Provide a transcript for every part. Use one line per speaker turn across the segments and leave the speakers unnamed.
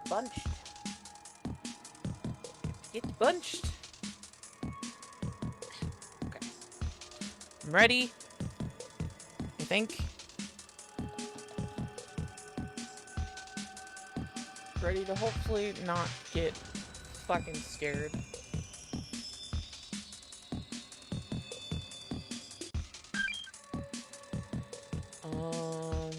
bunched. Get bunched. Okay. I'm ready. I think. Ready to hopefully not get fucking scared. Um.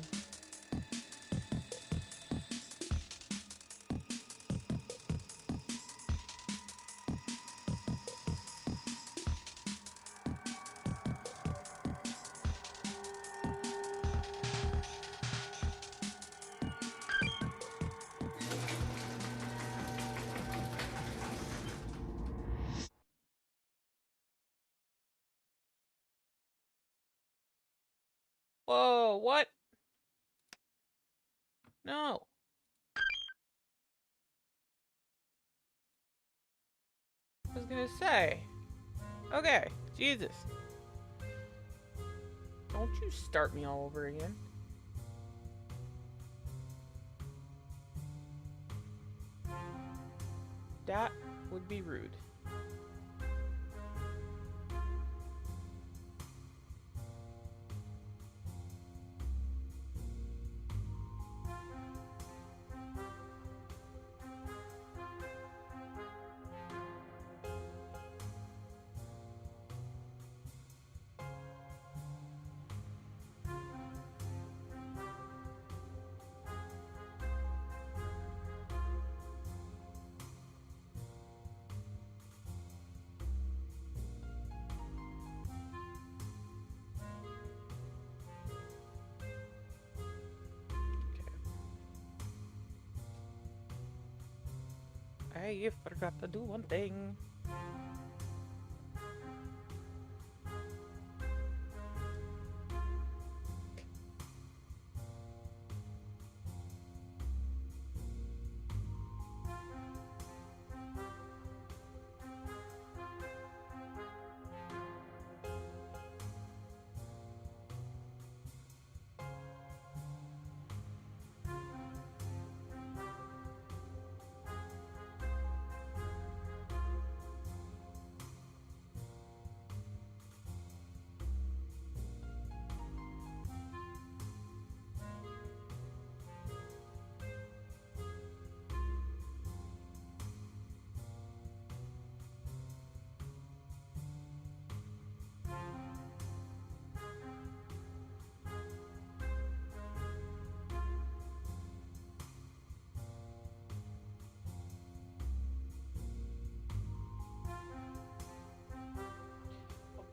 Whoa, what? No. I was gonna say. Okay, Jesus. Don't you start me all over again. That would be rude. I forgot to do one thing.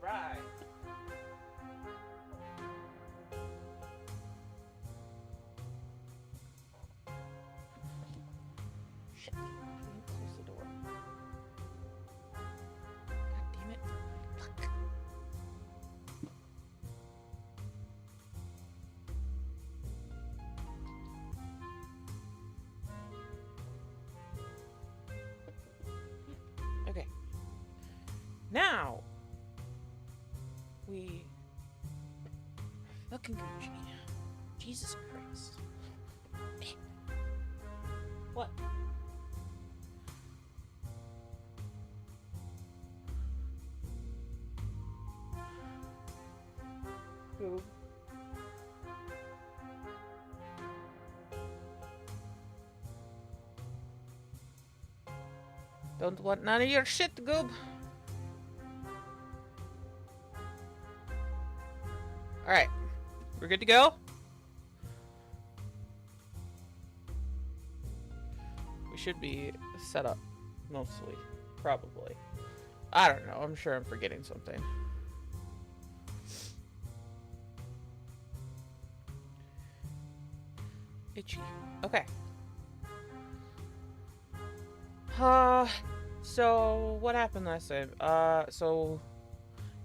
Alright. Shit. Close the door. God damn it. Fuck. Okay. Now we fucking Gucci. Jesus Christ. What? Who? Don't want none of your shit, Goob. Alright. We're good to go? We should be set up. Mostly. Probably. I don't know. I'm sure I'm forgetting something. Itchy. Okay. So what happened last time? So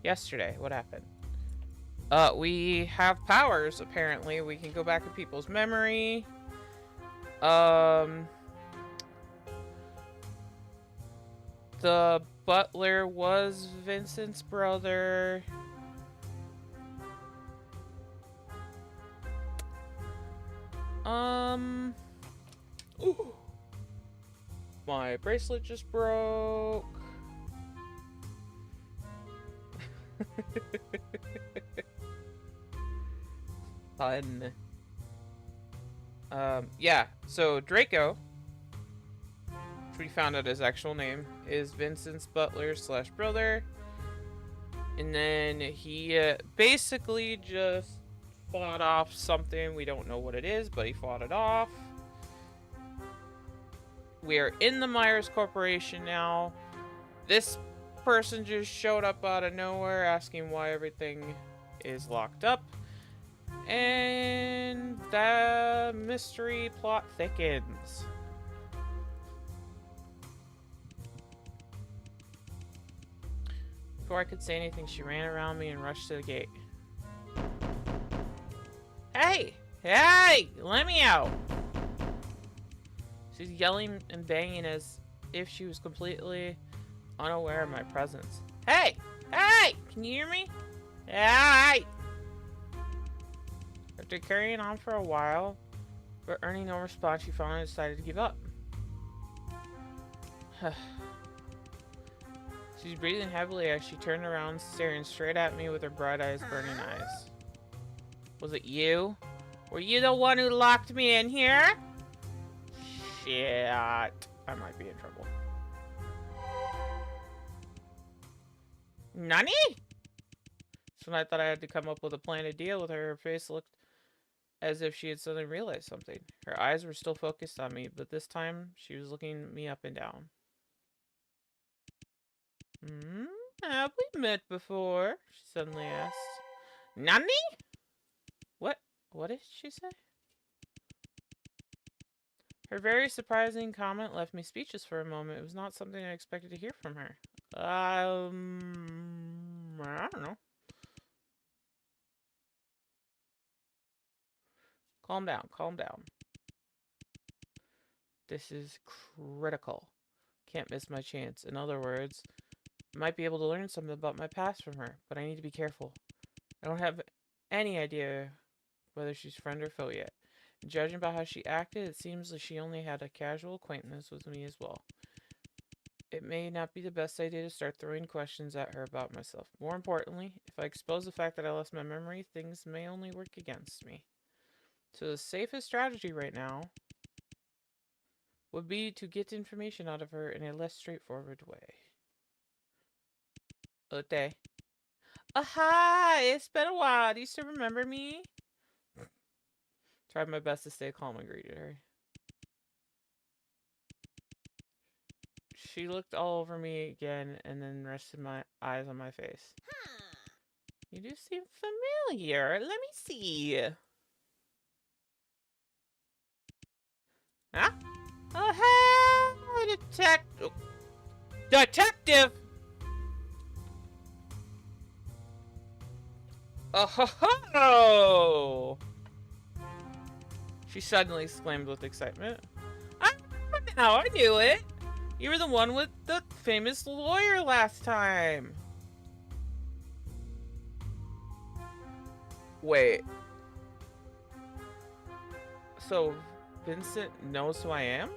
yesterday, what happened? We have powers, apparently. We can go back in people's memory. The butler was Vincent's brother. Ooh. my bracelet just broke. Fun. Yeah, so Draco, which we found out his actual name, is Vincent's butler slash brother. And then he basically just fought off something. We don't know what it is, but he fought it off. We are in the Myers Corporation now. This person just showed up out of nowhere asking why everything is locked up. And the mystery plot thickens. Before I could say anything, she ran around me and rushed to the gate. Hey! Hey! Let me out! She's yelling and banging as if she was completely unaware of my presence. Hey! Hey! Can you hear me? Hey! After carrying on for a while, but earning no response, she finally decided to give up. She's breathing heavily as she turned around, staring straight at me with her bright eyes, burning eyes. Was it you? Were you the one who locked me in here? Shit. I might be in trouble. Nani? So I thought I had to come up with a plan to deal with her. Her face looked as if she had suddenly realized something. Her eyes were still focused on me, but this time she was looking me up and down. Have we met before? She suddenly asked. Nani? What did she say? Her very surprising comment left me speechless for a moment. It was not something I expected to hear from her. I don't know. Calm down, calm down. This is critical. Can't miss my chance. In other words, I might be able to learn something about my past from her, but I need to be careful. I don't have any idea whether she's friend or foe yet. Judging by how she acted, it seems like she only had a casual acquaintance with me as well. It may not be the best idea to start throwing questions at her about myself. More importantly, if I expose the fact that I lost my memory, things may only work against me. So the safest strategy right now would be to get information out of her in a less straightforward way. Okay. Oh, hi! It's been a while. Do you still remember me? Tried my best to stay calm and greeted her. She looked all over me again and then rested my eyes on my face. You do seem familiar. Let me see. Huh? Oh, hey, detective. Detective! Oh ho ho! She suddenly exclaimed with excitement. I remember now, I knew it! You were the one with the famous lawyer last time. Wait. So, Vincent knows who I am?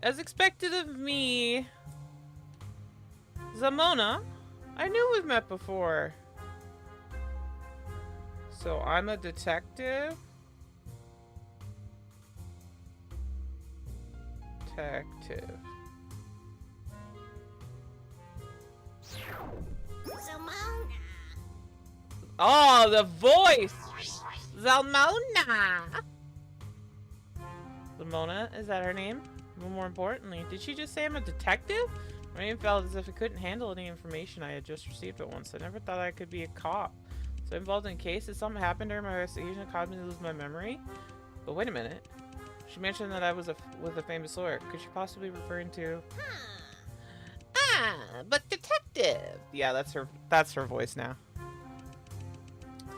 As expected of me, Zamona, I knew we've met before. So I'm a detective? Detective.
Zamona.
Oh, the voice! Zamona! Zamona, is that her name? But more importantly, did she just say I'm a detective? My name felt as if it couldn't handle any information I had just received at once. I never thought I could be a cop. So involved in a case, did something happen during my investigation that caused me to lose my memory? But wait a minute. She mentioned that I was with a famous lawyer. Could she possibly be referring to... Ah, but detective! Yeah, that's her voice now.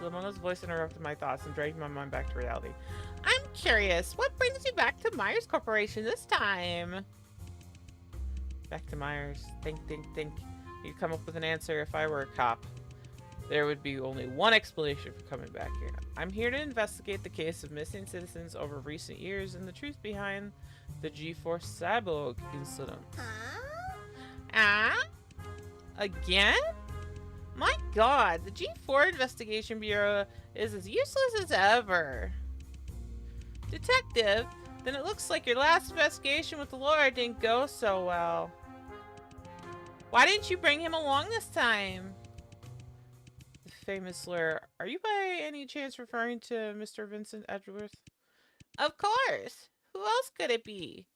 Lamona's voice interrupted my thoughts and dragged my mind back to reality. I'm curious, what brings you back to Myers Corporation this time? Back to Myers. Think. You'd come up with an answer if I were a cop. There would be only one explanation for coming back here. I'm here to investigate the case of missing citizens over recent years and the truth behind The G4 cyborg incident. Huh? Ah? Again? My god, the G4 Investigation Bureau is as useless as ever. Detective, then it looks like your last investigation with the lawyer didn't go so well. Why didn't you bring him along this time? The famous lawyer. Are you by any chance referring to Mr. Vincent Edgeworth? Of course. Who else could it be?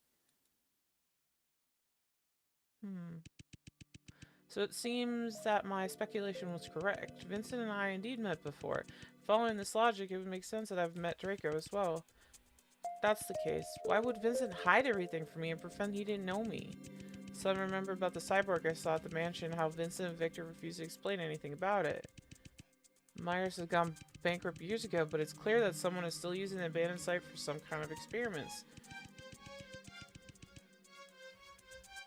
So it seems that my speculation was correct. Vincent and I indeed met before. Following this logic, it would make sense that I've met Draco as well. If that's the case, why would Vincent hide everything from me and pretend he didn't know me? Suddenly remember about the cyborg I saw at the mansion, how Vincent and Victor refused to explain anything about it. Myers has gone bankrupt years ago, but it's clear that someone is still using the abandoned site for some kind of experiments.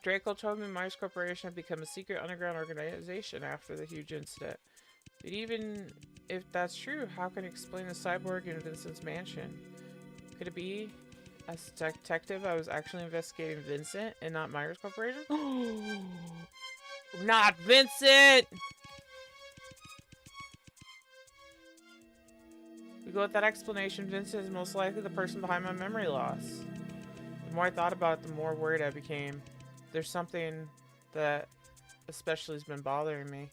Draco told me Myers Corporation had become a secret underground organization after the huge incident. But even if that's true, how can it explain the cyborg in Vincent's mansion? Could it be, as a detective, I was actually investigating Vincent and not Myers Corporation? Not Vincent! We go with that explanation. Vincent is most likely the person behind my memory loss. The more I thought about it, the more worried I became. There's something that especially has been bothering me.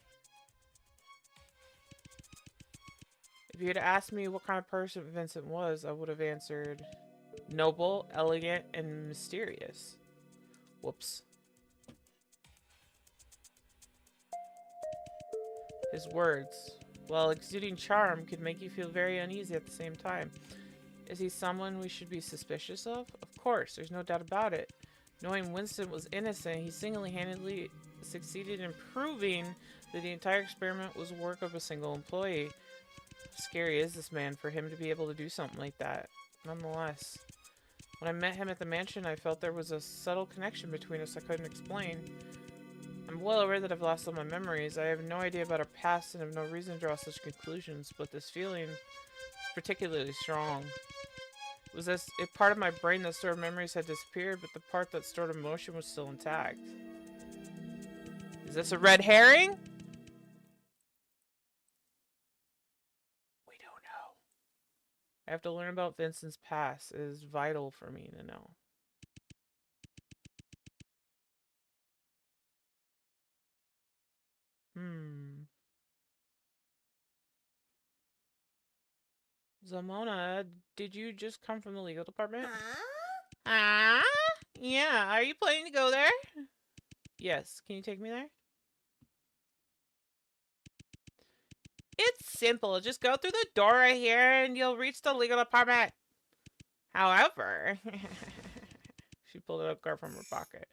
If you had asked me what kind of person Vincent was, I would have answered noble, elegant, and mysterious. Whoops. His words, while exuding charm, could make you feel very uneasy at the same time. Is he someone we should be suspicious of? Of course, there's no doubt about it. Knowing Winston was innocent, he single-handedly succeeded in proving that the entire experiment was work of a single employee. How scary is this man for him to be able to do something like that? Nonetheless, when I met him at the mansion, I felt there was a subtle connection between us I couldn't explain. I'm well aware that I've lost all my memories. I have no idea about our past and have no reason to draw such conclusions, but this feeling is particularly strong. It was as if part of my brain that stored memories had disappeared, but the part that stored emotion was still intact. Is this a red herring? We don't know. I have to learn about Vincent's past. It is vital for me to know. Zamona, did you just come from the legal department? Huh? Yeah, are you planning to go there? Yes, can you take me there? It's simple, just go through the door right here and you'll reach the legal department. However, she pulled a card from her pocket.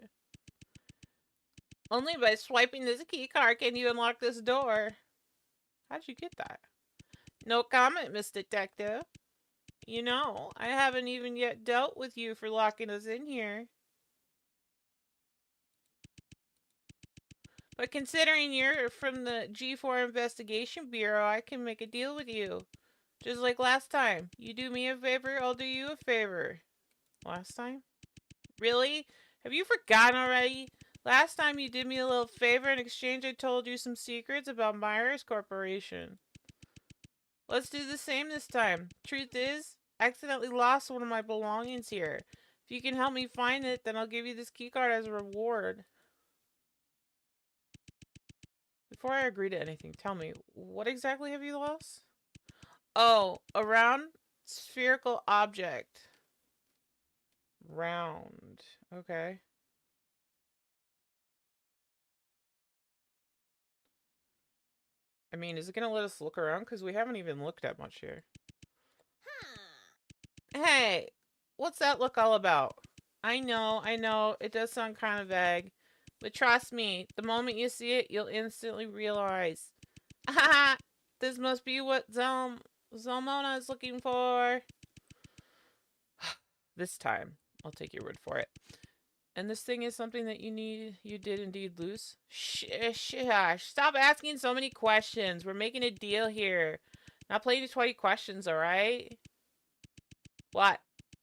Only by swiping this key card can you unlock this door. How'd you get that? No comment, Miss Detective. You know, I haven't even yet dealt with you for locking us in here. But considering you're from the G4 Investigation Bureau, I can make a deal with you. Just like last time. You do me a favor, I'll do you a favor. Last time? Really? Have you forgotten already? Last time you did me a little favor in exchange I told you some secrets about Myers Corporation. Let's do the same this time. Truth is, I accidentally lost one of my belongings here. If you can help me find it, then I'll give you this keycard as a reward. Before I agree to anything, tell me, what exactly have you lost? Oh, a round spherical object. Round. Okay. I mean, is it going to let us look around? Because we haven't even looked at much here. Hey, what's that look all about? I know, it does sound kind of vague. But trust me, the moment you see it, you'll instantly realize. Haha, this must be what Zelmona is looking for. This time, I'll take your word for it. And this thing is something that you did indeed lose? Shush, stop asking so many questions. We're making a deal here. Not playing 20 questions, alright? What?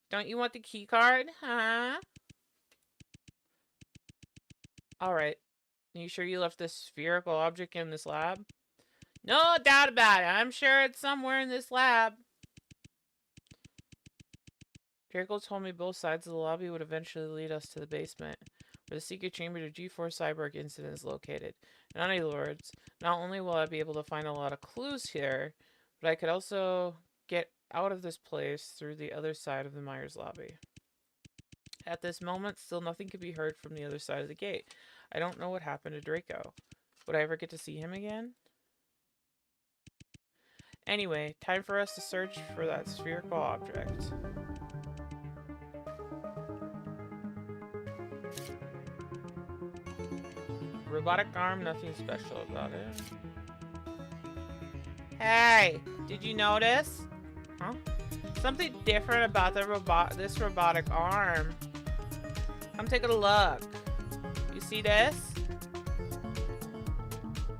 Don't you want the key card? Huh? Alright. You sure you left this spherical object in this lab? No doubt about it. I'm sure it's somewhere in this lab. Jericho told me both sides of the lobby would eventually lead us to the basement, where the secret chamber to G4 Cyborg incident is located. In other words, not only will I be able to find a lot of clues here, but I could also get out of this place through the other side of the Myers lobby. At this moment, still nothing could be heard from the other side of the gate. I don't know what happened to Draco. Would I ever get to see him again? Anyway, time for us to search for that spherical object. Robotic arm, nothing special about it. Hey, did you notice? Huh? Something different about this robotic arm. Come take a look. You see this?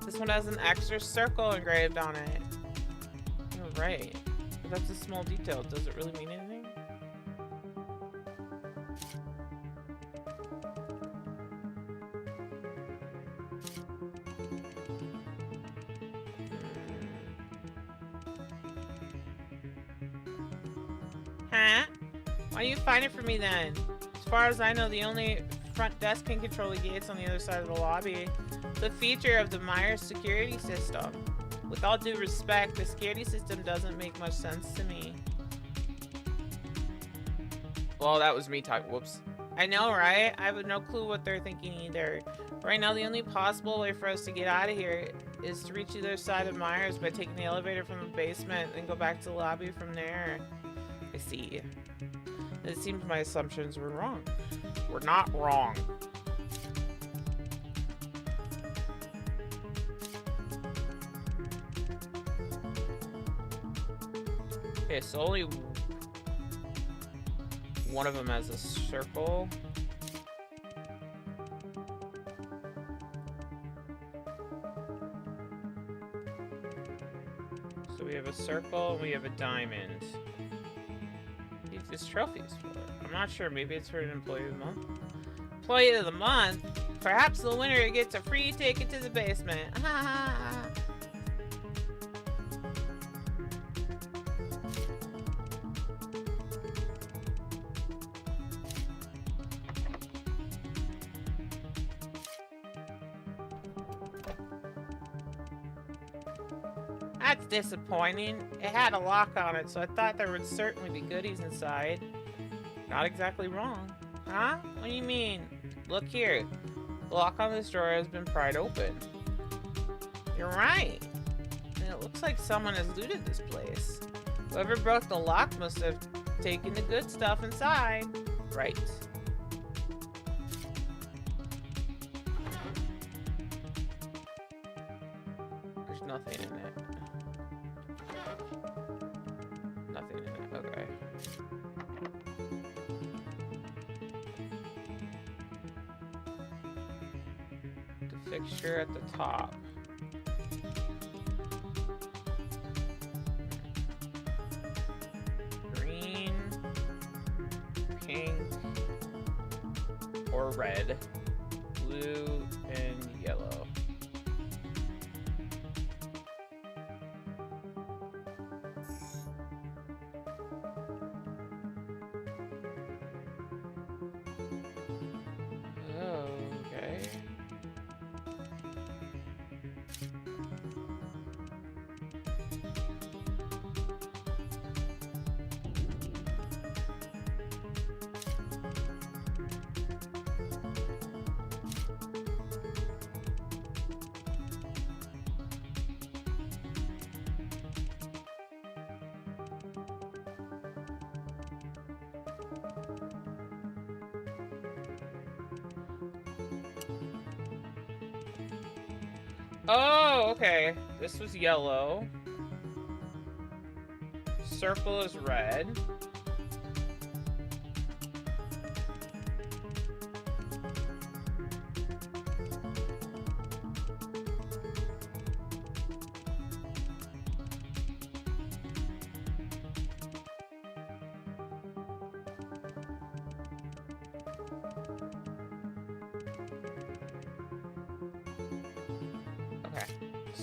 This one has an extra circle engraved on it. You're right. But that's a small detail. Does it really mean anything? Huh? Why don't you find it for me then? As far as I know, the only front desk can control the gates on the other side of the lobby. It's a feature of the Myers security system. With all due respect, the security system doesn't make much sense to me. Well, that was me talking. Whoops. I know, right? I have no clue what they're thinking either. Right now, the only possible way for us to get out of here is to reach the other side of Myers by taking the elevator from the basement and go back to the lobby from there. I see. It seems my assumptions were wrong. We're not wrong. Okay, so only one of them has a circle. So we have a circle and we have a diamond. This trophies for? I'm not sure. Maybe it's for an employee of the month. Employee of the month? Perhaps the winner gets a free ticket to the basement. That's disappointing. It had a lock on it, so I thought there would certainly be goodies inside. Not exactly wrong. Huh? What do you mean? Look here. The lock on this drawer has been pried open. You're right. And it looks like someone has looted this place. Whoever broke the lock must have taken the good stuff inside. Right. There's nothing in it. Nothing in it. Okay. The fixture at the top. Green, pink, or red, blue, and yellow. Okay. Oh, okay. This was yellow. Circle is red.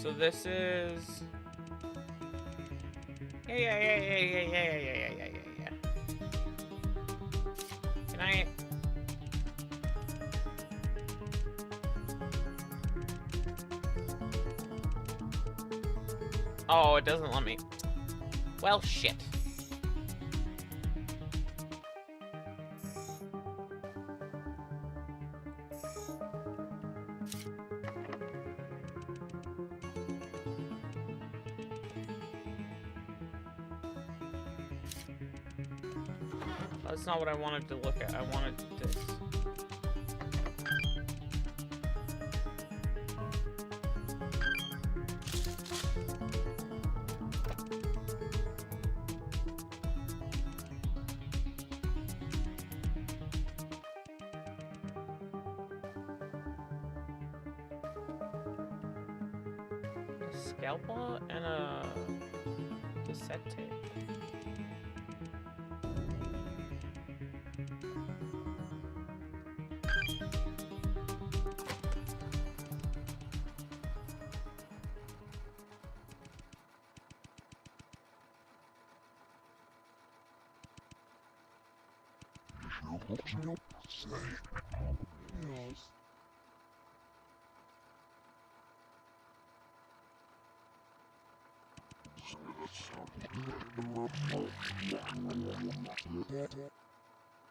So this is... Yeah. Can I... Oh, it doesn't let me. Well, shit. That's not what I wanted to look at. I wanted this. A scalpel and a cassette tape.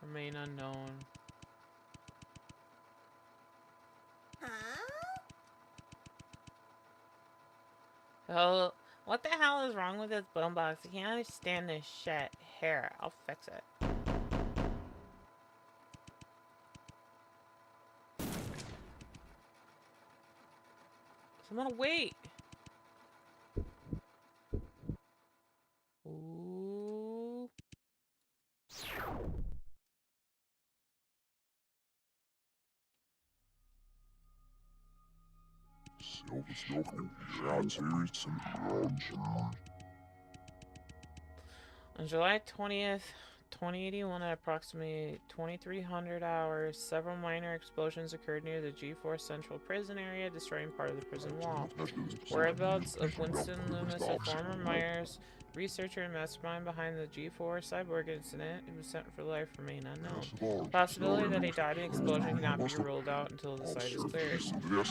Remain unknown. Oh, what the hell is wrong with this boombox? I can't understand this shit. Here, I'll fix it. Someone wait. Ooh. On July 20th, 2081, at approximately 2300 hours, several minor explosions occurred near the G4 Central Prison area, destroying part of the prison wall. Whereabouts of Winston Loomis, a former Myers researcher and mastermind behind the G4 cyborg incident, who was sent for life, remain unknown. The possibility that he died in an explosion cannot be ruled out until the site is cleared.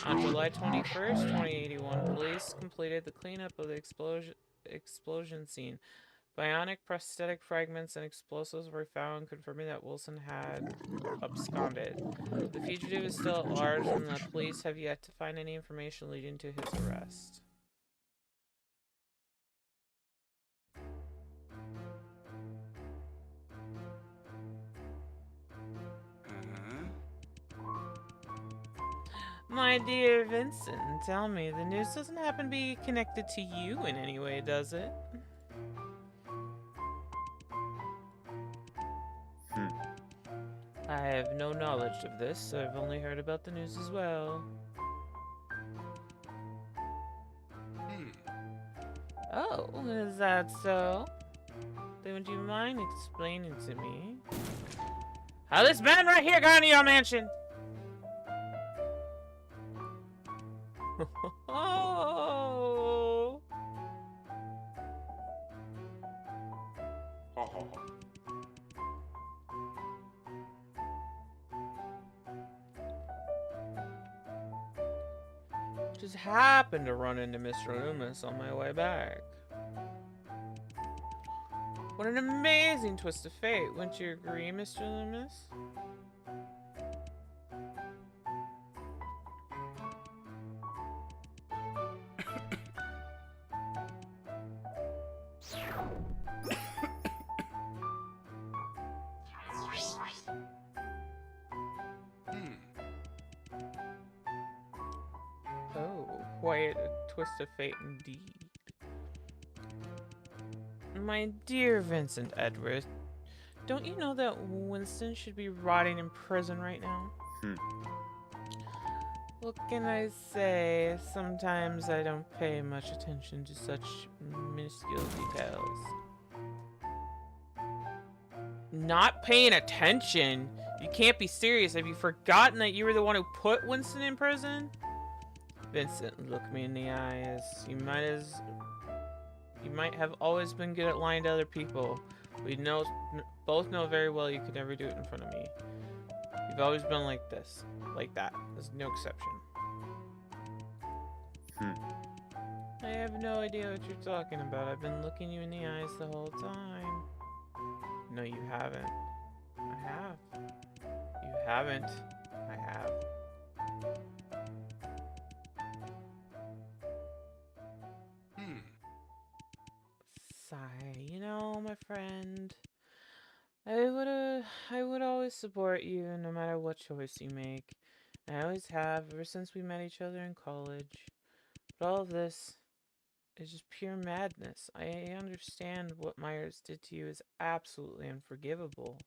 On July 21st, 2081, police completed the cleanup of the explosion scene. Bionic prosthetic fragments and explosives were found, confirming that Wilson had absconded. The fugitive is still at large, and the police have yet to find any information leading to his arrest. My dear Vincent, tell me, the news doesn't happen to be connected to you in any way, does it? I have no knowledge of this. I've only heard about the news as well. Oh, is that so? Then would you mind explaining to me how this man right here got into your mansion? Oh. Just happened to run into Mr. Loomis on my way back. What an amazing twist of fate, wouldn't you agree, Mr. Loomis? Oh, quite a twist of fate indeed. My dear Vincent Edward, don't you know that Winston should be rotting in prison right now? What can I say? Sometimes I don't pay much attention to such minuscule details. Not paying attention? You can't be serious. Have you forgotten that you were the one who put Winston in prison? Vincent, look me in the eyes. You might have always been good at lying to other people. Both know very well you could never do it in front of me. You've always been like this, like that. There's no exception. I have no idea what you're talking about. I've been looking you in the eyes the whole time. No, you haven't. I have. You haven't. I have. Sigh. You know, my friend, I would always support you no matter what choice you make. I always have ever since we met each other in college. But all of this is just pure madness. I understand what Myers did to you is absolutely unforgivable.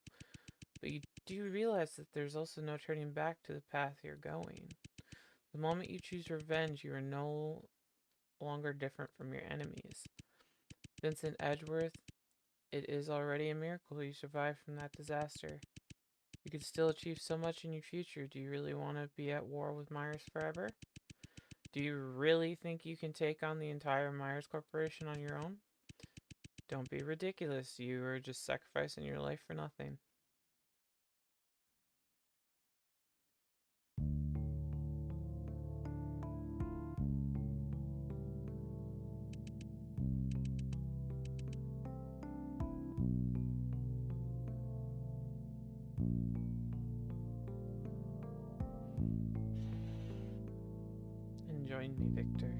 But you do realize that there's also no turning back to the path you're going. The moment you choose revenge, you are no longer different from your enemies. Vincent Edgeworth, it is already a miracle you survived from that disaster. You could still achieve so much in your future. Do you really want to be at war with Myers forever? Do you really think you can take on the entire Myers Corporation on your own? Don't be ridiculous. You are just sacrificing your life for nothing. And join me, Victor.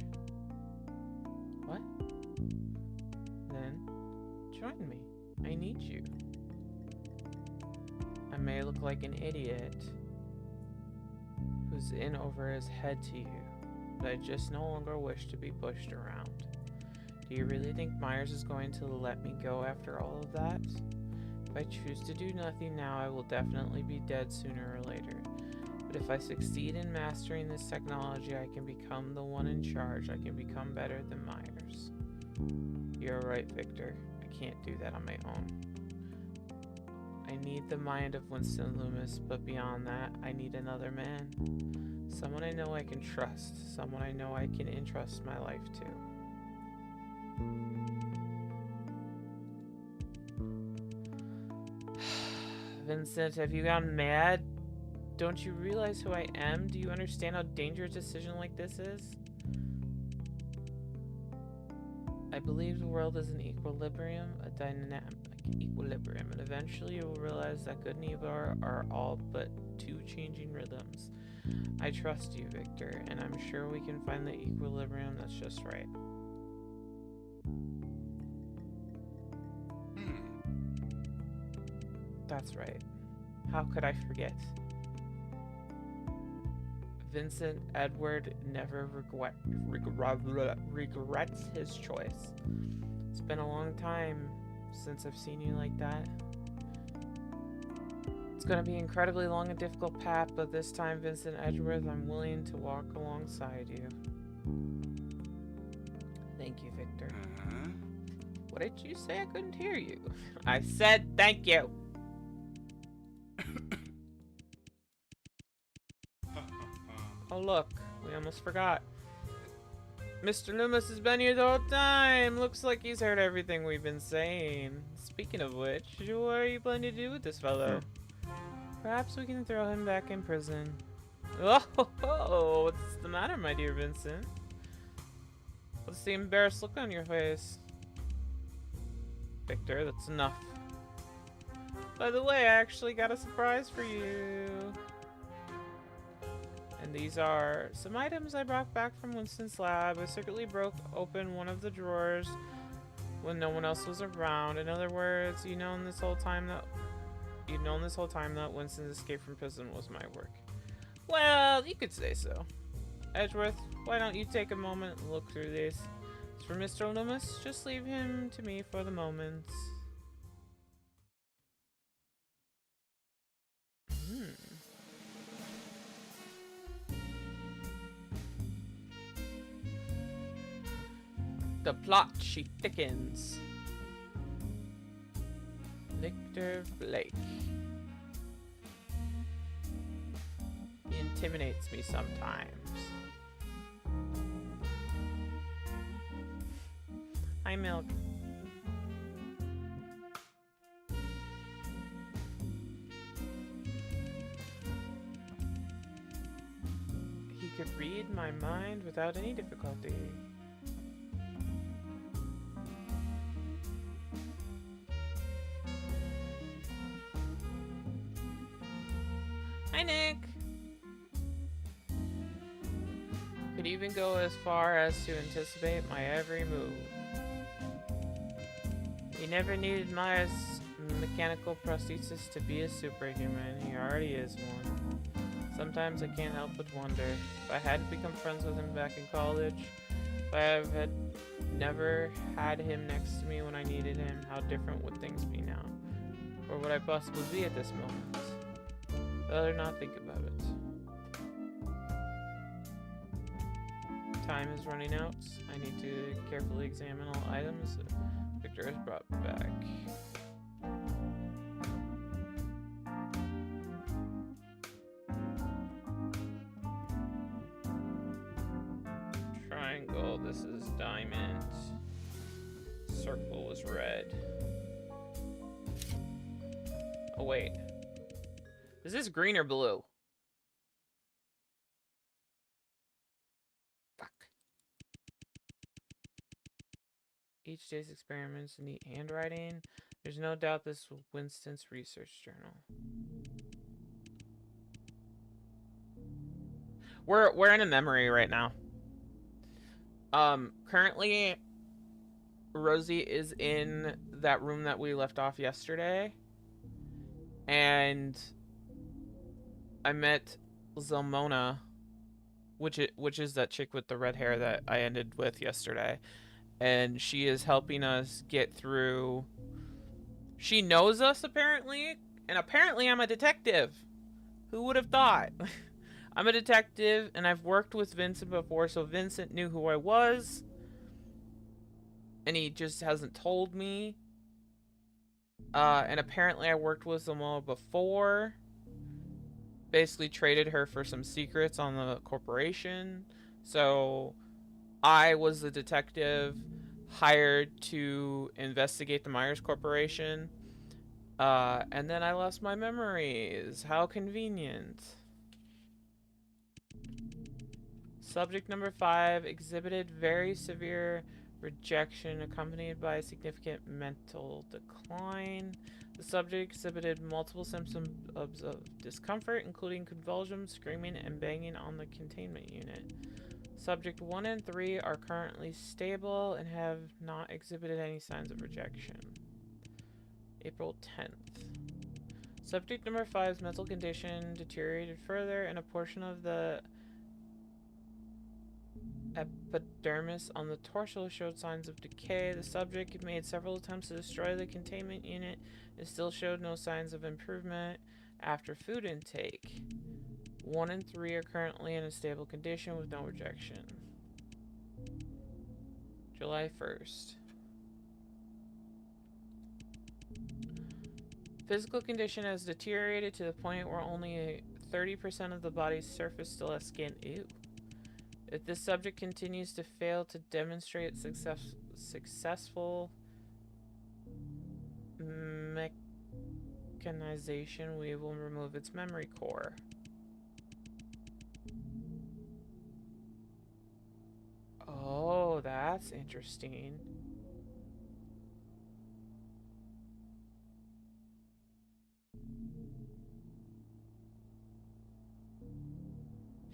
What? Then, join me. I need you. I may look like an idiot who's in over his head to you, but I just no longer wish to be pushed around. Do you really think Myers is going to let me go after all of that? If I choose to do nothing now, I will definitely be dead sooner or later. But if I succeed in mastering this technology, I can become the one in charge. I can become better than Myers. You're right, Victor. I can't do that on my own. I need the mind of Winston Loomis, but beyond that, I need another man. Someone I know I can trust. Someone I know I can entrust my life to. Vincent, have you gone mad? Don't you realize who I am? Do you understand how dangerous a decision like this is? I believe the world is an equilibrium, a dynamic equilibrium, and eventually you will realize that good and evil are all but two changing rhythms. I trust you, Victor, and I'm sure we can find the equilibrium that's just right. That's right. How could I forget? Vincent Edward never regrets his choice. It's been a long time since I've seen you like that. It's going to be an incredibly long and difficult path, but this time, Vincent Edgeworth, I'm willing to walk alongside you. Thank you, Victor. What did you say? I couldn't hear you. I said thank you. Oh look, we almost forgot. Mr. Loomis has been here the whole time. Looks like he's heard everything we've been saying. Speaking of which, what are you planning to do with this fellow? Perhaps we can throw him back in prison. Oh, what's the matter, my dear Vincent? What's the embarrassed look on your face? Victor, that's enough. By the way, I actually got a surprise for you. And these are some items I brought back from Winston's lab. I secretly broke open one of the drawers when no one else was around. In other words, you've known this whole time that Winston's escape from prison was my work. Well, you could say so. Edgeworth, why don't you take a moment and look through these? As for Mr. Loomis, just leave him to me for the moment. The plot, she thickens. Victor Blake. He intimidates me sometimes. Hi, Milk. He could read my mind without any difficulty. Hi, Nick. Could even go as far as to anticipate my every move. He never needed my mechanical prosthesis to be a superhuman. He already is one. Sometimes I can't help but wonder, if I hadn't become friends with him back in college, if I had never had him next to me when I needed him, how different would things be now? Or would I possibly be at this moment? I'd rather not think about it. Time is running out. I need to carefully examine all items Victor has brought back. Triangle, this is diamond. Circle was red. Oh wait. Is this green or blue? Fuck. Each day's experiments, neat handwriting. There's no doubt this was Winston's research journal. We're in a memory right now. Currently Rosie is in that room that we left off yesterday. And I met Zelmona, which is that chick with the red hair that I ended with yesterday. And she is helping us get through. She knows us apparently, and apparently I'm a detective. Who would have thought? I'm a detective, and I've worked with Vincent before, so Vincent knew who I was. And he just hasn't told me. And apparently I worked with Zelmona before. Basically traded her for some secrets on the corporation. So I was the detective hired to investigate the Myers Corporation. And then I lost my memories. How convenient. Subject number 5 exhibited very severe rejection accompanied by significant mental decline. The subject exhibited multiple symptoms of discomfort, including convulsions, screaming, and banging on the containment unit. Subject 1 and 3 are currently stable and have not exhibited any signs of rejection. April 10th. Subject number 5's mental condition deteriorated further, and a portion of the epidermis on the torso showed signs of decay. The subject made several attempts to destroy the containment unit and still showed no signs of improvement after food intake. 1 and 3 are currently in a stable condition with no rejection. July 1st. Physical condition has deteriorated to the point where only 30% of the body's surface still has skin. Ew. If this subject continues to fail to demonstrate successful mechanization, we will remove its memory core. Oh, that's interesting.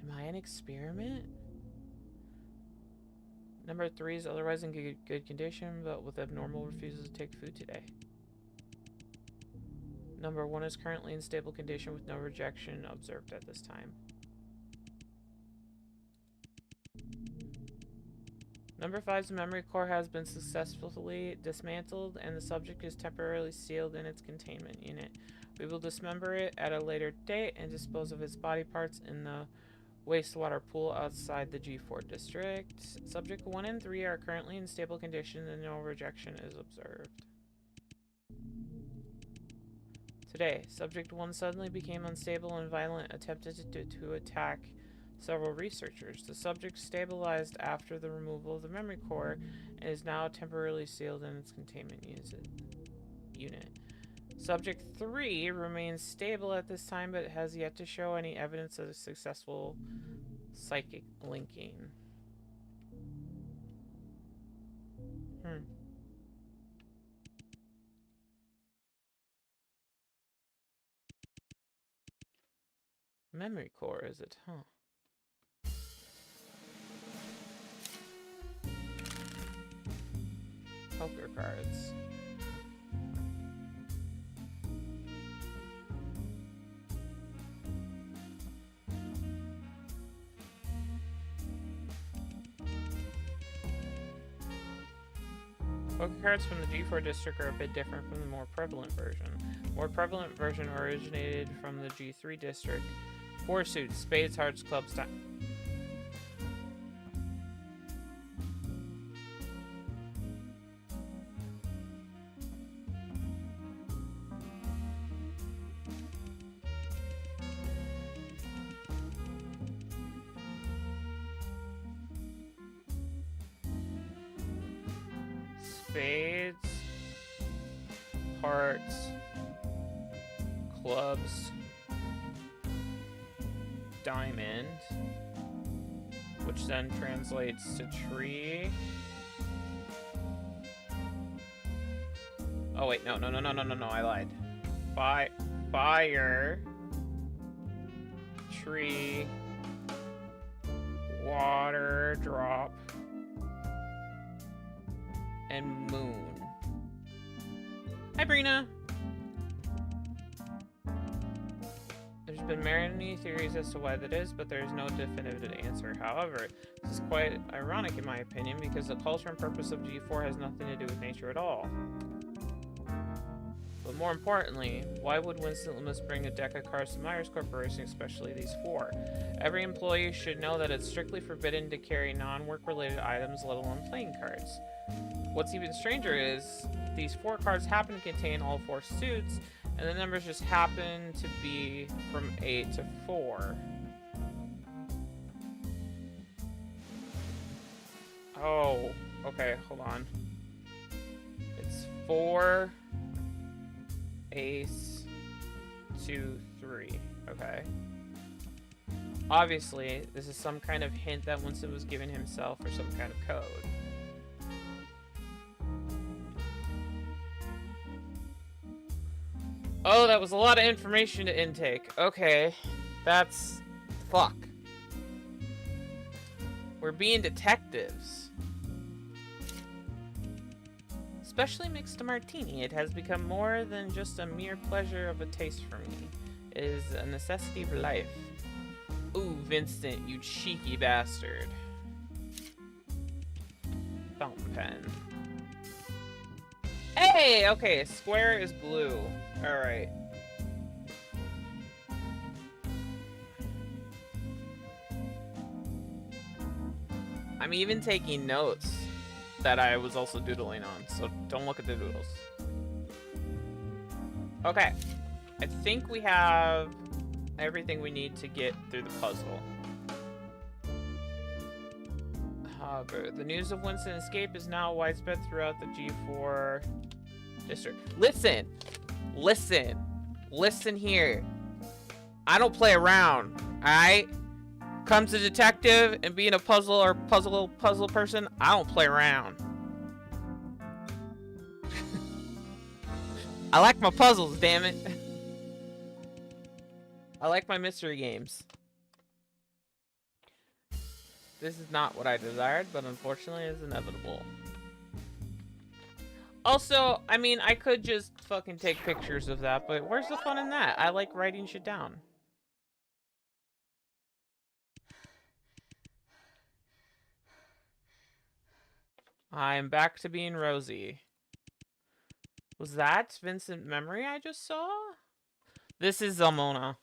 Am I an experiment? Number 3 is otherwise in good condition, but with abnormal refusal to take food today. Number 1 is currently in stable condition with no rejection observed at this time. Number 5's memory core has been successfully dismantled, and the subject is temporarily sealed in its containment unit. We will dismember it at a later date and dispose of its body parts in the wastewater pool outside the G4 district. Subject 1 and 3 are currently in stable condition and no rejection is observed. Today, Subject 1 suddenly became unstable and violent, attempted to attack several researchers. The subject stabilized after the removal of the memory core and is now temporarily sealed in its containment unit. Subject 3 remains stable at this time but has yet to show any evidence of successful psychic linking. Memory core, is it? Huh. Poker cards. Poker cards from the G4 district are a bit different from the more prevalent version. The more prevalent version originated from the G3 district. 4 suits, spades, hearts, clubs, spades, hearts, clubs, diamond, which then translates to tree. Oh wait, no, I lied. Fire, tree, water, drop, and moon. Hi, Brina! There's been many theories as to why that is, but there is no definitive answer. However, this is quite ironic in my opinion, because the culture and purpose of G4 has nothing to do with nature at all. But more importantly, why would Vincent must bring a deck of cards to Myers Corporation, especially these 4? Every employee should know that it's strictly forbidden to carry non-work related items, let alone playing cards. What's even stranger is, these 4 cards happen to contain all 4 suits, and the numbers just happen to be from 8 to 4. Oh, okay, hold on. It's 4, ace, 2, 3. Okay. Obviously, this is some kind of hint that Winston was giving himself or some kind of code. Oh, that was a lot of information to intake. Okay. That's... fuck. We're being detectives. Especially mixed martini. It has become more than just a mere pleasure of a taste for me. It is a necessity of life. Ooh, Vincent, you cheeky bastard. Fountain pen. Hey! Okay, square is blue. Alright. I'm even taking notes that I was also doodling on, so don't look at the doodles. Okay. I think we have everything we need to get through the puzzle. However, the news of Winston's escape is now widespread throughout the G4 district. Listen! Listen! Listen here. I don't play around, alright? Comes a detective and being a puzzle person, I don't play around. I like my puzzles, damn it. I like my mystery games. This is not what I desired, but unfortunately it's inevitable. Also, I mean, I could just fucking take pictures of that, but where's the fun in that? I like writing shit down. I'm back to being Rosie. Was that Vincent Memory I just saw? This is Zalmona.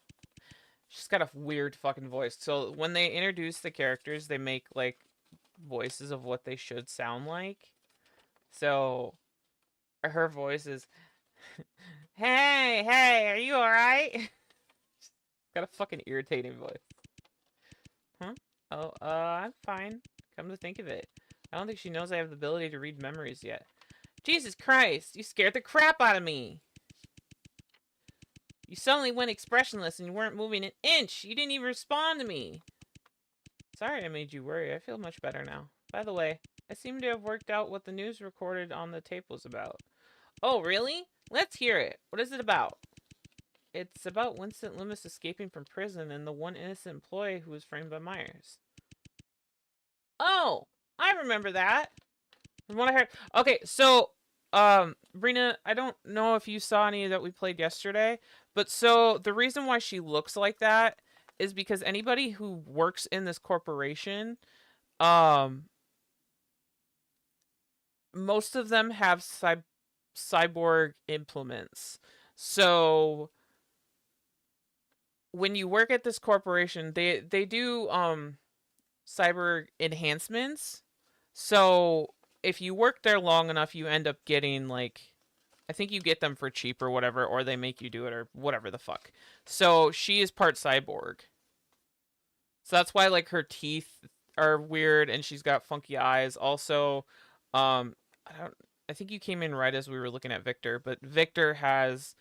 She's got a weird fucking voice. So when they introduce the characters, they make, like, voices of what they should sound like. So her voice is, hey, are you alright? She's got a fucking irritating voice. Huh? Oh, I'm fine. Come to think of it. I don't think she knows I have the ability to read memories yet. Jesus Christ, you scared the crap out of me. You suddenly went expressionless and you weren't moving an inch. You didn't even respond to me. Sorry I made you worry. I feel much better now. By the way, I seem to have worked out what the news recorded on the tape was about. Oh, really? Let's hear it. What is it about? It's about Vincent Loomis escaping from prison and the one innocent employee who was framed by Myers. Oh, I remember that. From what I heard. Okay, so, Brina, I don't know if you saw any that we played yesterday, but so the reason why she looks like that is because anybody who works in this corporation, um, most of them have cyborg implements. So when you work at this corporation, they do cyber enhancements. So if you work there long enough, you end up getting like, I think you get them for cheap or whatever, or they make you do it or whatever the fuck. So she is part cyborg. So that's why like her teeth are weird and she's got funky eyes. Also, I don't. I think you came in right as we were looking at Victor, but Victor has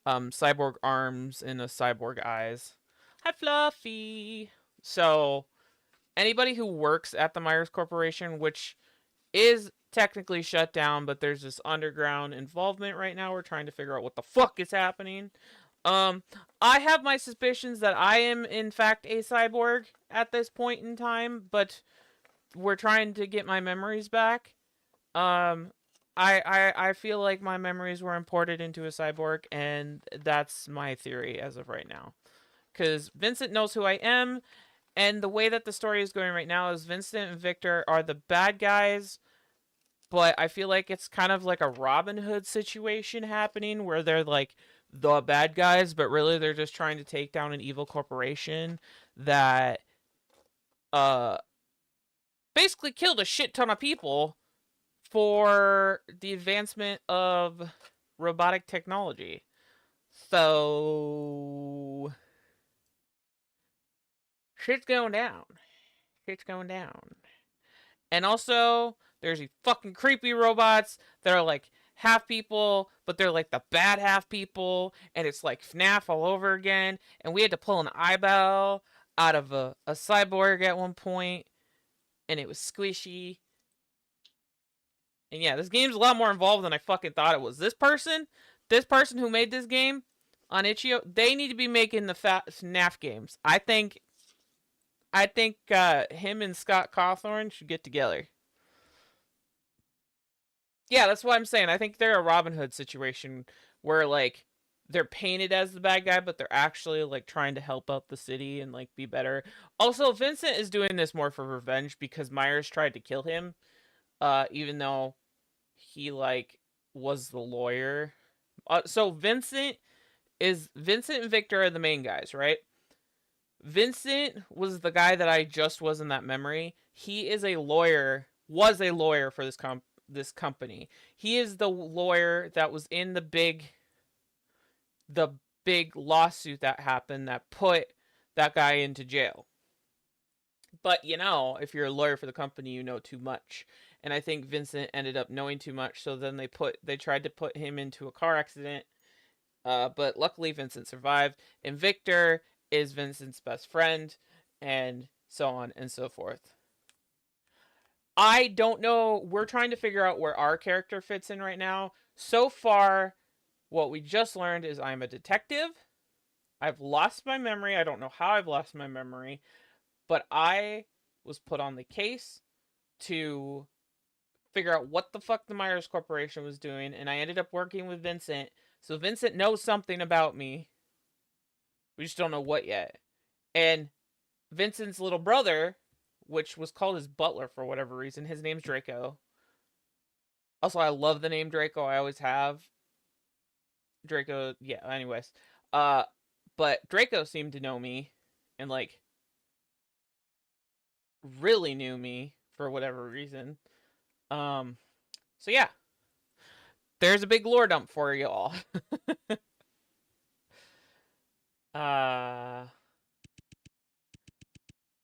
cyborg arms and a cyborg eyes. Hi, Fluffy. So anybody who works at the Myers Corporation, which is technically shut down, but there's this underground involvement right now. We're trying to figure out what the fuck is happening. I have my suspicions that I am in fact a cyborg at this point in time, but we're trying to get my memories back. Um, I feel like my memories were imported into a cyborg, and that's my theory as of right now. Because Vincent knows who I am, and the way that the story is going right now is Vincent and Victor are the bad guys, but I feel like it's kind of like a Robin Hood situation happening where they're like the bad guys, but really they're just trying to take down an evil corporation that uh basically killed a shit ton of people for the advancement of robotic technology. So shit's going down. Shit's going down. And also, there's these fucking creepy robots that are like half people, but they're like the bad half people, and it's like FNAF all over again. And we had to pull an eyeball out of a cyborg at one point, and it was squishy. And yeah, this game's a lot more involved than I fucking thought it was. This person who made this game on Itch.io, they need to be making the FNAF games. I think him and Scott Cawthorn should get together. Yeah, that's what I'm saying. I think they're a Robin Hood situation where like they're painted as the bad guy, but they're actually like trying to help out the city and like be better. Also, Vincent is doing this more for revenge because Myers tried to kill him, even though he like was the lawyer. So Vincent and Victor are the main guys, right? Vincent was the guy that I just was in that memory. He is a lawyer, was a lawyer for this company. He is the lawyer that was in the big lawsuit that happened that put that guy into jail. But you know, if you're a lawyer for the company, you know too much. And I think Vincent ended up knowing too much, so then they tried to put him into a car accident. But luckily Vincent survived, and Victor is Vincent's best friend, and so on and so forth. I don't know. We're trying to figure out where our character fits in right now. So far, what we just learned is I'm a detective. I've lost my memory. I don't know how I've lost my memory, but I was put on the case to figure out what the fuck the Myers Corporation was doing, and I ended up working with Vincent. So Vincent knows something about me. We just don't know what yet. And Vincent's little brother, which was called his butler for whatever reason, his name's Draco. Also, I love the name Draco. I always have. Draco, yeah, anyways. But Draco seemed to know me and like really knew me for whatever reason. So yeah. There's a big lore dump for y'all. uh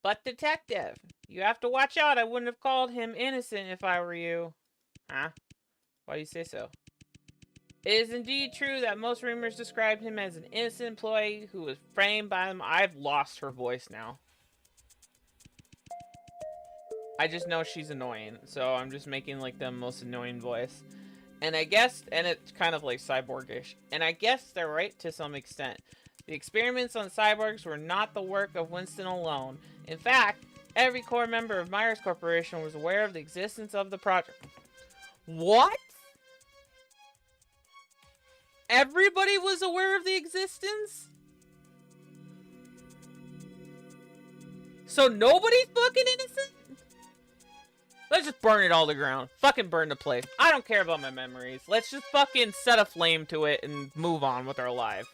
But detective, you have to watch out. I wouldn't have called him innocent if I were you. Huh? Why do you say so? It is indeed true that most rumors described him as an innocent employee who was framed by them. I've lost her voice now. I just know she's annoying, so I'm just making like the most annoying voice. And I guess, and it's kind of like cyborgish. And I guess they're right to some extent. The experiments on cyborgs were not the work of Winston alone. In fact, every core member of Myers Corporation was aware of the existence of the project. What? Everybody was aware of the existence? So nobody's fucking innocent? Let's just burn it all to the ground. Fucking burn the place. I don't care about my memories. Let's just fucking set a flame to it and move on with our life.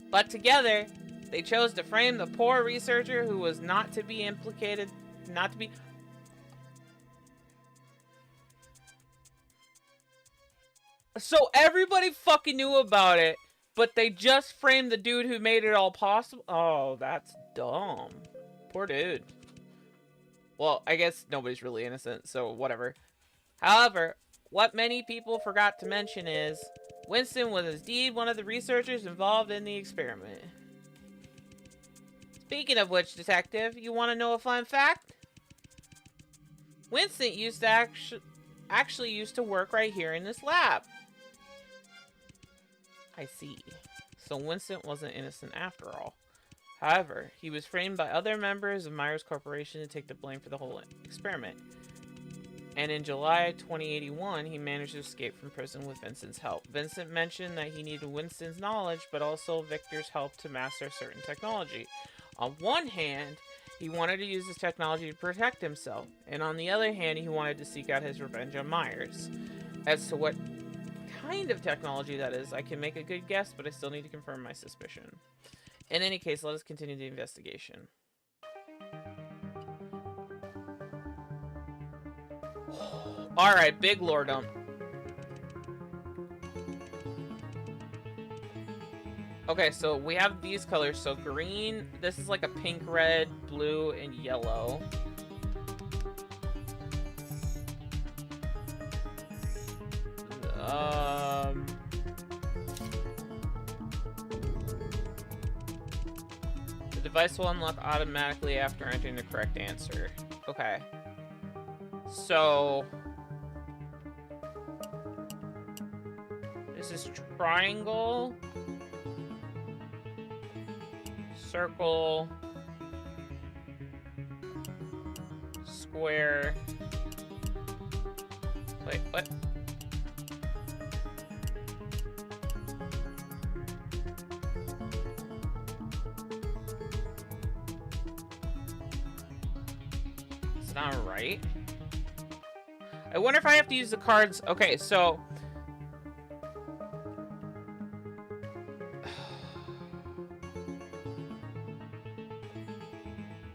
But together, they chose to frame the poor researcher who was not to be implicated, not to be... So everybody fucking knew about it, but they just framed the dude who made it all possible? Oh, that's dumb. Poor dude. Well, I guess nobody's really innocent, so whatever. However, what many people forgot to mention is, Winston was indeed one of the researchers involved in the experiment. Speaking of which, detective, you want to know a fun fact? Winston used to actually used to work right here in this lab. I see. So Winston wasn't innocent after all. However, he was framed by other members of Myers Corporation to take the blame for the whole experiment. And in July 2081, he managed to escape from prison with Vincent's help. Vincent mentioned that he needed Winston's knowledge, but also Victor's help to master certain technology. On one hand, he wanted to use this technology to protect himself, and on the other hand, he wanted to seek out his revenge on Myers. As to what kind of technology that is, I can make a good guess, but I still need to confirm my suspicion. In any case, let us continue the investigation. Alright, big lordum. Okay, so we have these colors. So green, this is like a pink, red, blue, and yellow. The device will unlock automatically after entering the correct answer. Okay. So this is triangle, circle, square. Wait, what? It's not right. I wonder if I have to use the cards. Okay, so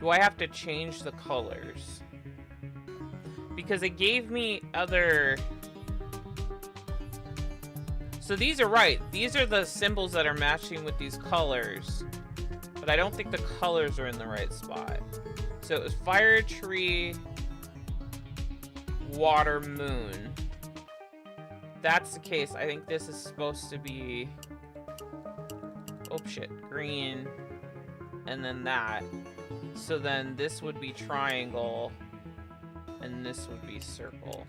do I have to change the colors? Because it gave me other... So these are right. These are the symbols that are matching with these colors. But I don't think the colors are in the right spot. So it was fire, tree, water, moon. That's the case. I think this is supposed to be... Oh shit. Green. And then that. So then this would be triangle. And this would be circle.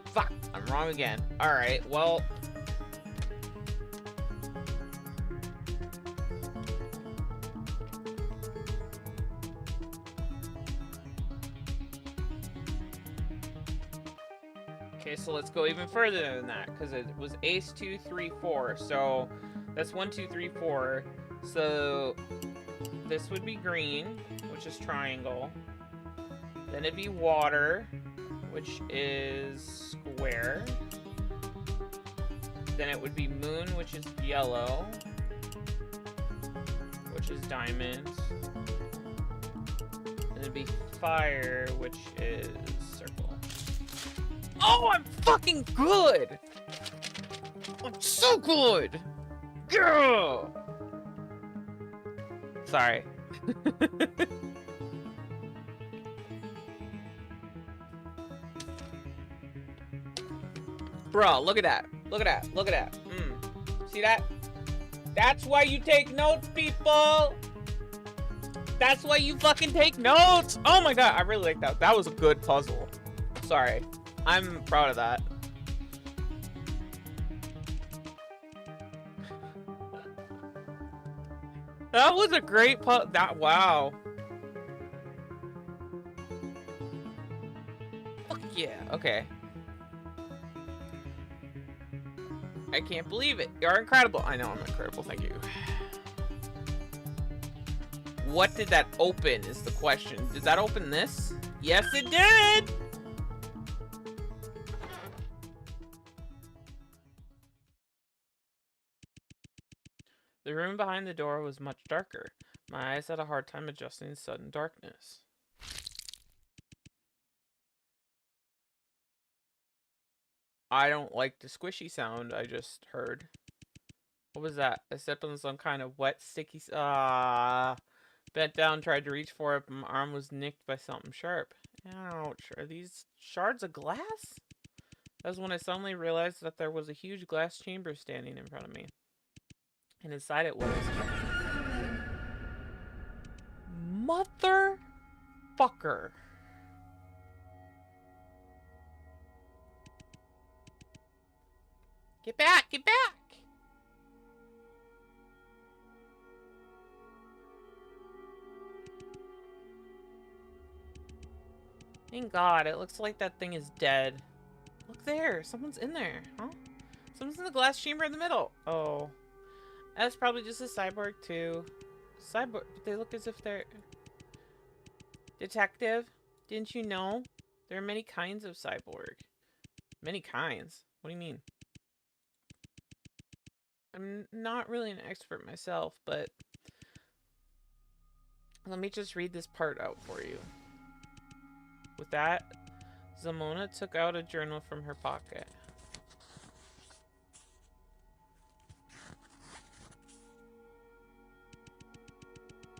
Fuck! I'm wrong again. Alright, well... Okay, so let's go even further than that, because it was ace 2, 3, 4. So that's 1, 2, 3, 4. So this would be green, which is triangle. Then it'd be water, which is square. Then it would be moon, which is yellow, which is diamond. And it'd be fire, which is circle. Oh, I'm fucking good! I'm so good! Gah! Sorry. Bro, look at that. Look at that. Look at that. See that? That's why you take notes, people. That's why you fucking take notes. Oh my god, I really like that. That was a good puzzle. Sorry. I'm proud of that. That was a great puzzle. Wow. Fuck yeah. Okay. I can't believe it. You're incredible. I know I'm incredible. Thank you. What did that open is the question. Did that open this? Yes, it did! The room behind the door was much darker. My eyes had a hard time adjusting to sudden darkness. I don't like the squishy sound I just heard. What was that? I stepped on some kind of wet, sticky... Bent down, tried to reach for it, but my arm was nicked by something sharp. Ouch. Are these shards of glass? That was when I suddenly realized that there was a huge glass chamber standing in front of me. And inside it was... Motherfucker. Get back! Get back! Thank God, it looks like that thing is dead. Look there, someone's in there, huh? Someone's in the glass chamber in the middle. Oh. That's probably just a cyborg too. Cyborg, but they look as if they're... Detective, didn't you know? There are many kinds of cyborg. Many kinds? What do you mean? I'm not really an expert myself, but... Let me just read this part out for you. With that, Zamona took out a journal from her pocket.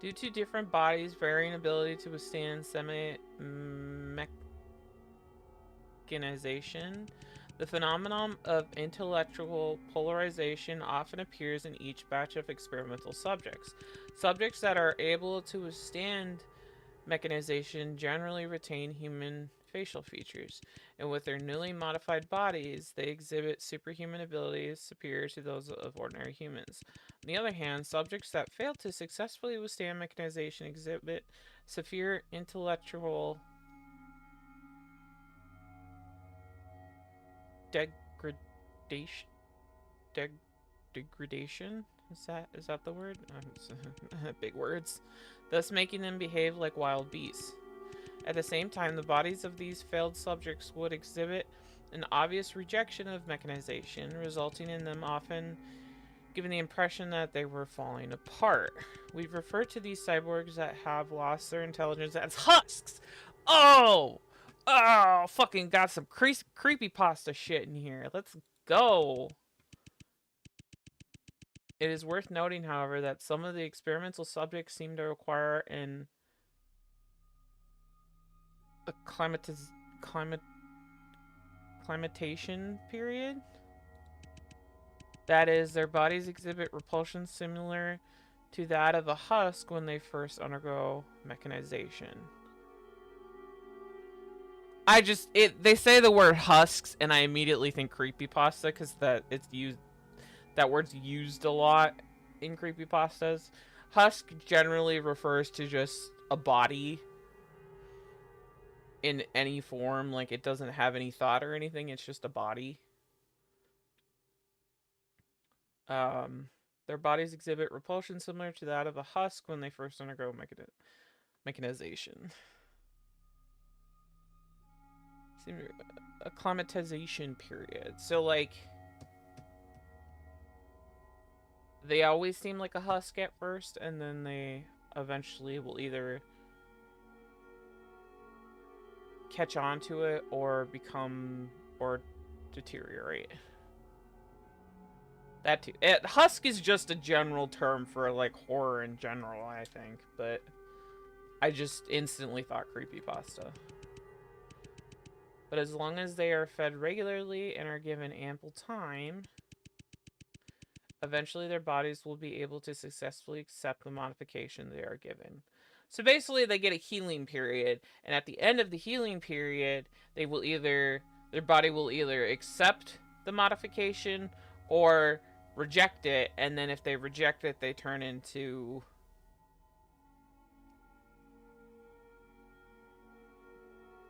Due to different bodies' varying ability to withstand semi-mechanization, the phenomenon of intellectual polarization often appears in each batch of experimental subjects. Subjects that are able to withstand mechanization generally retain human facial features, and with their newly modified bodies, they exhibit superhuman abilities superior to those of ordinary humans. On the other hand, subjects that fail to successfully withstand mechanization exhibit severe intellectual degradation. Degradation? Is that the word? Big words. Thus making them behave like wild beasts. At the same time, the bodies of these failed subjects would exhibit an obvious rejection of mechanization, resulting in them often giving the impression that they were falling apart. We've referred to these cyborgs that have lost their intelligence as husks. Oh! Oh, fucking got some creepypasta shit in here. Let's go. It is worth noting, however, that some of the experimental subjects seem to require an acclimatization period. That is, their bodies exhibit repulsion similar to that of a husk when they first undergo mechanization. They say the word husks and I immediately think creepypasta because that word's used a lot in creepypastas. Husk generally refers to just a body in any form, like it doesn't have any thought or anything, it's just a body. Their bodies exhibit repulsion similar to that of a husk when they first undergo mechanization. Acclimatization period. So, like, they always seem like a husk at first, and then they eventually will either catch on to it or become or deteriorate. That too. Husk is just a general term for like horror in general, I think, but I just instantly thought creepypasta. But as long as they are fed regularly and are given ample time, eventually their bodies will be able to successfully accept the modification they are given. So basically they get a healing period, and at the end of the healing period, they will either their body will either accept the modification or reject it, and then if they reject it, they turn into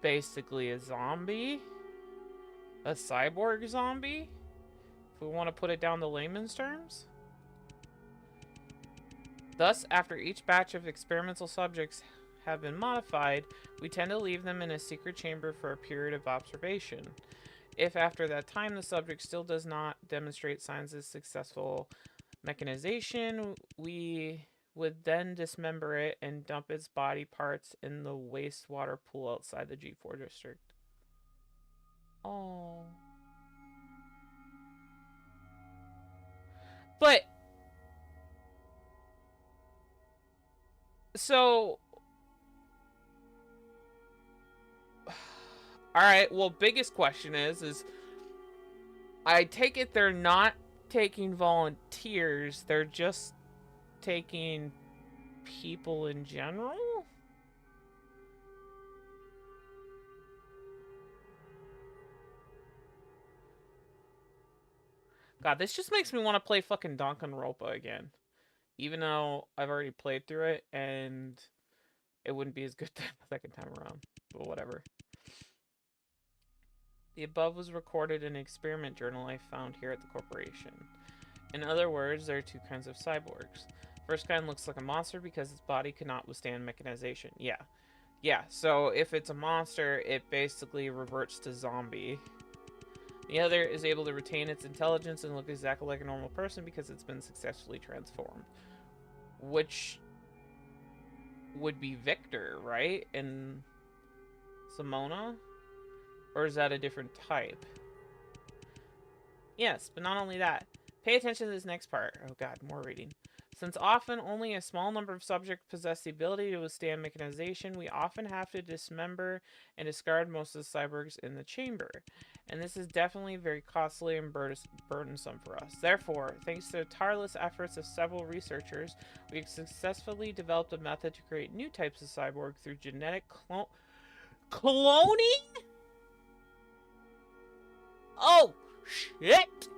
basically a zombie, a cyborg zombie, if we want to put it down to layman's terms. Thus, after each batch of experimental subjects have been modified, we tend to leave them in a secret chamber for a period of observation. If after that time the subject still does not demonstrate signs of successful mechanization, we would then dismember it and dump its body parts in the wastewater pool outside the G4 district. Oh. But, so, alright, well, biggest question is I take it they're not taking volunteers, they're just taking people in general? God, this just makes me want to play fucking Danganronpa again. Even though I've already played through it and it wouldn't be as good the second time around. But whatever. The above was recorded in an experiment journal I found here at the corporation. In other words, there are two kinds of cyborgs. First kind looks like a monster because its body cannot withstand mechanization. Yeah, so if it's a monster, it basically reverts to zombie. The other is able to retain its intelligence and look exactly like a normal person because it's been successfully transformed. Which would be Victor, right? And Simona? Or is that a different type? Yes, but not only that. Pay attention to this next part. Oh god, more reading. Since often only a small number of subjects possess the ability to withstand mechanization, we often have to dismember and discard most of the cyborgs in the chamber. And this is definitely very costly and burdensome for us. Therefore, thanks to the tireless efforts of several researchers, we've successfully developed a method to create new types of cyborg through genetic cloning? Oh, shit!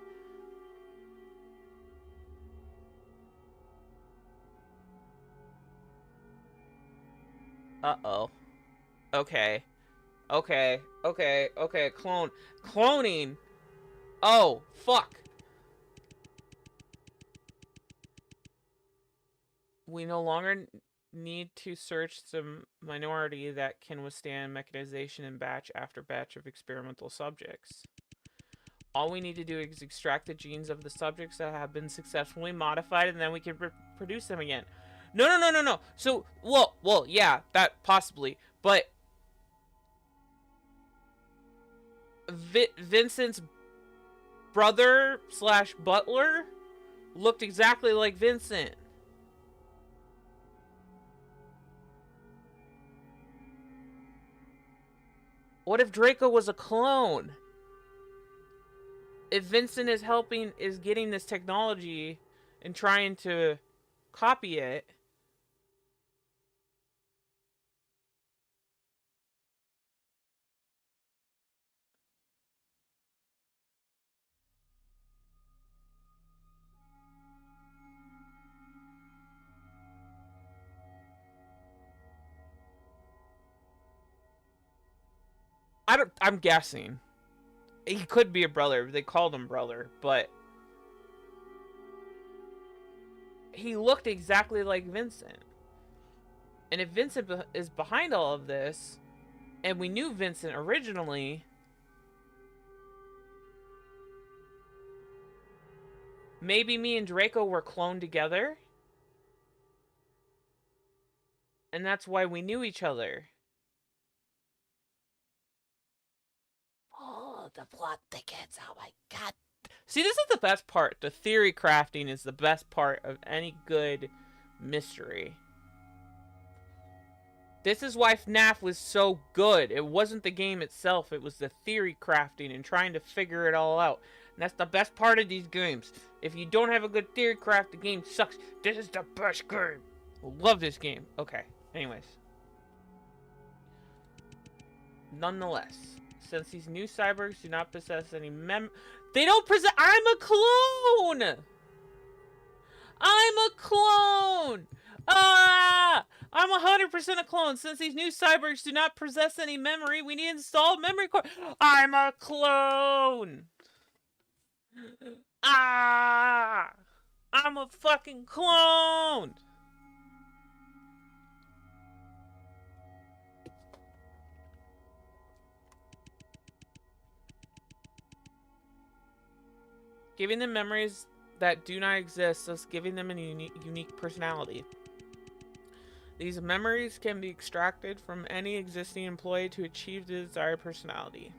Uh-oh. Okay. Okay. Cloning. Oh, fuck. We no longer need to search the minority that can withstand mechanization in batch after batch of experimental subjects. All we need to do is extract the genes of the subjects that have been successfully modified, and then we can reproduce them again. No. So, well, yeah, that possibly, but Vincent's brother slash butler looked exactly like Vincent. What if Draco was a clone? If Vincent is getting this technology and trying to copy it, I'm guessing. He could be a brother. They called him brother, but he looked exactly like Vincent. And if Vincent is behind all of this, and we knew Vincent originally, maybe me and Draco were cloned together, and that's why we knew each other.
Oh, the plot thickens. Oh my god.
See, this is the best part. The theory crafting is the best part of any good mystery. This is why FNAF was so good. It wasn't the game itself. It was the theory crafting and trying to figure it all out. And that's the best part of these games. If you don't have a good theory craft, the game sucks. This is the best game. Love this game. Okay. Anyways. Nonetheless, since these new cyborgs do not possess any They don't possess- I'm a clone! I'm a clone! Ah! I'm 100% a clone. Since these new cyborgs do not possess any memory, we need to install memory core. I'm a clone! Ah! I'm a fucking clone! Giving them memories that do not exist, thus giving them a unique personality. These memories can be extracted from any existing employee to achieve the desired personality.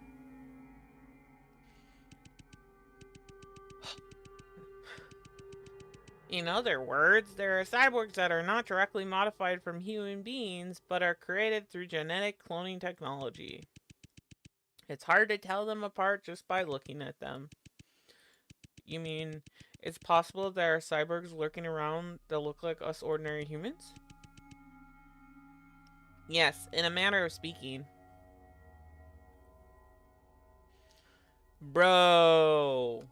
In other words, there are cyborgs that are not directly modified from human beings, but are created through genetic cloning technology. It's hard to tell them apart just by looking at them. You mean, it's possible there are cyborgs lurking around that look like us ordinary humans? Yes, in a manner of speaking. Bro!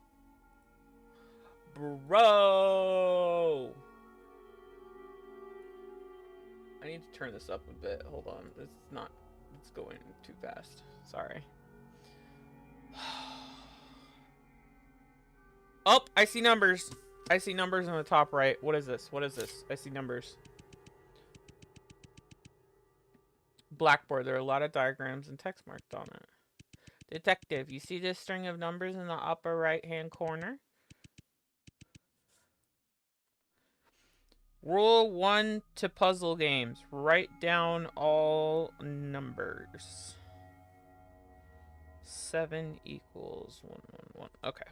I need to turn this up a bit. Hold on. It's going too fast. Sorry. Oh, I see numbers. I see numbers on the top right. What is this? What is this? I see numbers. Blackboard. There are a lot of diagrams and text marked on it. Detective, you see this string of numbers in the upper right-hand corner? Rule 1 to puzzle games. Write down all numbers. 7 equals 1, 1, 1. Okay.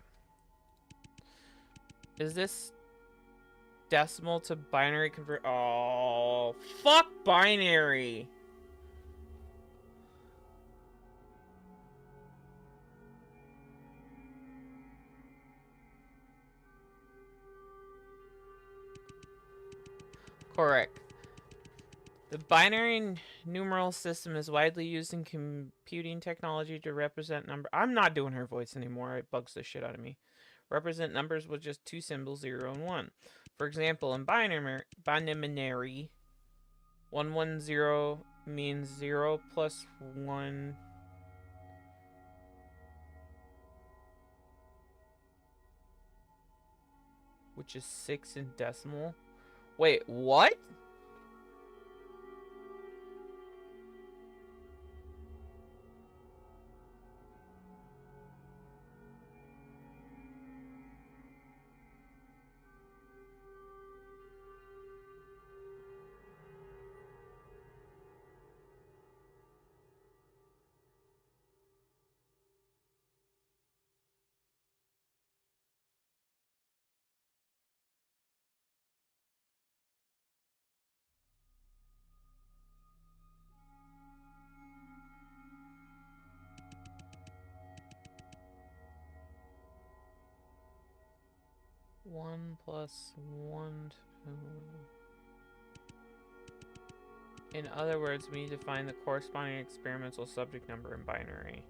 Is this decimal to binary convert? Oh, fuck binary. Correct. The binary numeral system is widely used in computing technology to represent number. I'm not doing her voice anymore. It bugs the shit out of me. Represent numbers with just two symbols, 0 and 1. For example, in binary 110 means 0 plus 1. Which is 6 in decimal. Wait, what? One plus 1, 2. In other words, we need to find the corresponding experimental subject number in binary.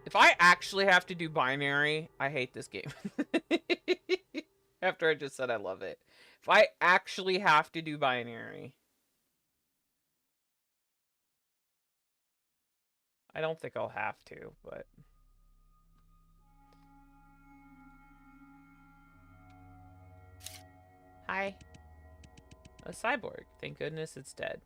If I actually have to do binary, I hate this game. After I just said I love it. If I actually have to do binary. I don't think I'll have to, but... Hi. A cyborg. Thank goodness it's dead.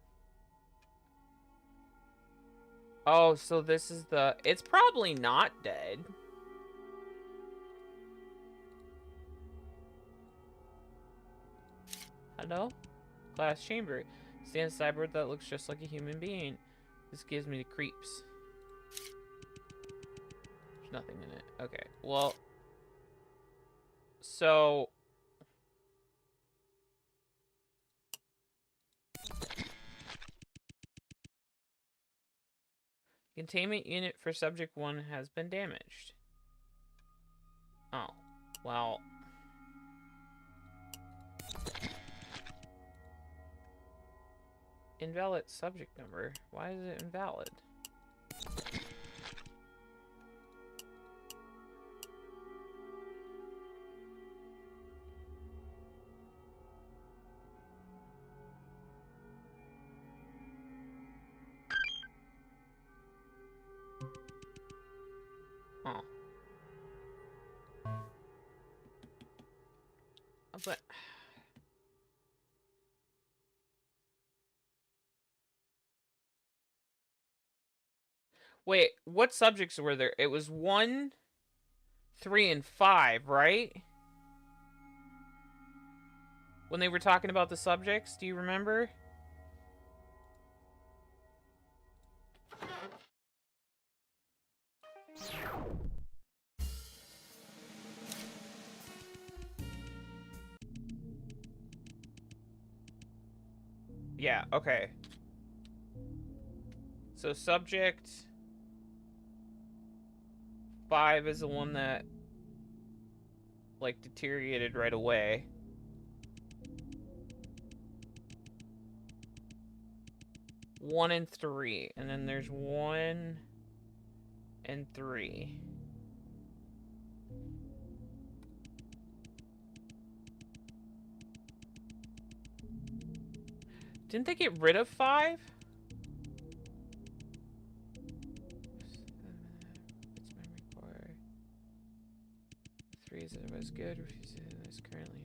Oh, so this is the... It's probably not dead. Hello? Glass chamber. Stands cyborg that looks just like a human being. This gives me the creeps. There's nothing in it. Okay, well... So... Containment unit for subject 1 has been damaged. Oh. Well... Invalid subject number. Why is it invalid? Oh. But... Wait, what subjects were there? It was 1, 3, and 5, right? When they were talking about the subjects, do you remember? Yeah, okay. So subject 5 is the one that, like, deteriorated right away. One and 3. And then there's 1 and 3. Didn't they get rid of 5? Its memory core. 3 is otherwise good. Refuses currently.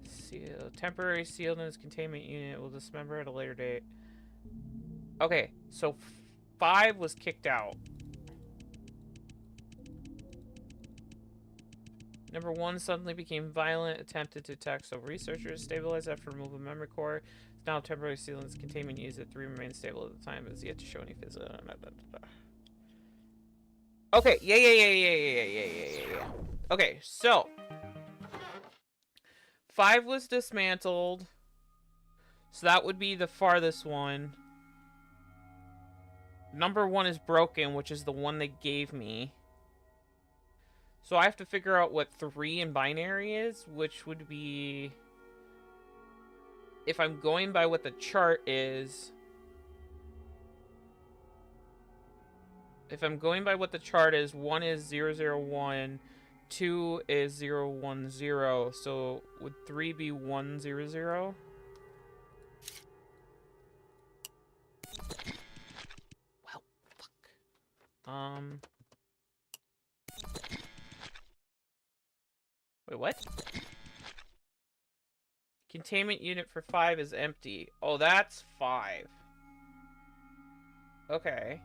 Seal. Temporary sealed in its containment unit. Will dismember at a later date. Okay, so 5 was kicked out. Number 1 suddenly became violent, attempted to attack several researchers, stabilized after removal of memory core. It's now temporarily sealed in its containment unit. 3 remains stable at the time, but is yet to show any physical. Okay, yeah. Okay, so 5 was dismantled. So that would be the farthest one. Number 1 is broken, which is the one they gave me. So I have to figure out what 3 in binary is, which would be... If I'm going by what the chart is... If I'm going by what the chart is, 1 is 001, 2 is 010. So would 3 be 100? Well, fuck. Wait, what? Containment unit for 5 is empty. Oh, that's 5. Okay.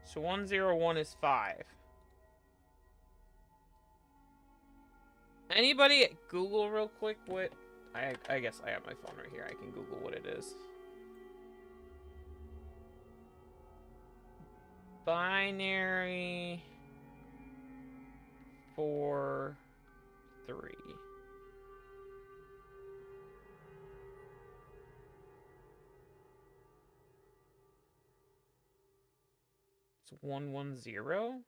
So 101 is 5. Anybody Google real quick what... I guess I have my phone right here. I can Google what it is. Binary 4, 3. It's 110?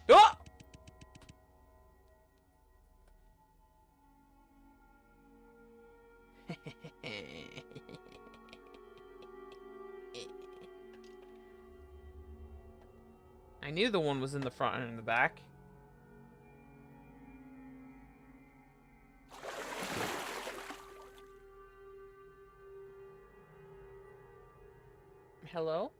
Oh! I knew the one was in the front and in the back. Hello?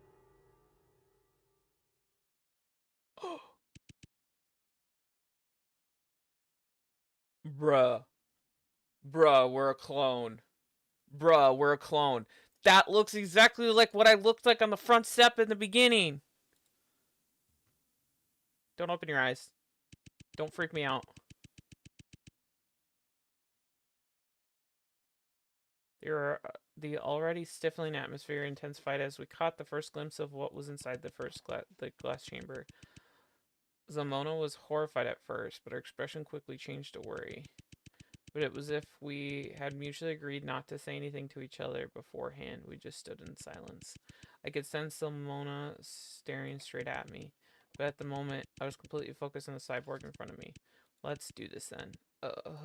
Bruh. Bruh, we're a clone. Bruh, we're a clone. That looks exactly like what I looked like on the front step in the beginning. Don't open your eyes. Don't freak me out. The already stifling atmosphere intensified as we caught the first glimpse of what was inside the glass chamber. Zamona was horrified at first, but her expression quickly changed to worry. But it was as if we had mutually agreed not to say anything to each other beforehand. We just stood in silence. I could sense Zamona staring straight at me, but at the moment, I was completely focused on the cyborg in front of me. Let's do this then.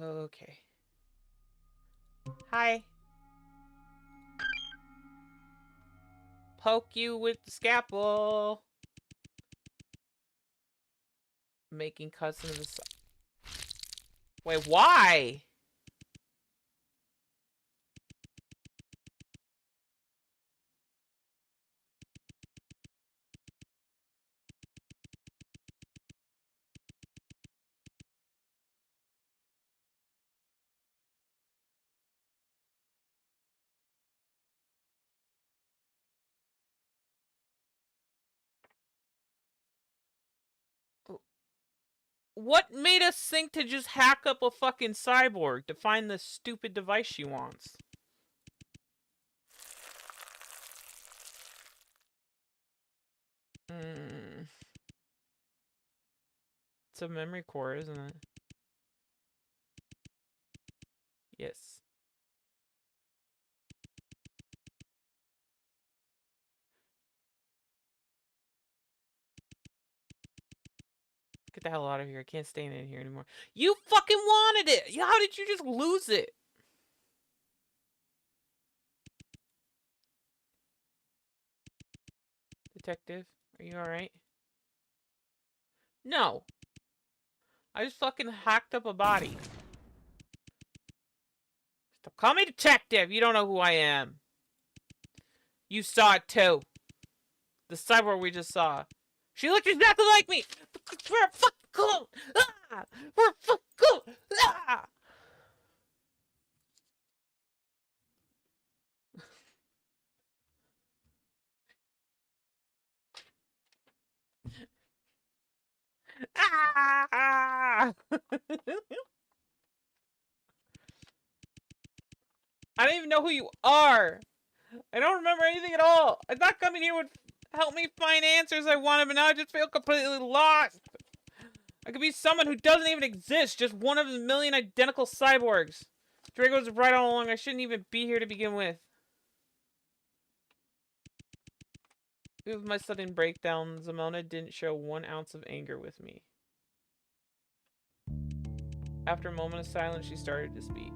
Okay. Hi. Poke you with the scalpel. Making cuts into the Wait, why? What made us think to just hack up a fucking cyborg to find the stupid device she wants? It's a memory core, isn't it? Yes. Get the hell out of here. I can't stay in here anymore. You fucking wanted it! How did you just lose it? Detective, are you alright? No. I just fucking hacked up a body. Stop calling me detective! You don't know who I am. You saw it too. The cyborg we just saw. She looked exactly like me! We're a fucking clone! Ah! We're a fucking clone! Ah! Ah! I don't even know who you are. I don't remember anything at all. I thought coming here would help me find answers I wanted, but now I just feel completely lost. I could be someone who doesn't even exist, just one of a million identical cyborgs. Drago was right all along. I shouldn't even be here to begin with. With my sudden breakdown, Zamona didn't show 1 ounce of anger with me. After a moment of silence, she started to speak.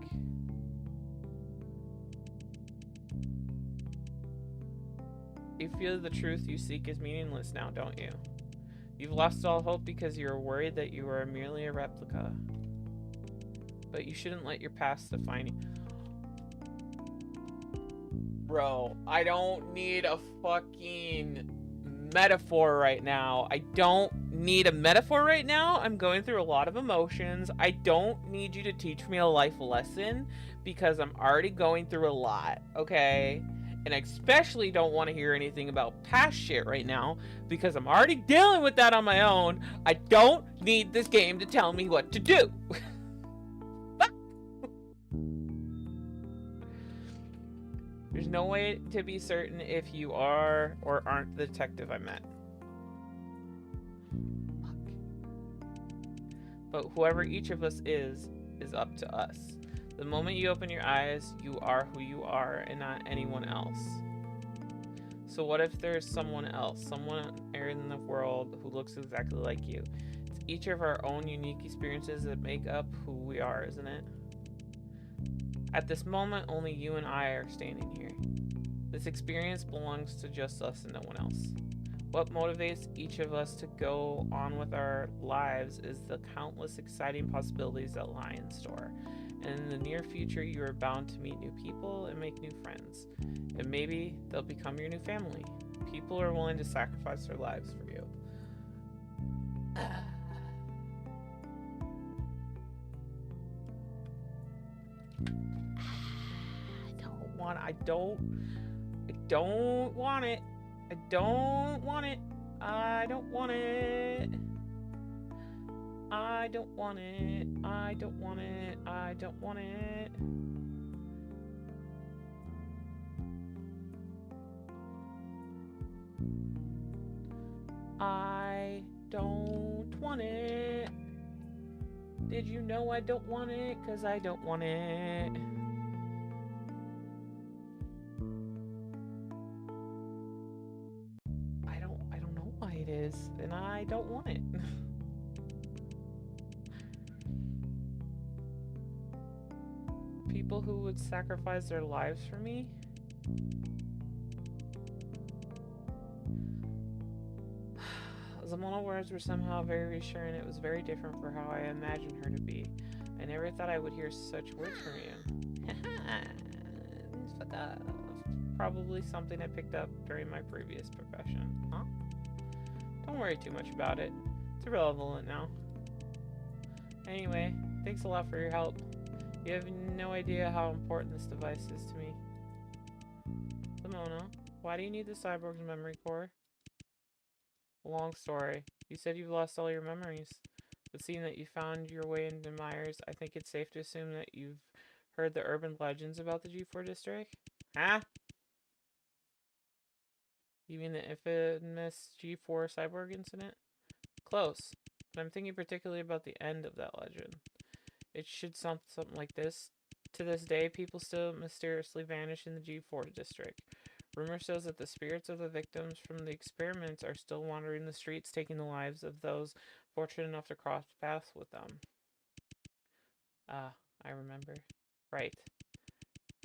You feel the truth you seek is meaningless now, don't you? You've lost all hope because you are worried that you are merely a replica. But you shouldn't let your past define you. Bro, I don't need a fucking metaphor right now. I don't need a metaphor right now. I'm going through a lot of emotions. I don't need you to teach me a life lesson because I'm already going through a lot, okay? And I especially don't want to hear anything about past shit right now because I'm already dealing with that on my own. I don't need this game to tell me what to do. There's no way to be certain if you are or aren't the detective I met. But whoever each of us is up to us. The moment you open your eyes, you are who you are and not anyone else. So what if there's someone else, someone in the world who looks exactly like you? It's each of our own unique experiences that make up who we are, isn't it? At this moment, only you and I are standing here. This experience belongs to just us and no one else. What motivates each of us to go on with our lives is the countless exciting possibilities that lie in store. And in the near future, you are bound to meet new people and make new friends. And maybe they'll become your new family. People are willing to sacrifice their lives for you. want. I don't want it. I don't want it. I don't want it. I don't want it. I don't want it. I don't want it. I don't want it. Did you know I don't want it? 'Cause I don't want it. I don't know why it is, and I don't want it. People who would sacrifice their lives for me? Zamona's words were somehow very reassuring. It was very different for how I imagined her to be. I never thought I would hear such words from you. Fuck off. Probably something I picked up during my previous profession. Huh? Don't worry too much about it. It's irrelevant now. Anyway, thanks a lot for your help. You have no idea how important this device is to me. Simona, why do you need the cyborg's memory core? Long story. You said you've lost all your memories. But seeing that you found your way into Myers, I think it's safe to assume that you've heard the urban legends about the G4 district? Huh? You mean the infamous G4 cyborg incident? Close. But I'm thinking particularly about the end of that legend. It should sound something like this. To this day, people still mysteriously vanish in the G4 district. Rumor says that the spirits of the victims from the experiments are still wandering the streets, taking the lives of those fortunate enough to cross paths with them. Ah, I remember. Right.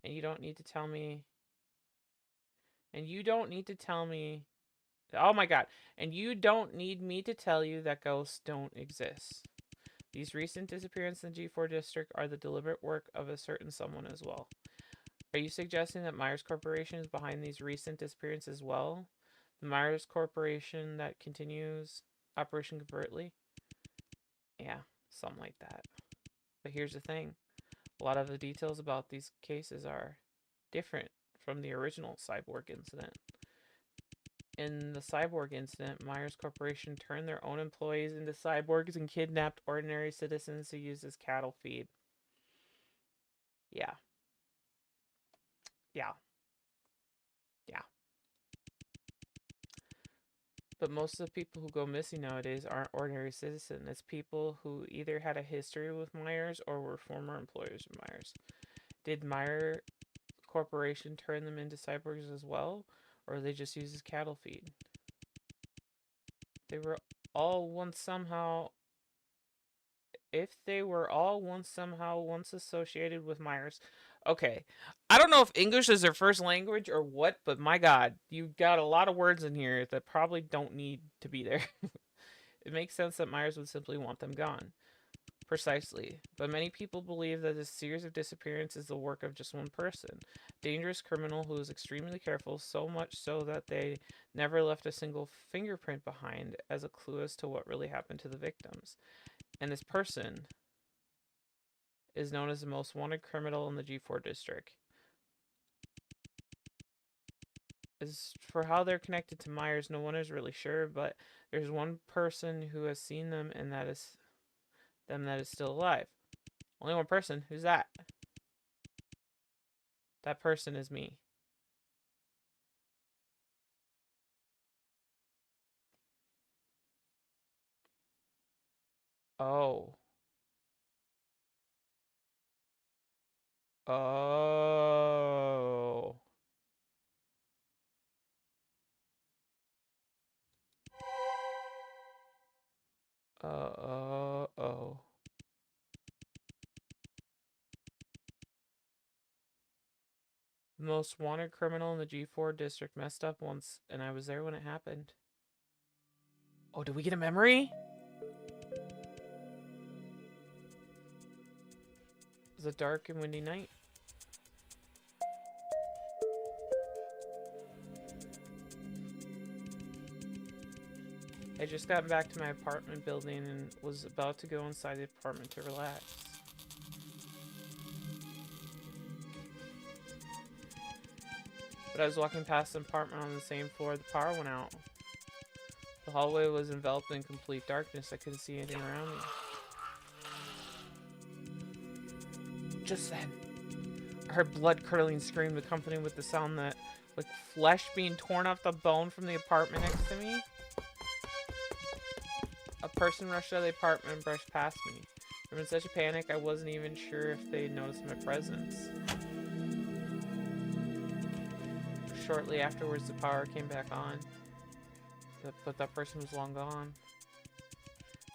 And you don't need to tell me... Oh my god. And you don't need me to tell you that ghosts don't exist. These recent disappearances in the G4 district are the deliberate work of a certain someone as well. Are you suggesting that Myers Corporation is behind these recent disappearances as well? The Myers Corporation that continues Operation Covertly? Yeah, something like that. But here's the thing. A lot of the details about these cases are different from the original cyborg incident. In the cyborg incident, Myers Corporation turned their own employees into cyborgs and kidnapped ordinary citizens to use as cattle feed. Yeah. Yeah. Yeah. But most of the people who go missing nowadays aren't ordinary citizens. It's people who either had a history with Myers or were former employers of Myers. Did Myers Corporation turn them into cyborgs as well? Or were they just used as cattle feed? They were all once somehow... If they were all once associated with Myers... Okay, I don't know if English is their first language or what, but my god, you've got a lot of words in here that probably don't need to be there. It makes sense that Myers would simply want them gone. Precisely. But many people believe that this series of disappearances is the work of just one person. Dangerous criminal who is extremely careful, so much so that they never left a single fingerprint behind as a clue as to what really happened to the victims. And this person is known as the most wanted criminal in the G4 district. As for how they're connected to Myers, no one is really sure, but there's one person who has seen them, and that is still alive. Only one person. Who's that? That person is me. Oh. Oh. Oh. The most wanted criminal in the G4 district messed up once, and I was there when it happened. Oh, did we get a memory? It was a dark and windy night. I just got back to my apartment building and was about to go inside the apartment to relax. but I was walking past an apartment on the same floor. The power went out. The hallway was enveloped in complete darkness. I couldn't see anything around me. Just then, I heard blood-curdling scream accompanied with the sound that, like flesh being torn off the bone from the apartment next to me. A person rushed out of the apartment and brushed past me. I'm in such a panic, I wasn't even sure if they noticed my presence. Shortly afterwards, the power came back on, but that person was long gone.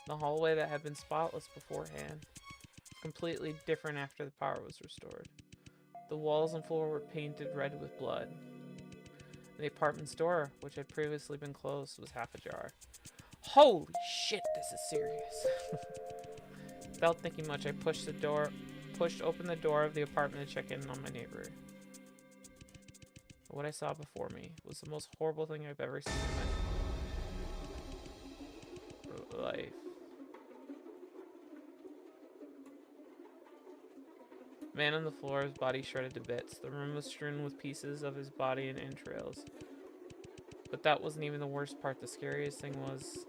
The hallway that had been spotless beforehand was completely different after the power was restored. The walls and floor were painted red with blood. The apartment's door, which had previously been closed, was half ajar. Holy shit, this is serious. Without thinking much, I pushed open the door of the apartment to check in on my neighbor. What I saw before me was the most horrible thing I've ever seen in my life. Man on the floor, his body shredded to bits. The room was strewn with pieces of his body and entrails. But that wasn't even the worst part. The scariest thing was,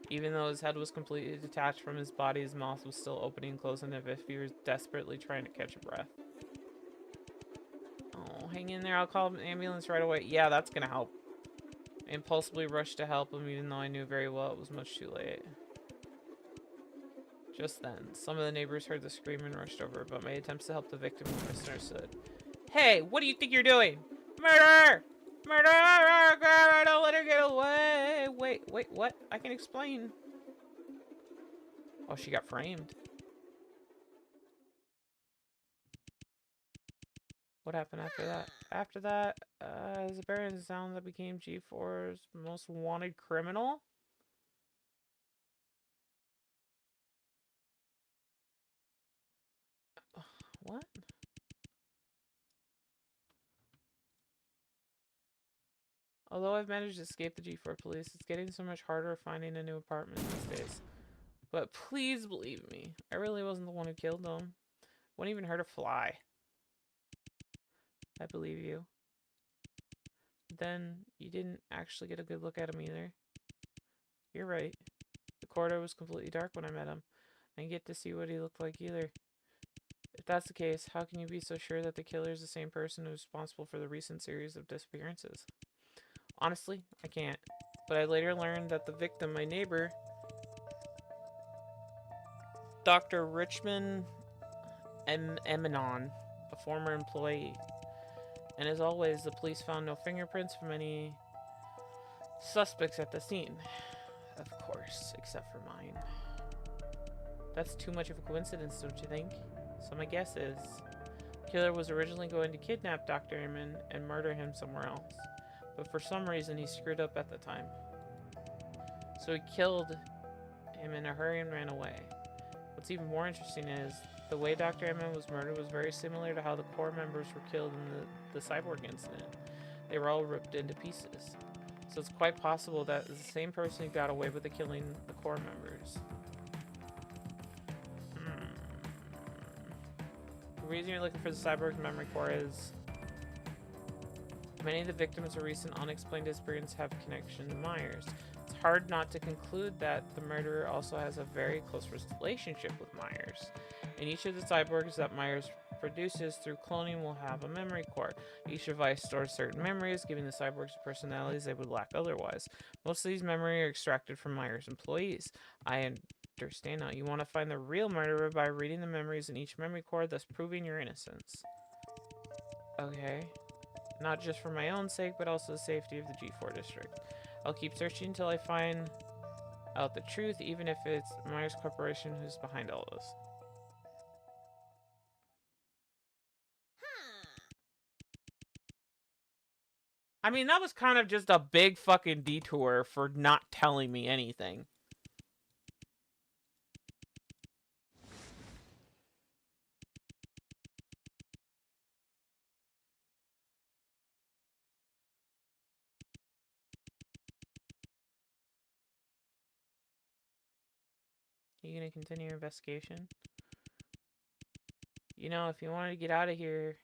even though his head was completely detached from his body, his mouth was still opening and closing as if he was desperately trying to catch a breath. Oh, hang in there. I'll call an ambulance right away. Yeah, that's gonna help. I impulsively rushed to help him, even though I knew very well it was much too late. Just then, some of the neighbors heard the scream and rushed over, but my attempts to help the victim were misunderstood. Hey, what do you think you're doing? Murder! Murder! Don't let her get away! Wait, what? I can explain. Oh, she got framed. What happened after that? After that, as a barren sound that became G4's most wanted criminal? What? Although I've managed to escape the G4 police, it's getting so much harder finding a new apartment these days. But please believe me, I really wasn't the one who killed them. Wouldn't even hurt a fly. I believe you. Then you didn't actually get a good look at him either. You're right. The corridor was completely dark when I met him. I didn't get to see what he looked like either. If that's the case, how can you be so sure that the killer is the same person who's responsible for the recent series of disappearances? Honestly, I can't. But I later learned that the victim, my neighbor, Dr. Richmond Eminon, a former employee. And as always, the police found no fingerprints from any suspects at the scene. Of course, except for mine. That's too much of a coincidence, don't you think? So my guess is, the killer was originally going to kidnap Dr. Eamon and murder him somewhere else. But for some reason, he screwed up at the time. So he killed him in a hurry and ran away. What's even more interesting is, the way Dr. Eamon was murdered was very similar to how the core members were killed in the cyborg incident. They were all ripped into pieces. So it's quite possible that it's the same person who got away with killing the core members. The reason you're looking for the cyborg's memory core is many of the victims of recent unexplained disappearances have a connection to Myers. It's hard not to conclude that the murderer also has a very close relationship with Myers. And each of the cyborgs that Myers produces through cloning will have a memory core. Each device stores certain memories, giving the cyborgs personalities they would lack otherwise. Most of these memories are extracted from Myers' employees. I understand now. You want to find the real murderer by reading the memories in each memory core, thus proving your innocence. Okay. Not just for my own sake, but also the safety of the G4 district. I'll keep searching until I find out the truth, even if it's Myers Corporation who's behind all this. I mean, that was kind of just a big fucking detour for not telling me anything. Are you gonna continue your investigation? You know, if you wanted to get out of here,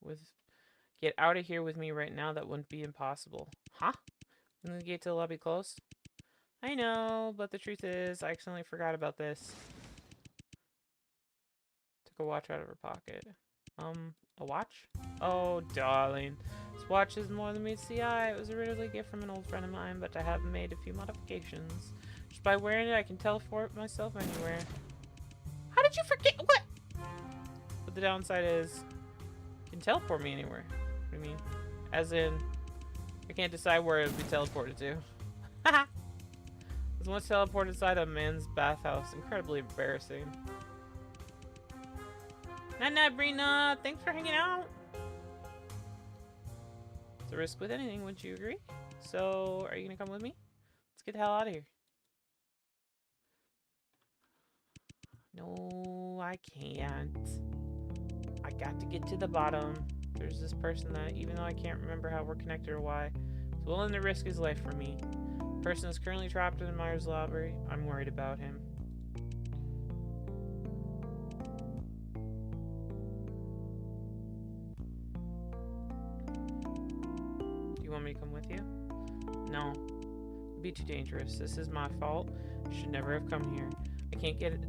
with get out of here with me right now, that wouldn't be impossible. Huh? Isn't the gate to the lobby closed? I know, but the truth is, I accidentally forgot about this. Took a watch out of her pocket. A watch? Oh, darling. This watch is more than meets the eye. It was originally a gift from an old friend of mine, but I have made a few modifications. Just by wearing it, I can teleport myself anywhere. How did you forget? What? But the downside is, you can teleport me anywhere. What do you mean? As in, I can't decide where it would be teleported to. Haha! I was once teleported inside a man's bathhouse. Incredibly embarrassing. Night-night, Brina! Thanks for hanging out! It's a risk with anything, wouldn't you agree? So, are you gonna come with me? Let's get the hell out of here. No, I can't. I got to get to the bottom. There's this person that, even though I can't remember how we're connected or why, is willing to risk his life for me. The person is currently trapped in Myers' library. I'm worried about him. Do you want me to come with you? No. It'd be too dangerous. This is my fault. I should never have come here. I can't get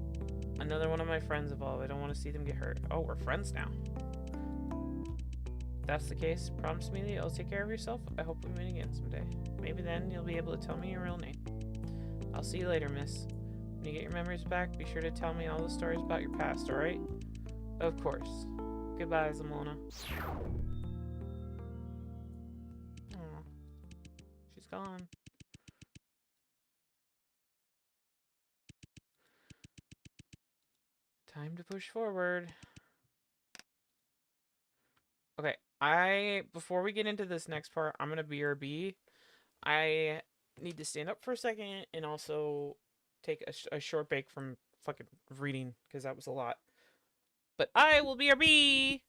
another one of my friends involved. I don't want to see them get hurt. Oh, we're friends now. If that's the case, promise me that you'll take care of yourself. I hope we meet again someday. Maybe then you'll be able to tell me your real name. I'll see you later, miss. When you get your memories back, be sure to tell me all the stories about your past, alright? Of course. Goodbye, Zamona. Aw. She's gone. Time to push forward. Okay, before we get into this next part, I'm gonna BRB. I need to stand up for a second and also take a short break from fucking reading, because that was a lot. But I will BRB!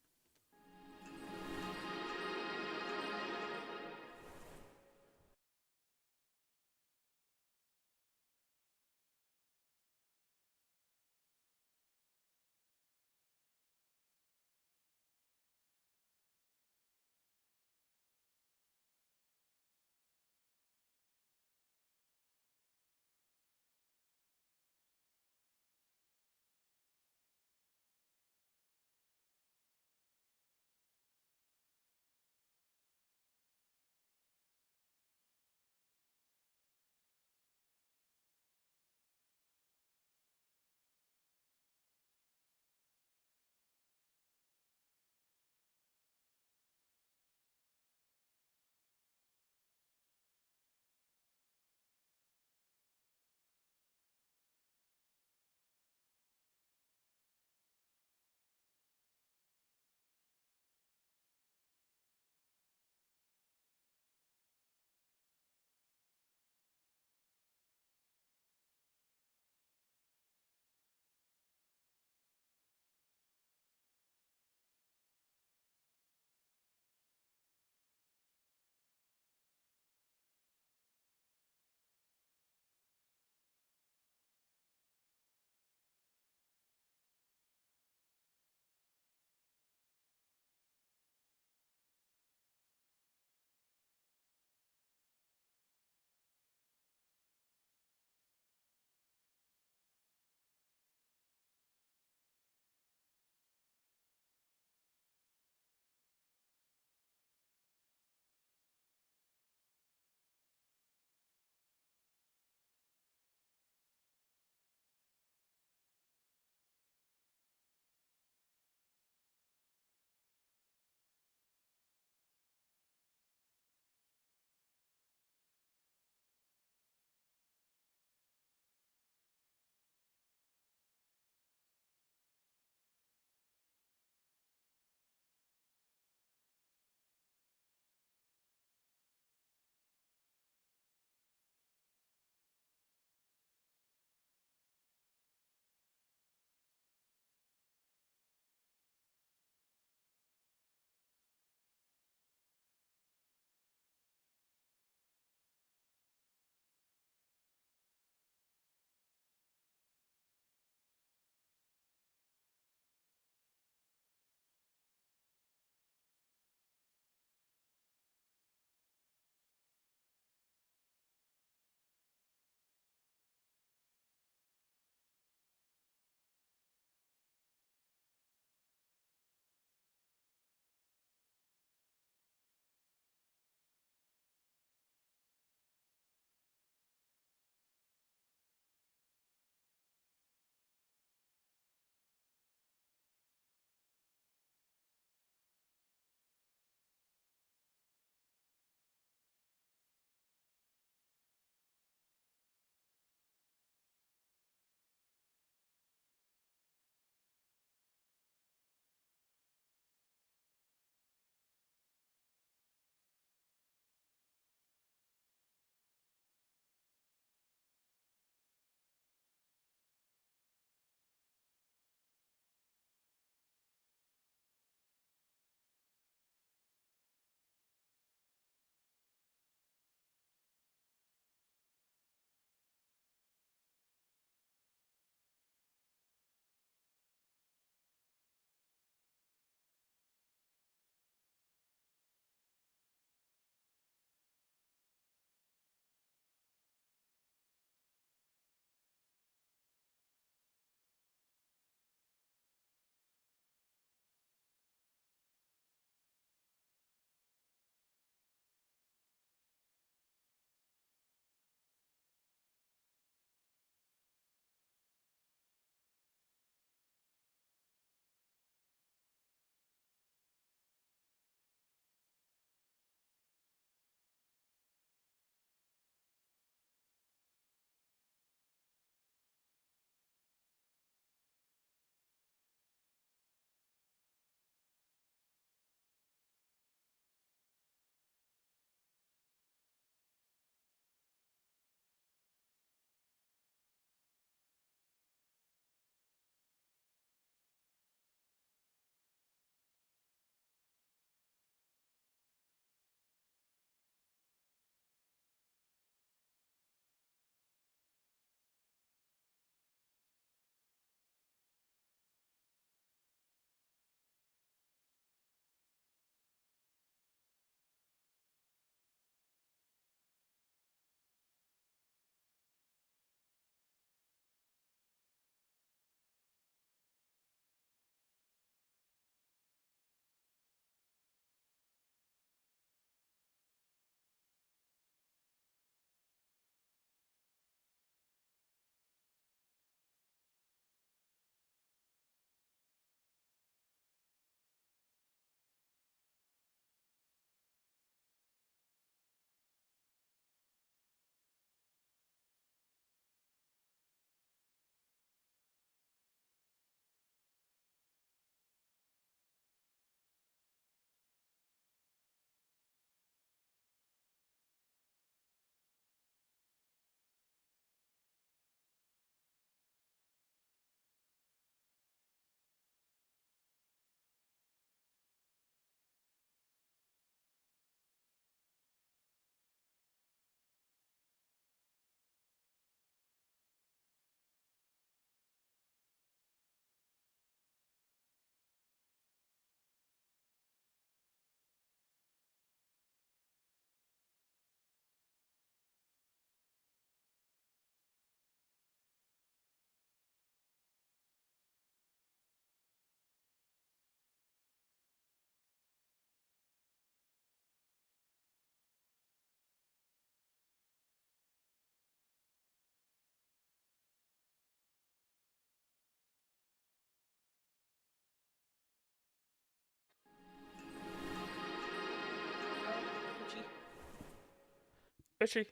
Itchy.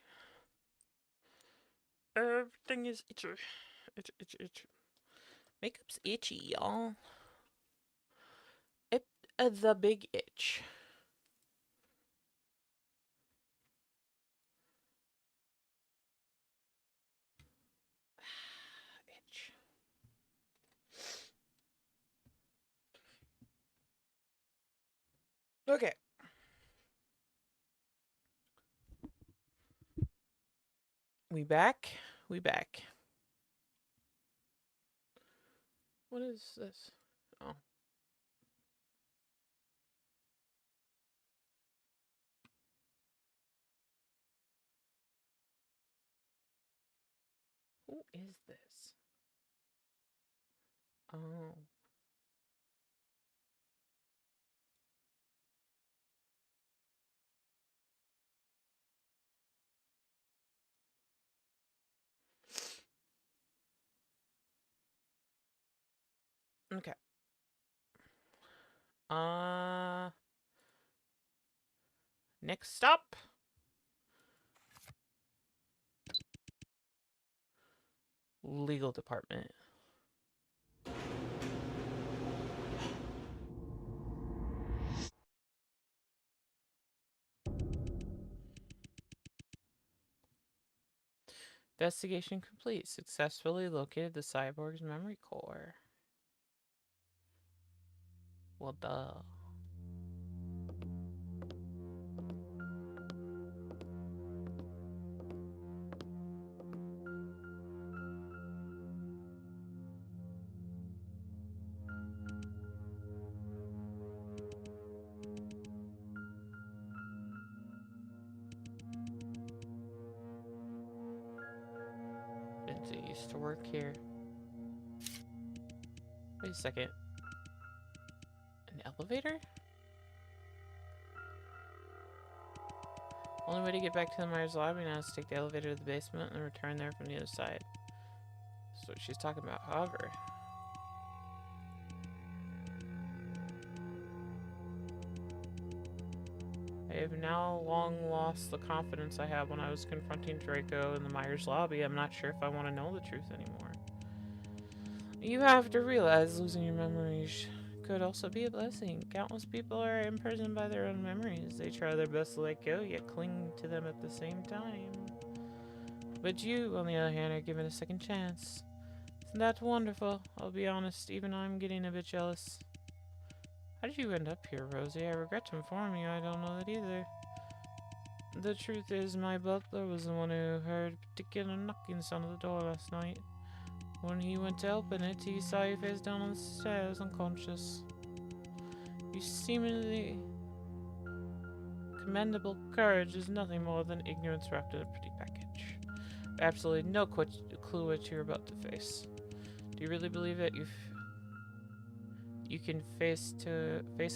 Everything is itchy. Itchy, itchy, itchy. Makeup's itchy, y'all. It the big itch. Itch. Okay. We back. We back. What is this? Oh. Who is this? Oh. Okay. Next stop. Legal department. Investigation complete. Successfully located the cyborg's memory core. Well, duh. Vincent used to work here. Wait a second. An elevator? Only way to get back to the Myers lobby now is to take the elevator to the basement and return there from the other side. That's what she's talking about, however. I have now long lost the confidence I had when I was confronting Draco in the Myers lobby. I'm not sure if I want to know the truth anymore. You have to realize losing your memories could also be a blessing. Countless people are imprisoned by their own memories. They try their best to let go, yet cling to them at the same time. But you, on the other hand, are given a second chance. Isn't that wonderful? I'll be honest, even I'm getting a bit jealous. How did you end up here, Rosie? I regret to inform you, I don't know that either. The truth is, my butler was the one who heard a particular knocking sound at the door last night. When he went to open it, he saw you face down on the stairs, unconscious. Your seemingly commendable courage is nothing more than ignorance wrapped in a pretty package. Absolutely no clue what you're about to face. Do you really believe that you can face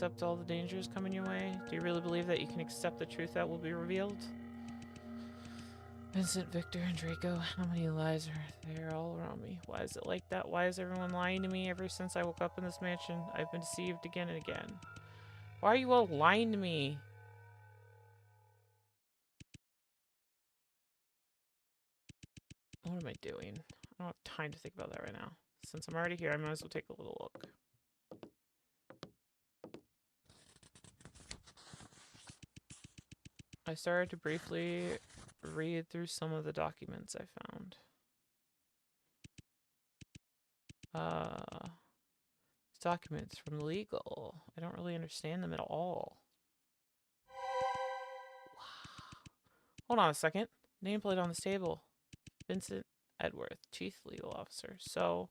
up to all the dangers coming your way? Do you really believe that you can accept the truth that will be revealed? Vincent, Victor, and Draco, how many lies are there all around me? Why is it like that? Why is everyone lying to me ever since I woke up in this mansion? I've been deceived again and again. Why are you all lying to me? What am I doing? I don't have time to think about that right now. Since I'm already here, I might as well take a little look. I started to briefly read through some of the documents I found. Documents from legal. I don't really understand them at all. Hold on a second. Nameplate on this table. Vincent Edworth, Chief Legal Officer. So,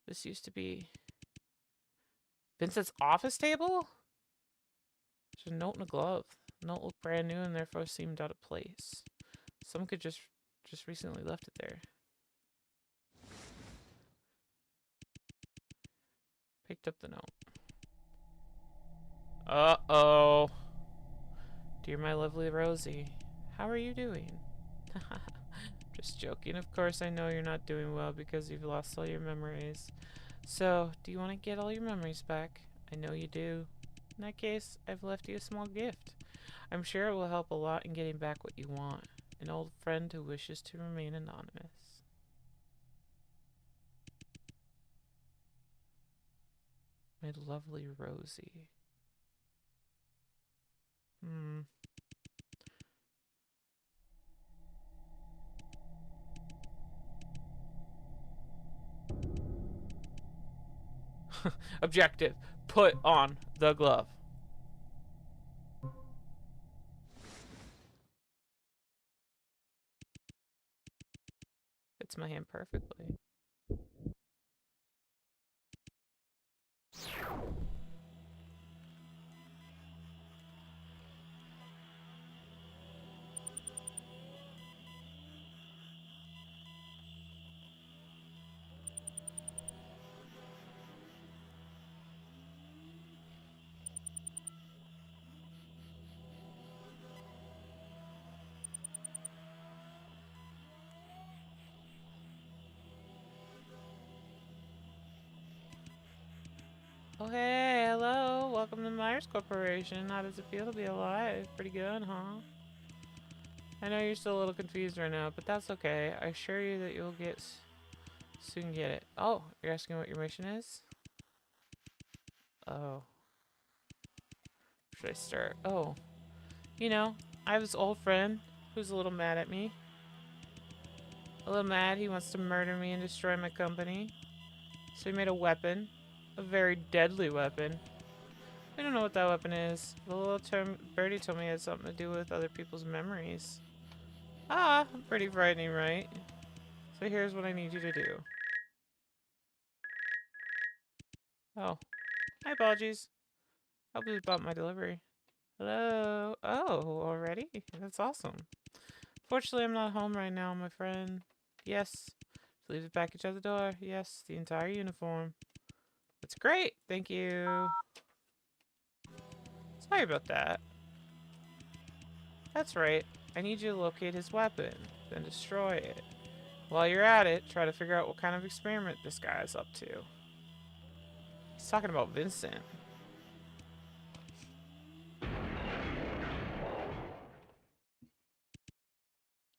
this used to be Vincent's office table? There's a note and a glove. The note looked brand new and therefore seemed out of place. Someone could just recently left it there. Picked up the note. Uh-oh. Dear my lovely Rosie, how are you doing? Just joking. Of course, I know you're not doing well because you've lost all your memories. So, do you want to get all your memories back? I know you do. In that case, I've left you a small gift. I'm sure it will help a lot in getting back what you want. An old friend who wishes to remain anonymous. My lovely Rosie. Objective. Put on the glove. Fits my hand perfectly. Oh, hey, hello. Welcome to Myers Corporation. How does it feel to be alive? Pretty good, huh? I know you're still a little confused right now, but that's okay. I assure you that you'll soon get it. Oh, you're asking what your mission is? Oh. Should I start? Oh. You know, I have this old friend who's a little mad at me. A little mad. He wants to murder me and destroy my company. So he made a weapon. A very deadly weapon. We don't know what that weapon is. The little birdie told me it had something to do with other people's memories. Ah, pretty frightening, right? So here's what I need you to do. Oh. My apologies. Hope it was about my delivery. Hello? Oh, already? That's awesome. Fortunately, I'm not home right now, my friend. Yes. Leave the package at the door. Yes, the entire uniform. That's great. Thank you. Sorry about that. That's right. I need you to locate his weapon, then destroy it. While you're at it, try to figure out what kind of experiment this guy is up to. He's talking about Vincent.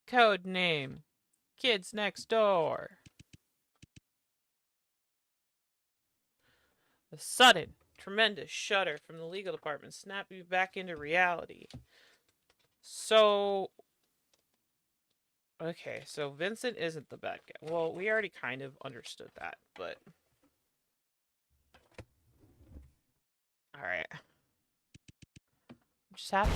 Code name. Kids Next Door. A sudden, tremendous shudder from the legal department snapped me back into reality. So... Okay, so Vincent isn't the bad guy. Well, we already kind of understood that, but... Alright. What just happened?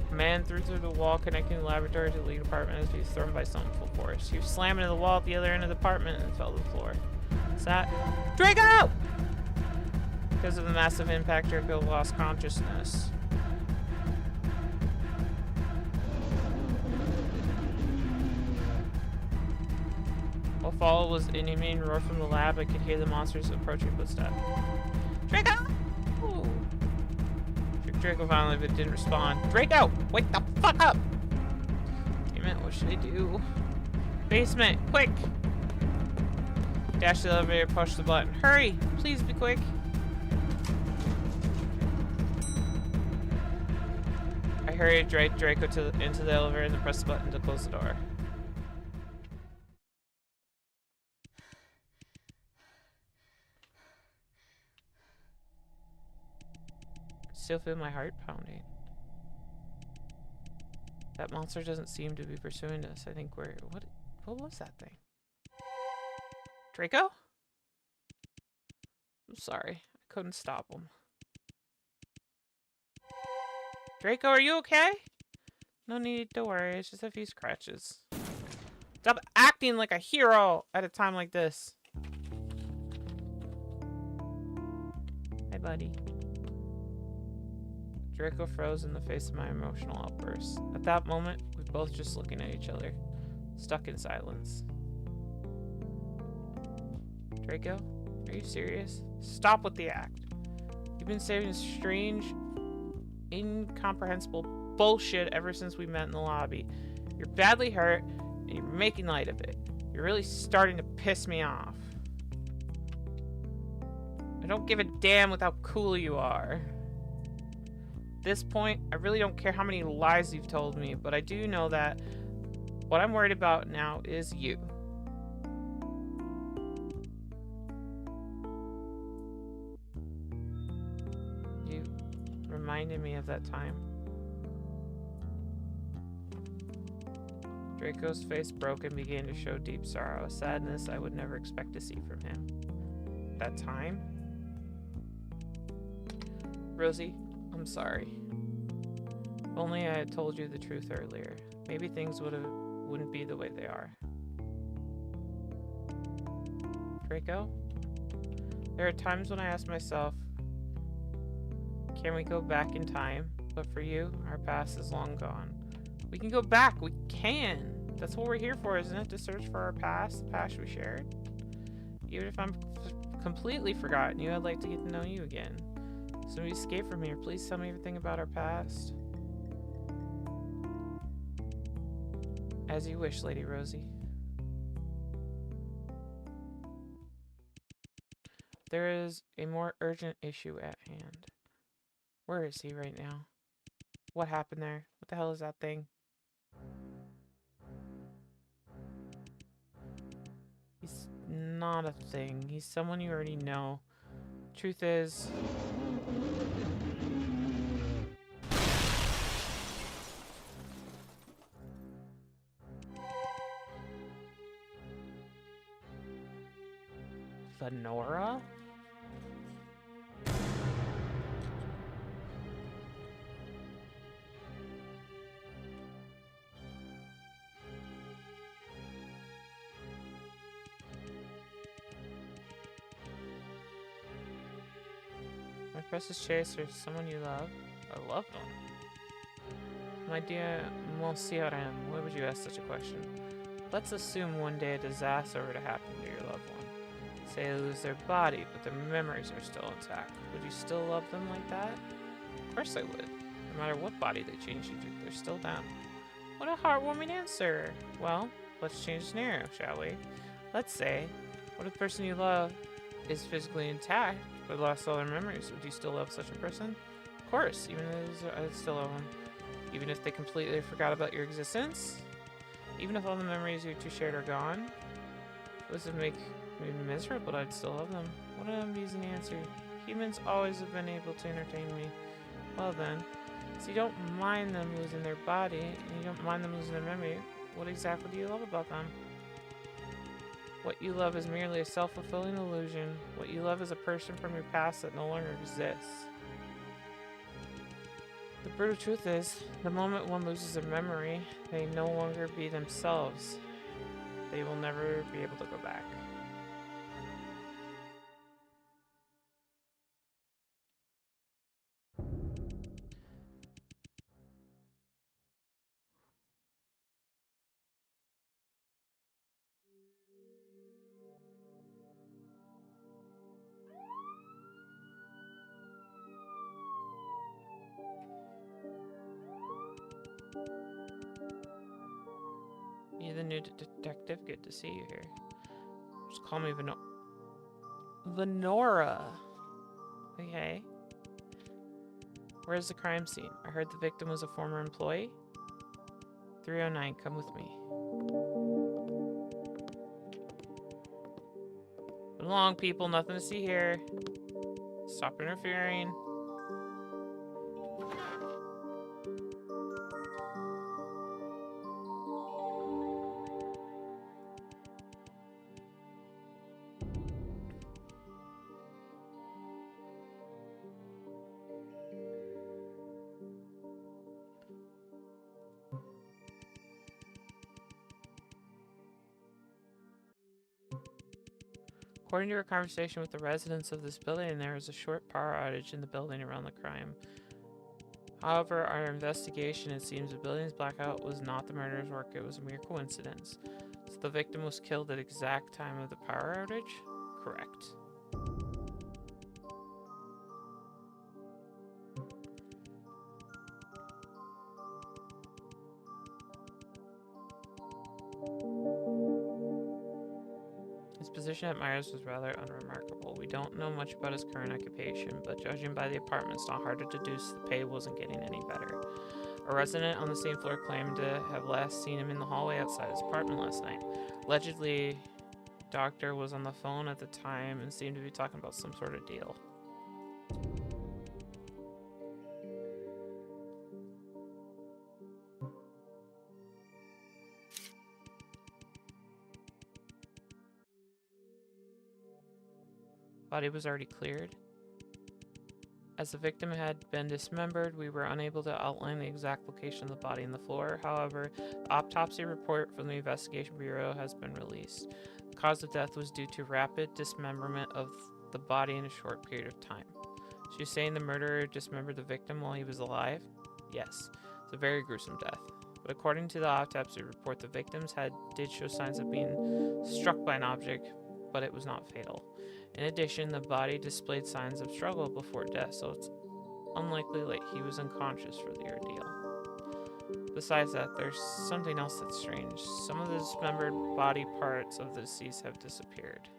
A man threw through the wall connecting the laboratory to the legal department as he was thrown by something full force. He was slamming into the wall at the other end of the apartment and fell to the floor. What's that? Draco! Because of the massive impact, Draco lost consciousness. What followed was an inhumane roar from the lab. I could hear the monster's approaching footsteps. Draco! Ooh. Draco finally, but didn't respond. Draco! Wake the fuck up! Damn it, what should I do? Basement, quick! Dash to the elevator, push the button. Hurry! Please be quick. I hurried Draco into the elevator and then pressed the button to close the door. Still feel my heart pounding. That monster doesn't seem to be pursuing us. I think we're... What was that thing? Draco? I'm sorry. I couldn't stop him. Draco, are you okay? No need to worry. It's just a few scratches. Stop acting like a hero at a time like this. Hi, buddy. Draco froze in the face of my emotional outburst. At that moment, we were both just looking at each other, stuck in silence. Draco, are you serious? Stop with the act. You've been saying strange, incomprehensible bullshit ever since we met in the lobby. You're badly hurt, and you're making light of it. You're really starting to piss me off. I don't give a damn with how cool you are. this point, I really don't care how many lies you've told me, but I do know that what I'm worried about now is you. You reminded me of that time. Draco's face broke and began to show deep sorrow, a sadness I would never expect to see from him. That time? Rosie, I'm sorry. If only I had told you the truth earlier. Maybe things wouldn't be the way they are. Draco? There are times when I ask myself, can we go back in time? But for you, our past is long gone. We can go back. We can. That's what we're here for, isn't it? To search for our past, the past we shared. Even if I'm completely forgotten you, I'd like to get to know you again. So we escape from here. Please tell me everything about our past. As you wish, Lady Rosie. There is a more urgent issue at hand. Where is he right now? What happened there? What the hell is that thing? He's not a thing. He's someone you already know. Truth is... Venora? My precious chaser, someone you love? I love them. My dear Monsieur M, why would you ask such a question? Let's assume one day a disaster were to happen to your loved one. Say they lose their body, but their memories are still intact. Would you still love them like that? Of course I would. No matter what body they change you to, they're still them. What a heartwarming answer. Well, let's change the scenario, shall we? Let's say, what if the person you love is physically intact, but lost all their memories? Would you still love such a person? Of course, even if I still love them. Even if they completely forgot about your existence? Even if all the memories you two shared are gone? Does it make me miserable? I'd still love them. What an amusing answer. Humans always have been able to entertain me. Well then, so you don't mind them losing their body, and you don't mind them losing their memory. What exactly do you love about them? What you love is merely a self-fulfilling illusion. What you love is a person from your past that no longer exists. The brutal truth is, the moment one loses a memory, they no longer be themselves. They will never be able to go back. You're the new detective. Good to see you here. Just call me Venora. Okay. Where's the crime scene? I heard the victim was a former employee. 309, come with me. Move along, people. Nothing to see here. Stop interfering. According to our conversation with the residents of this building, there was a short power outage in the building around the crime. However, our investigation, it seems the building's blackout was not the murderer's work, it was a mere coincidence. So the victim was killed at the exact time of the power outage? Correct. position at Myers was rather unremarkable. We don't know much about his current occupation, but judging by the apartment, it's not hard to deduce the pay wasn't getting any better. A resident on the same floor claimed to have last seen him in the hallway outside his apartment last night. Allegedly, Doctor was on the phone at the time and seemed to be talking about some sort of deal. Body was already cleared. As the victim had been dismembered, we were unable to outline the exact location of the body on the floor. However, the autopsy report from the Investigation Bureau has been released. The cause of death was due to rapid dismemberment of the body in a short period of time. So you're saying the murderer dismembered the victim while he was alive? Yes. It's a very gruesome death. But according to the autopsy report, the victim's head did show signs of being struck by an object, but it was not fatal. In addition, the body displayed signs of struggle before death, so it's unlikely that he was unconscious for the ordeal. Besides that, there's something else that's strange. Some of the dismembered body parts of the deceased have disappeared.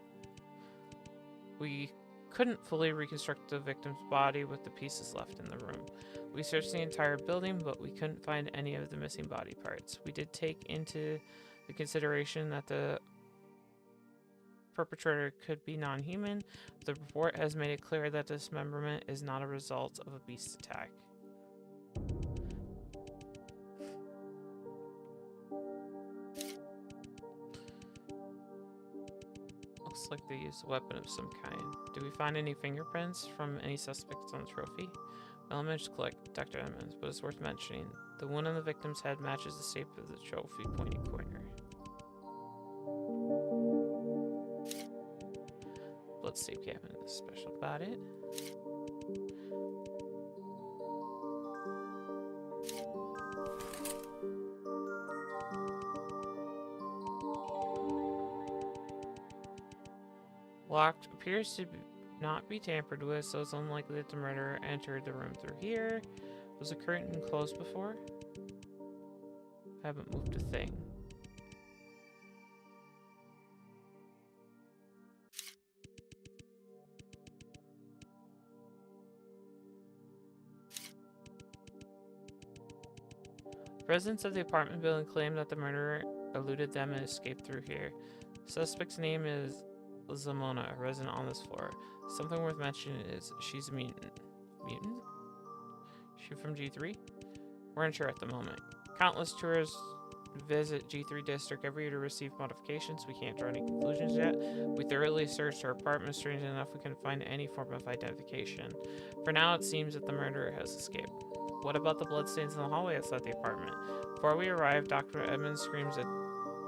We couldn't fully reconstruct the victim's body with the pieces left in the room. We searched the entire building, but we couldn't find any of the missing body parts. We did take into the consideration that the perpetrator could be non-human. The report has made it clear that dismemberment is not a result of a beast attack. Looks like they used a weapon of some kind. Did we find any fingerprints from any suspects on the trophy? Well, I managed to collect Dr. Edmonds, but it's worth mentioning. The wound on the victim's head matches the shape of the trophy pointy corner. Blood safe cabin is special about it. Locked, appears to not be tampered with, so it's unlikely that the murderer entered the room through here. Was the curtain closed before? I haven't moved a thing. Residents of the apartment building claim that the murderer eluded them and escaped through here. The suspect's name is Zamona, a resident on this floor. Something worth mentioning is she's a mutant. Mutant? She from G3? We're unsure at the moment. Countless tourists visit G3 district every year to receive modifications. We can't draw any conclusions yet. We thoroughly searched her apartment. Strange enough, we couldn't find any form of identification. For now, it seems that the murderer has escaped. What about the bloodstains in the hallway outside the apartment? Before we arrived, Dr. Edmonds' screams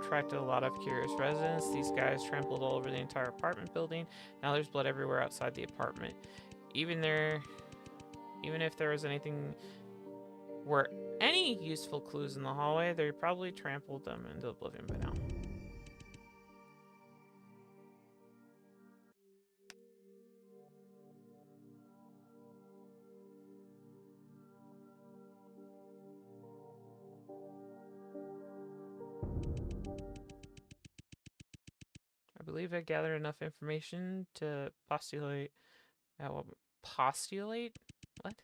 attracted a lot of curious residents. These guys trampled all over the entire apartment building. Now there's blood everywhere outside the apartment. Even if there was were any useful clues in the hallway, they probably trampled them into oblivion by now. I believe I gathered enough information to postulate. Postulate? What?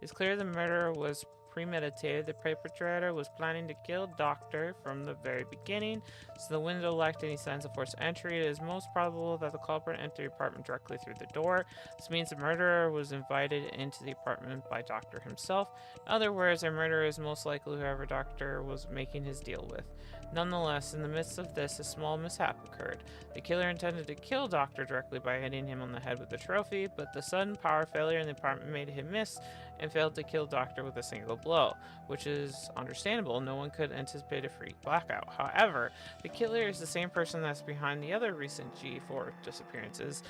It's clear the murder was premeditated. The perpetrator was planning to kill Doctor from the very beginning, so the window lacked any signs of forced entry. It is most probable that the culprit entered the apartment directly through the door. This means the murderer was invited into the apartment by Doctor himself. In other words, the murderer is most likely whoever Doctor was making his deal with. Nonetheless, in the midst of this, a small mishap occurred. The killer intended to kill Doctor directly by hitting him on the head with the trophy, but the sudden power failure in the apartment made him miss and failed to kill Doctor with a single blow, which is understandable. No one could anticipate a freak blackout. However, the killer is the same person that's behind the other recent G4 disappearances.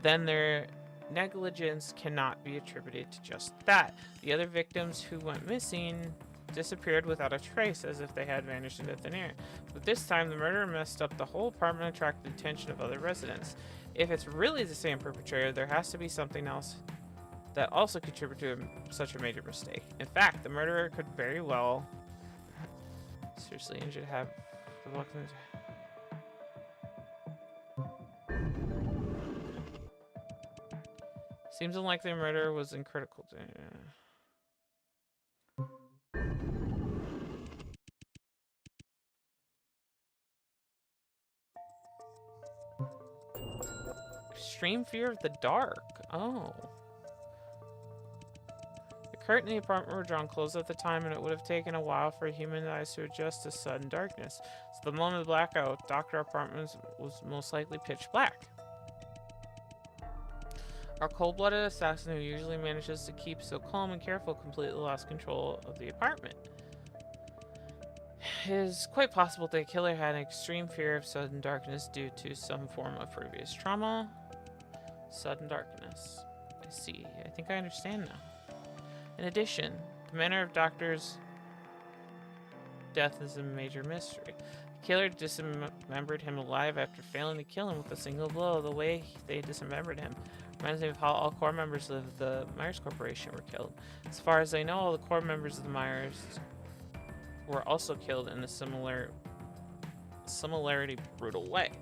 Then their negligence cannot be attributed to just that. The other victims who went missing disappeared without a trace, as if they had vanished into thin air. But this time, the murderer messed up the whole apartment and attracted the attention of other residents. If it's really the same perpetrator, there has to be something else that also contributed to such a major mistake. In fact, the murderer could very well seriously injured have Seems unlikely murder was in critical. Extreme fear of the dark. Oh. The curtain in the apartment were drawn close at the time, and it would have taken a while for human eyes to adjust to sudden darkness. So the moment of blackout, Dr. Apartment was most likely pitch black. Our cold-blooded assassin, who usually manages to keep so calm and careful, completely lost control of the apartment. It is quite possible the killer had an extreme fear of sudden darkness due to some form of previous trauma. Sudden darkness. I see. I think I understand now. In addition, the manner of Doctor's death is a major mystery. The killer dismembered him alive after failing to kill him with a single blow. The way they dismembered him reminds me of how all core members of the Myers Corporation were killed. As far as I know, all the core members of the Myers were also killed in a similarly brutal way.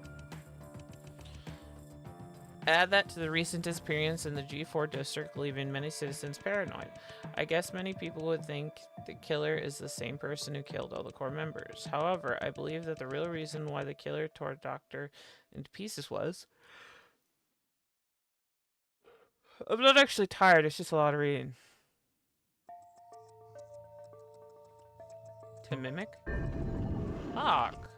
Add that to the recent disappearance in the G4 district, leaving many citizens paranoid. I guess many people would think the killer is the same person who killed all the core members. However, I believe that the real reason why the killer tore Doctor into pieces was... I'm not actually tired, it's just a lot of reading. To mimic? Fuck.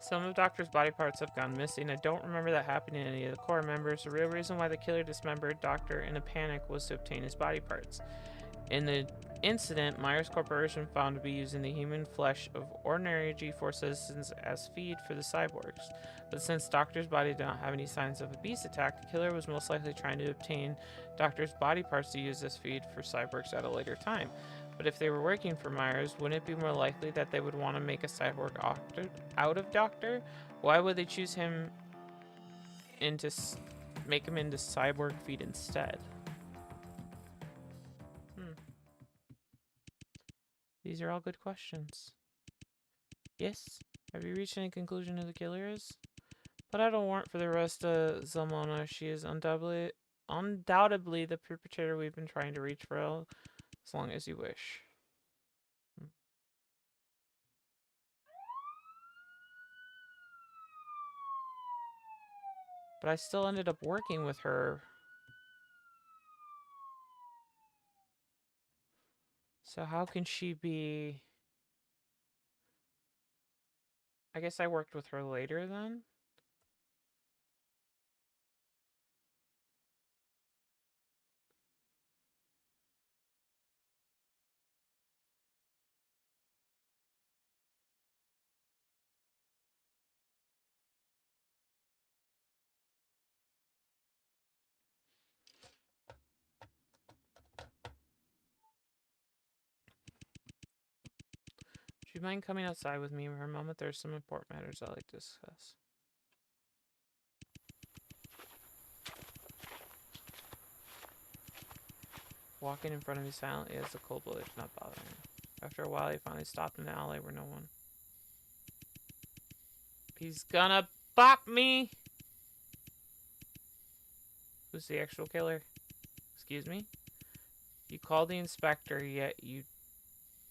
Some of Doctor's body parts have gone missing. I don't remember that happening to any of the core members. The real reason why the killer dismembered Doctor in a panic was to obtain his body parts. In the incident, Myers Corporation found to be using the human flesh of ordinary G4 citizens as feed for the cyborgs. But since Doctor's body did not have any signs of a beast attack, the killer was most likely trying to obtain Doctor's body parts to use as feed for cyborgs at a later time. But if they were working for Myers, wouldn't it be more likely that they would want to make a cyborg out of Doctor? Why would they choose him make him into cyborg feed instead? These are all good questions. Yes? Have you reached any conclusion who the killer is? Put out a warrant for the arrest of Zalmona. She is undoubtedly the perpetrator we've been trying to reach for as long as you wish. But I still ended up working with her. So how can she be... I guess I worked with her later then? Do you mind coming outside with me for a moment? There are some important matters I'd like to discuss. Walking in front of me silently as the cold blood did not bother him. After a while, he finally stopped in the alley where no one... He's gonna bop me! Who's the actual killer? Excuse me? You called the inspector, yet you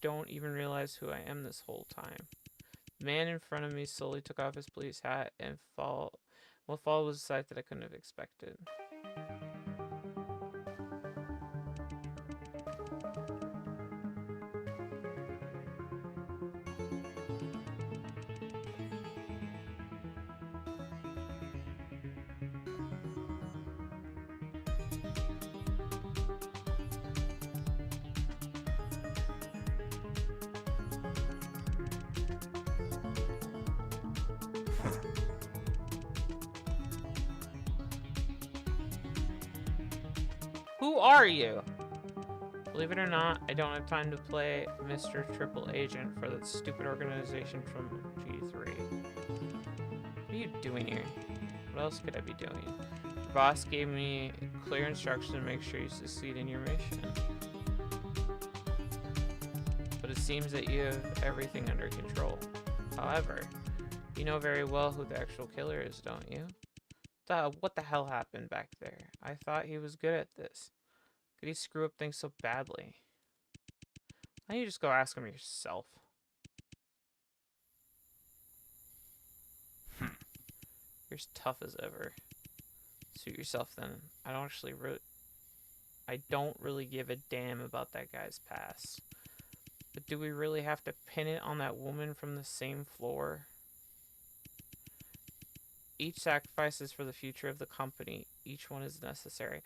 don't even realize who I am this whole time. The man in front of me slowly took off his police hat and what followed was a sight that I couldn't have expected. Who are you? Believe it or not, I don't have time to play Mr. Triple Agent for that stupid organization from G3. What are you doing here? What else could I be doing? Your boss gave me clear instructions to make sure you succeed in your mission. But it seems that you have everything under control. However, You know very well who the actual killer is, don't you? What the hell happened back there? I thought he was good at this. Could he screw up things so badly? Why don't you just go ask him yourself? You're as tough as ever. Suit yourself then. I don't really give a damn about that guy's past. But do we really have to pin it on that woman from the same floor? Each sacrifice is for the future of the company. Each one is necessary.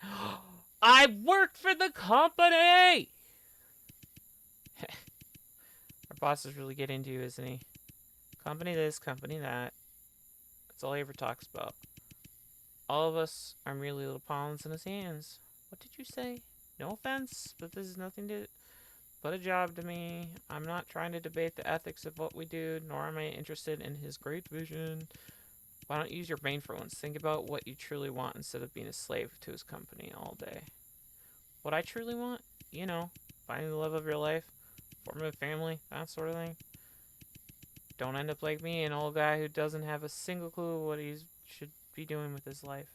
I worked for the company! Our boss is really getting into you, isn't he? Company this, company that. That's all he ever talks about. All of us are merely little pawns in his hands. What did you say? No offense, but this is nothing but a job to me. I'm not trying to debate the ethics of what we do, nor am I interested in his great vision. Why don't you use your brain for once? Think about what you truly want instead of being a slave to his company all day. What I truly want? You know, finding the love of your life, forming a family, that sort of thing. Don't end up like me, an old guy who doesn't have a single clue what he should be doing with his life.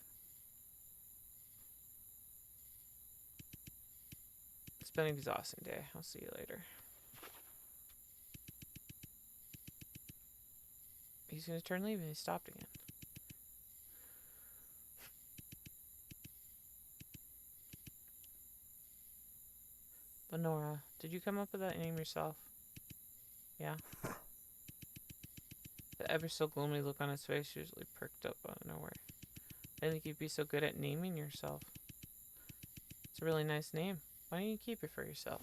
It's been an exhausting day. I'll see you later. He's gonna turn leave and he stopped again. Lenora, did you come up with that name yourself? Yeah. The ever so gloomy look on his face usually perked up out of nowhere. I didn't think you'd be so good at naming yourself. It's a really nice name. Why don't you keep it for yourself?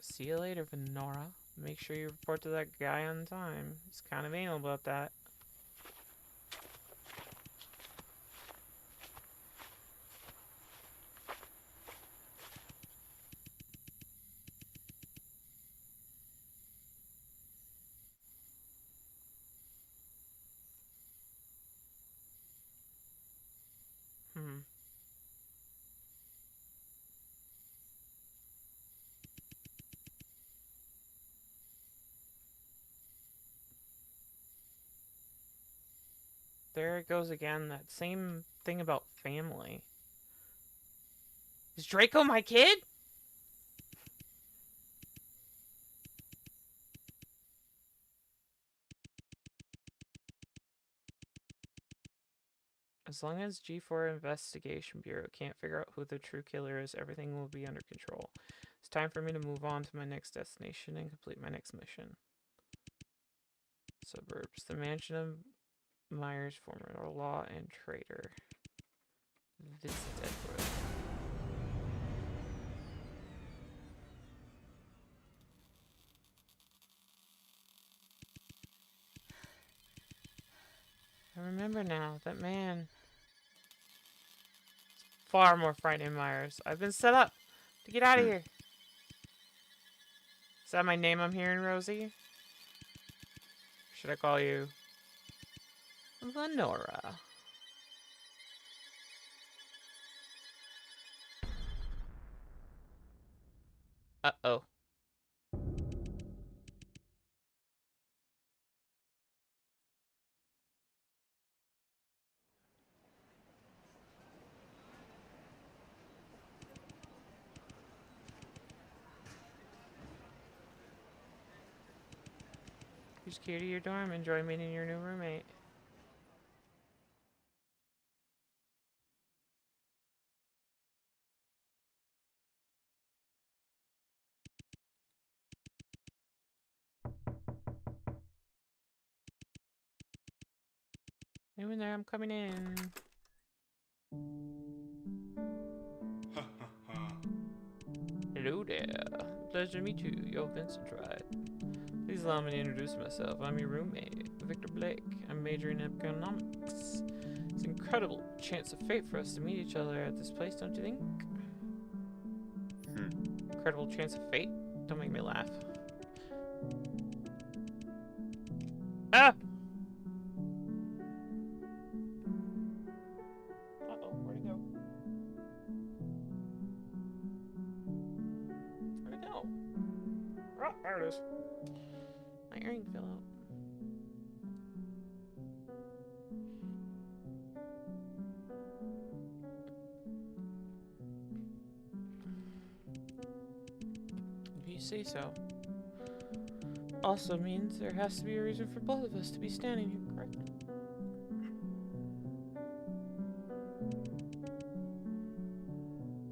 See you later, Venora. Make sure you report to that guy on time. He's kind of anal about that. There it goes again, that same thing about family. Is Draco my kid? As long as G4 Investigation Bureau can't figure out who the true killer is, everything will be under control. It's time for me to move on to my next destination and complete my next mission. Suburbs. The mansion of Myers, former law and trader. Vincent Edward. I remember now, that man. Far more frightening than Myers. I've been set up to get out of here. Is that my name I'm hearing, Rosie? Should I call you Lenora? Uh-oh. Who's key to your dorm? Enjoy meeting your new roommate. Anyone there? I'm coming in. Hello there. Pleasure to meet you. Yo, Vincent, right? Please allow me to introduce myself. I'm your roommate, Victor Blake. I'm majoring in economics. It's an incredible chance of fate for us to meet each other at this place, don't you think? Incredible chance of fate? Don't make me laugh. Ah! Uh-oh, where'd he go? Where'd he go? Oh, there it is. My earring fell out. If you say so. Also means there has to be a reason for both of us to be standing here, correct?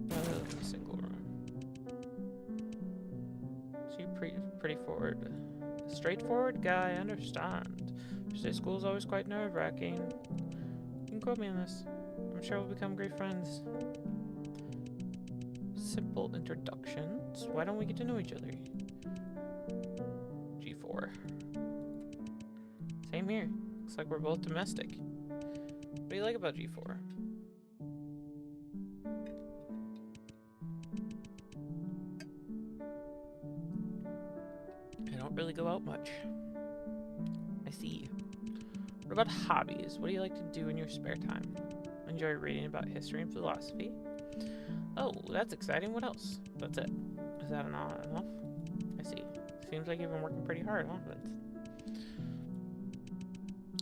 Rather than a single room. So you're pretty forward. Straightforward guy, I understand. Tuesday school's always quite nerve-wracking. You can quote me on this. I'm sure we'll become great friends. Simple introductions. Why don't we get to know each other? G4. Same here. Looks like we're both domestic. What do you like about G4? I don't really go out much. I see. What about hobbies? What do you like to do in your spare time? Enjoy reading about history and philosophy? Oh, that's exciting. What else? That's it. Is that not enough? I see. Seems like you've been working pretty hard, huh? But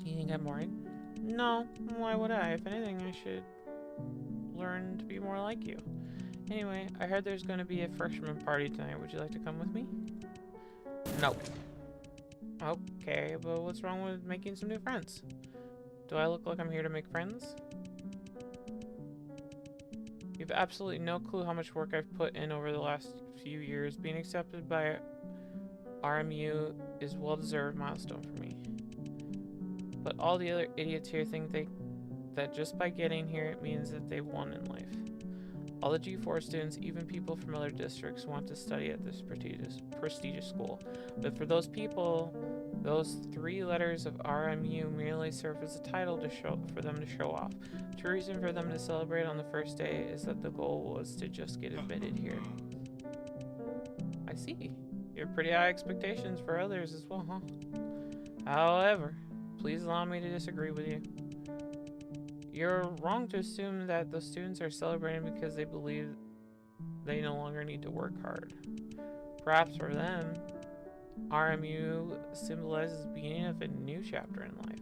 you think I'm boring? No. Why would I? If anything, I should learn to be more like you. Anyway, I heard there's going to be a freshman party tonight. Would you like to come with me? No. Okay, but what's wrong with making some new friends? Do I look like I'm here to make friends? You have absolutely no clue how much work I've put in over the last few years. Being accepted by RMU is a well-deserved milestone for me. But all the other idiots here think that just by getting here it means that they won in life. All the G4 students, even people from other districts, want to study at this prestigious school. But for those people, those 3 letters of RMU merely serve as a title for them to show off. The true reason for them to celebrate on the first day is that the goal was to just get admitted here. I see. You have pretty high expectations for others as well, huh? However, please allow me to disagree with you. You're wrong to assume that the students are celebrating because they believe they no longer need to work hard. Perhaps for them, RMU symbolizes the beginning of a new chapter in life.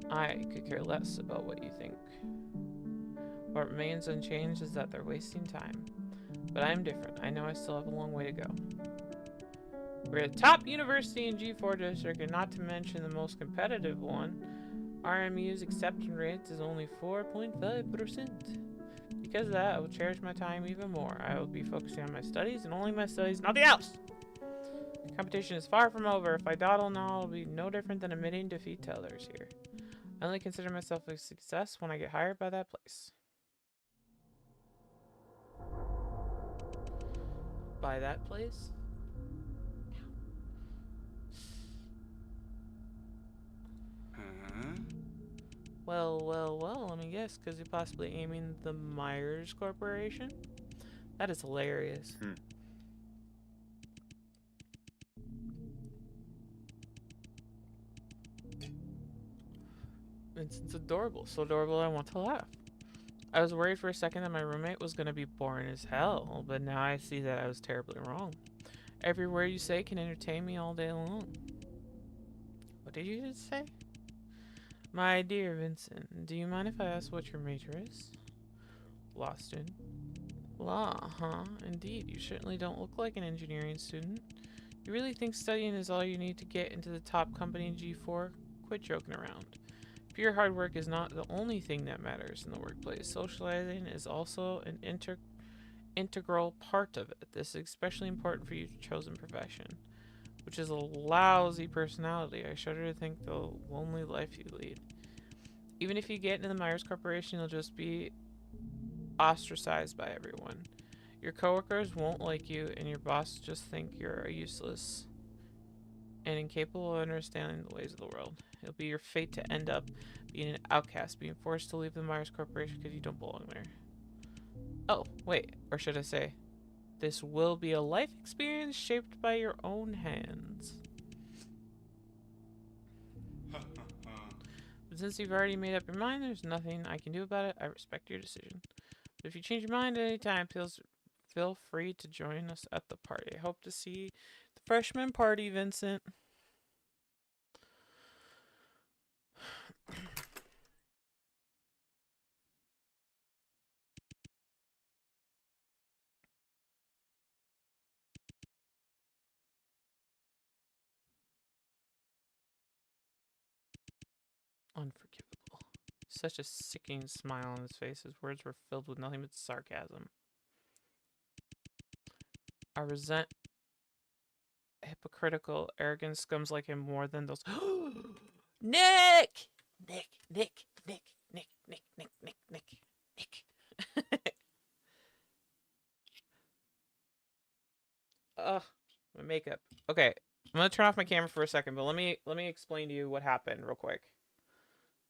I could care less about what you think. What remains unchanged is that they're wasting time. But I'm different. I know I still have a long way to go. We're the top university in G4 district, and not to mention the most competitive one. RMU's acceptance rate is only 4.5%. Because of that, I will cherish my time even more. I will be focusing on my studies and only my studies, nothing else! Competition is far from over. If I dawdle now, I'll be no different than admitting defeat to others here. I only consider myself a success when I get hired by that place. By that place? Well, let me guess, because you're possibly aiming the Myers Corporation? That is hilarious. Vincent's adorable. So adorable I want to laugh. I was worried for a second that my roommate was going to be boring as hell, but now I see that I was terribly wrong. Every word you say can entertain me all day long. What did you just say? My dear Vincent, do you mind if I ask what your major is? Law student. Law, huh? Indeed, you certainly don't look like an engineering student. You really think studying is all you need to get into the top company in G4? Quit joking around. Pure hard work is not the only thing that matters in the workplace. Socializing is also an integral part of it. This is especially important for your chosen profession, which is a lousy personality. I shudder to think the lonely life you lead. Even if you get into the Myers Corporation, you'll just be ostracized by everyone. Your coworkers won't like you, and your boss just think you're useless and incapable of understanding the ways of the world. It'll be your fate to end up being an outcast, being forced to leave the Myers Corporation because you don't belong there. Oh, wait, or should I say, this will be a life experience shaped by your own hands. But since you've already made up your mind, there's nothing I can do about it. I respect your decision. But if you change your mind at any time, feel Feel free to join us at the party. I hope to see the freshman party, Vincent. Unforgivable. Such a sickening smile on his face. His words were filled with nothing but sarcasm. I resent hypocritical, arrogant scums like him more than those. Nick! Nick, Nick, Nick, Nick, Nick, Nick, Nick, Nick, Nick. Ugh, my makeup. Okay, I'm gonna turn off my camera for a second, but let me explain to you what happened real quick,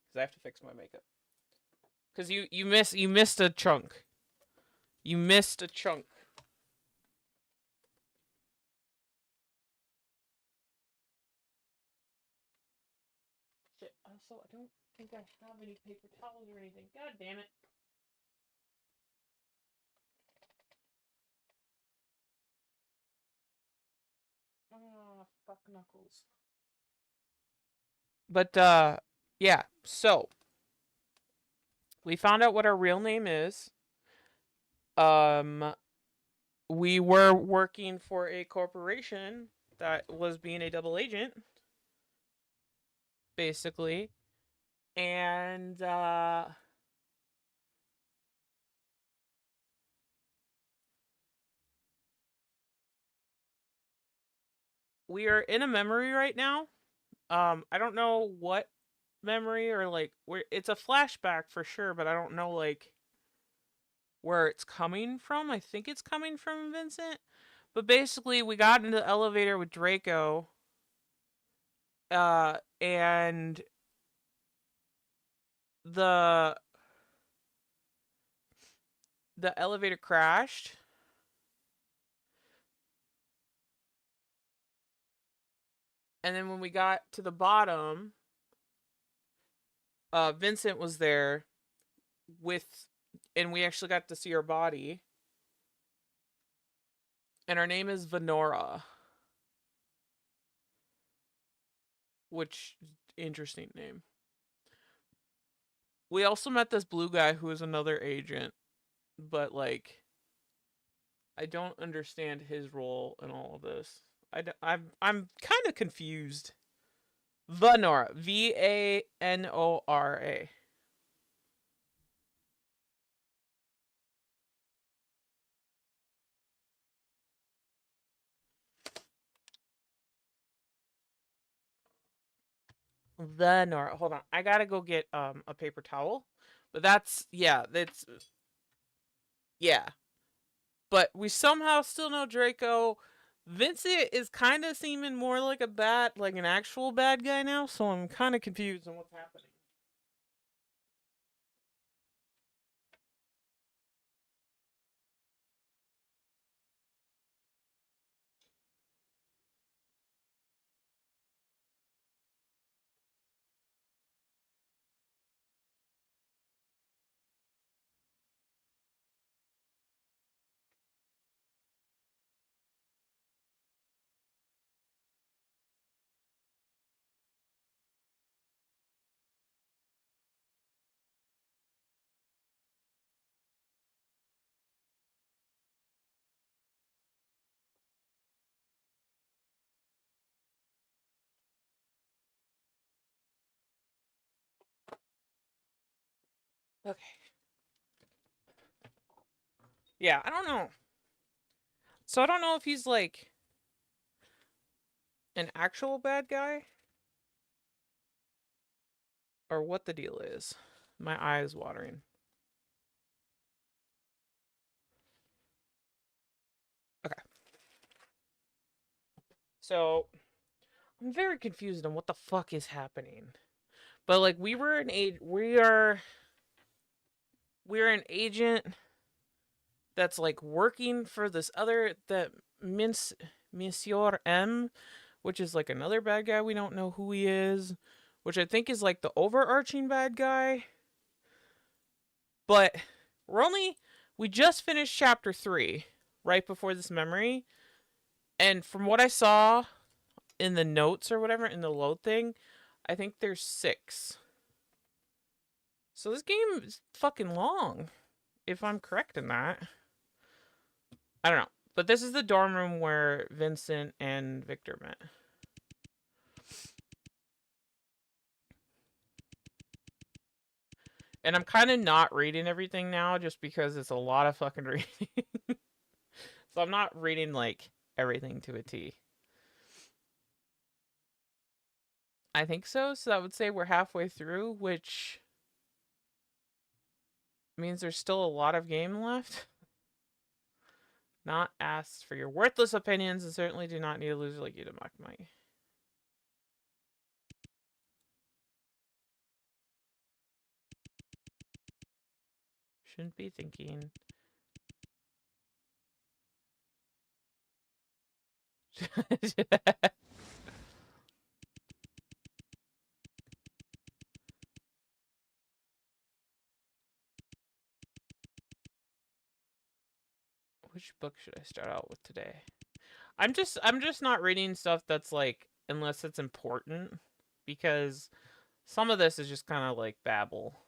because I have to fix my makeup. Because you missed a chunk. You missed a chunk. Shit. Also, I don't think I have any paper towels or anything. God damn it. Oh, fuck knuckles. But yeah. So we found out what our real name is. We were working for a corporation that was being a double agent, basically. And we are in a memory right now. I don't know what memory, or like where it's a flashback for sure, but I don't know like where it's coming from. I think it's coming from Vincent. But basically we got into the elevator with Draco, and the elevator crashed. And then when we got to the bottom, Vincent was there and we actually got to see her body. And her name is Venora. Which, interesting name. We also met this blue guy who is another agent. But, like, I don't understand his role in all of this. I'm kind of confused. Venora. Vanora. Venora. Hold on. I gotta go get a paper towel. But that's yeah. But we somehow still know Draco. Vincent is kind of seeming more like an actual bad guy now, so I'm kind of confused on what's happening. Okay. Yeah, I don't know. So I don't know if he's like an actual bad guy or what the deal is. My eye is watering. Okay. So I'm very confused on what the fuck is happening. But like we're an agent that's like working for this other that Monsieur M, which is like another bad guy. We don't know who he is, which I think is like the overarching bad guy. But we just finished chapter 3, right before this memory. And from what I saw in the notes or whatever, in the load thing, I think there's 6. So this game is fucking long, if I'm correct in that. I don't know. But this is the dorm room where Vincent and Victor met. And I'm kind of not reading everything now just because it's a lot of fucking reading. So I'm not reading, like, everything to a T. I think so. So that would say we're halfway through, which means there's still a lot of game left. Not asked for your worthless opinions and certainly do not need a loser like you to mock my... Shouldn't be thinking. Which book should I start out with today? I'm just not reading stuff that's like, unless it's important, because some of this is just kind of like babble.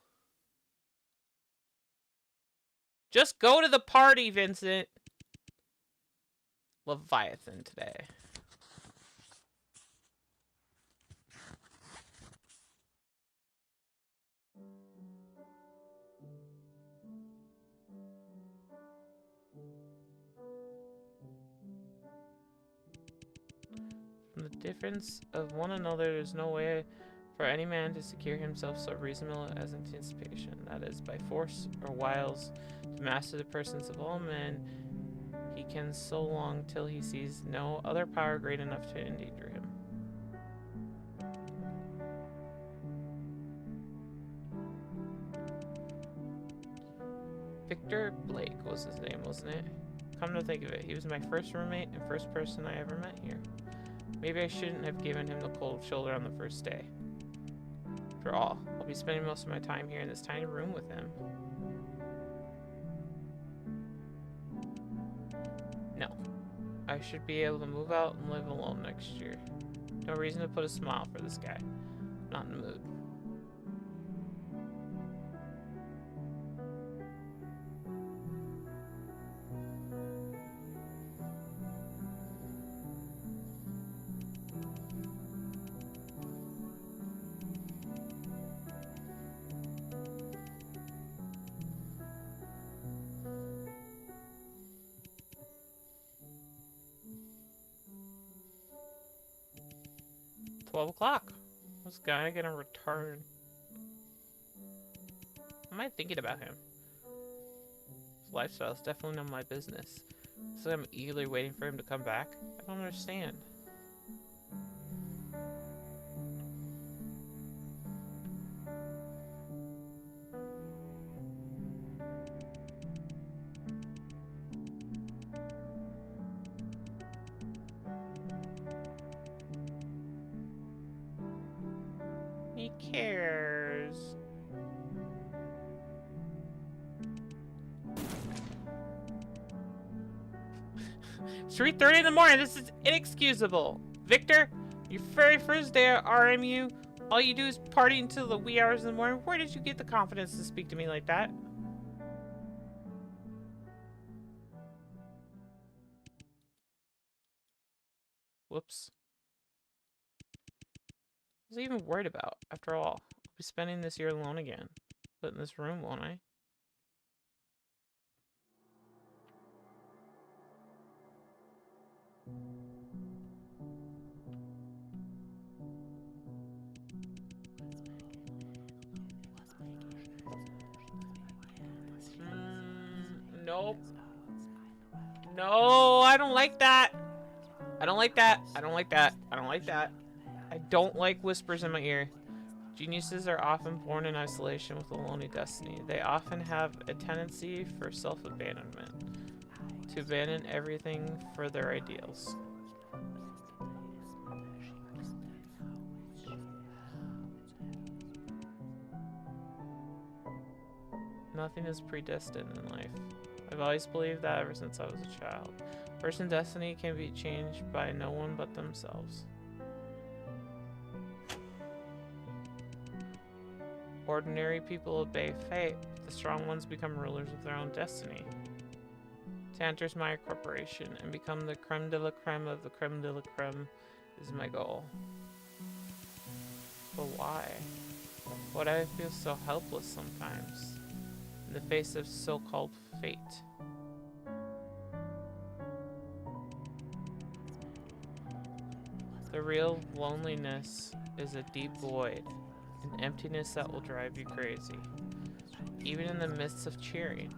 Just go to the party, Vincent. Leviathan today. From the difference of one another, there's no way for any man to secure himself so reasonable as anticipation, that is, by force or wiles, to master the persons of all men, he can so long till he sees no other power great enough to endanger him. Victor Blake was his name, wasn't it? Come to think of it, he was my first roommate and first person I ever met here. Maybe I shouldn't have given him the cold shoulder on the first day. After all, I'll be spending most of my time here in this tiny room with him. No. I should be able to move out and live alone next year. No reason to put a smile for this guy. Not in the mood. $12. This guy gonna return? Am I thinking about him? His lifestyle is definitely none of my business. So I'm eagerly waiting for him to come back. I don't understand. He cares. It's 3:30 in the morning. This is inexcusable. Victor, your very first day at RMU, all you do is party until the wee hours in the morning. Where did you get the confidence to speak to me like that? Whoops. What was I even worried about? After all, I'll be spending this year alone again. But in this room, won't I? Nope. No, I don't like that. I don't like that. I don't like that. I don't like that. I don't like whispers in my ear. Geniuses are often born in isolation with a lonely destiny. They often have a tendency for self-abandonment, to abandon everything for their ideals. Nothing is predestined in life. I've I've always believed that ever since I was a child. A person's destiny can be changed by no one but themselves. Ordinary people obey fate, but the strong ones become rulers of their own destiny. To enter my corporation and become the creme de la creme of the creme de la creme is my goal. But why? Why do I feel so helpless sometimes in the face of so-called fate? The real loneliness is a deep void, an emptiness that will drive you crazy. Even in the midst of cheering,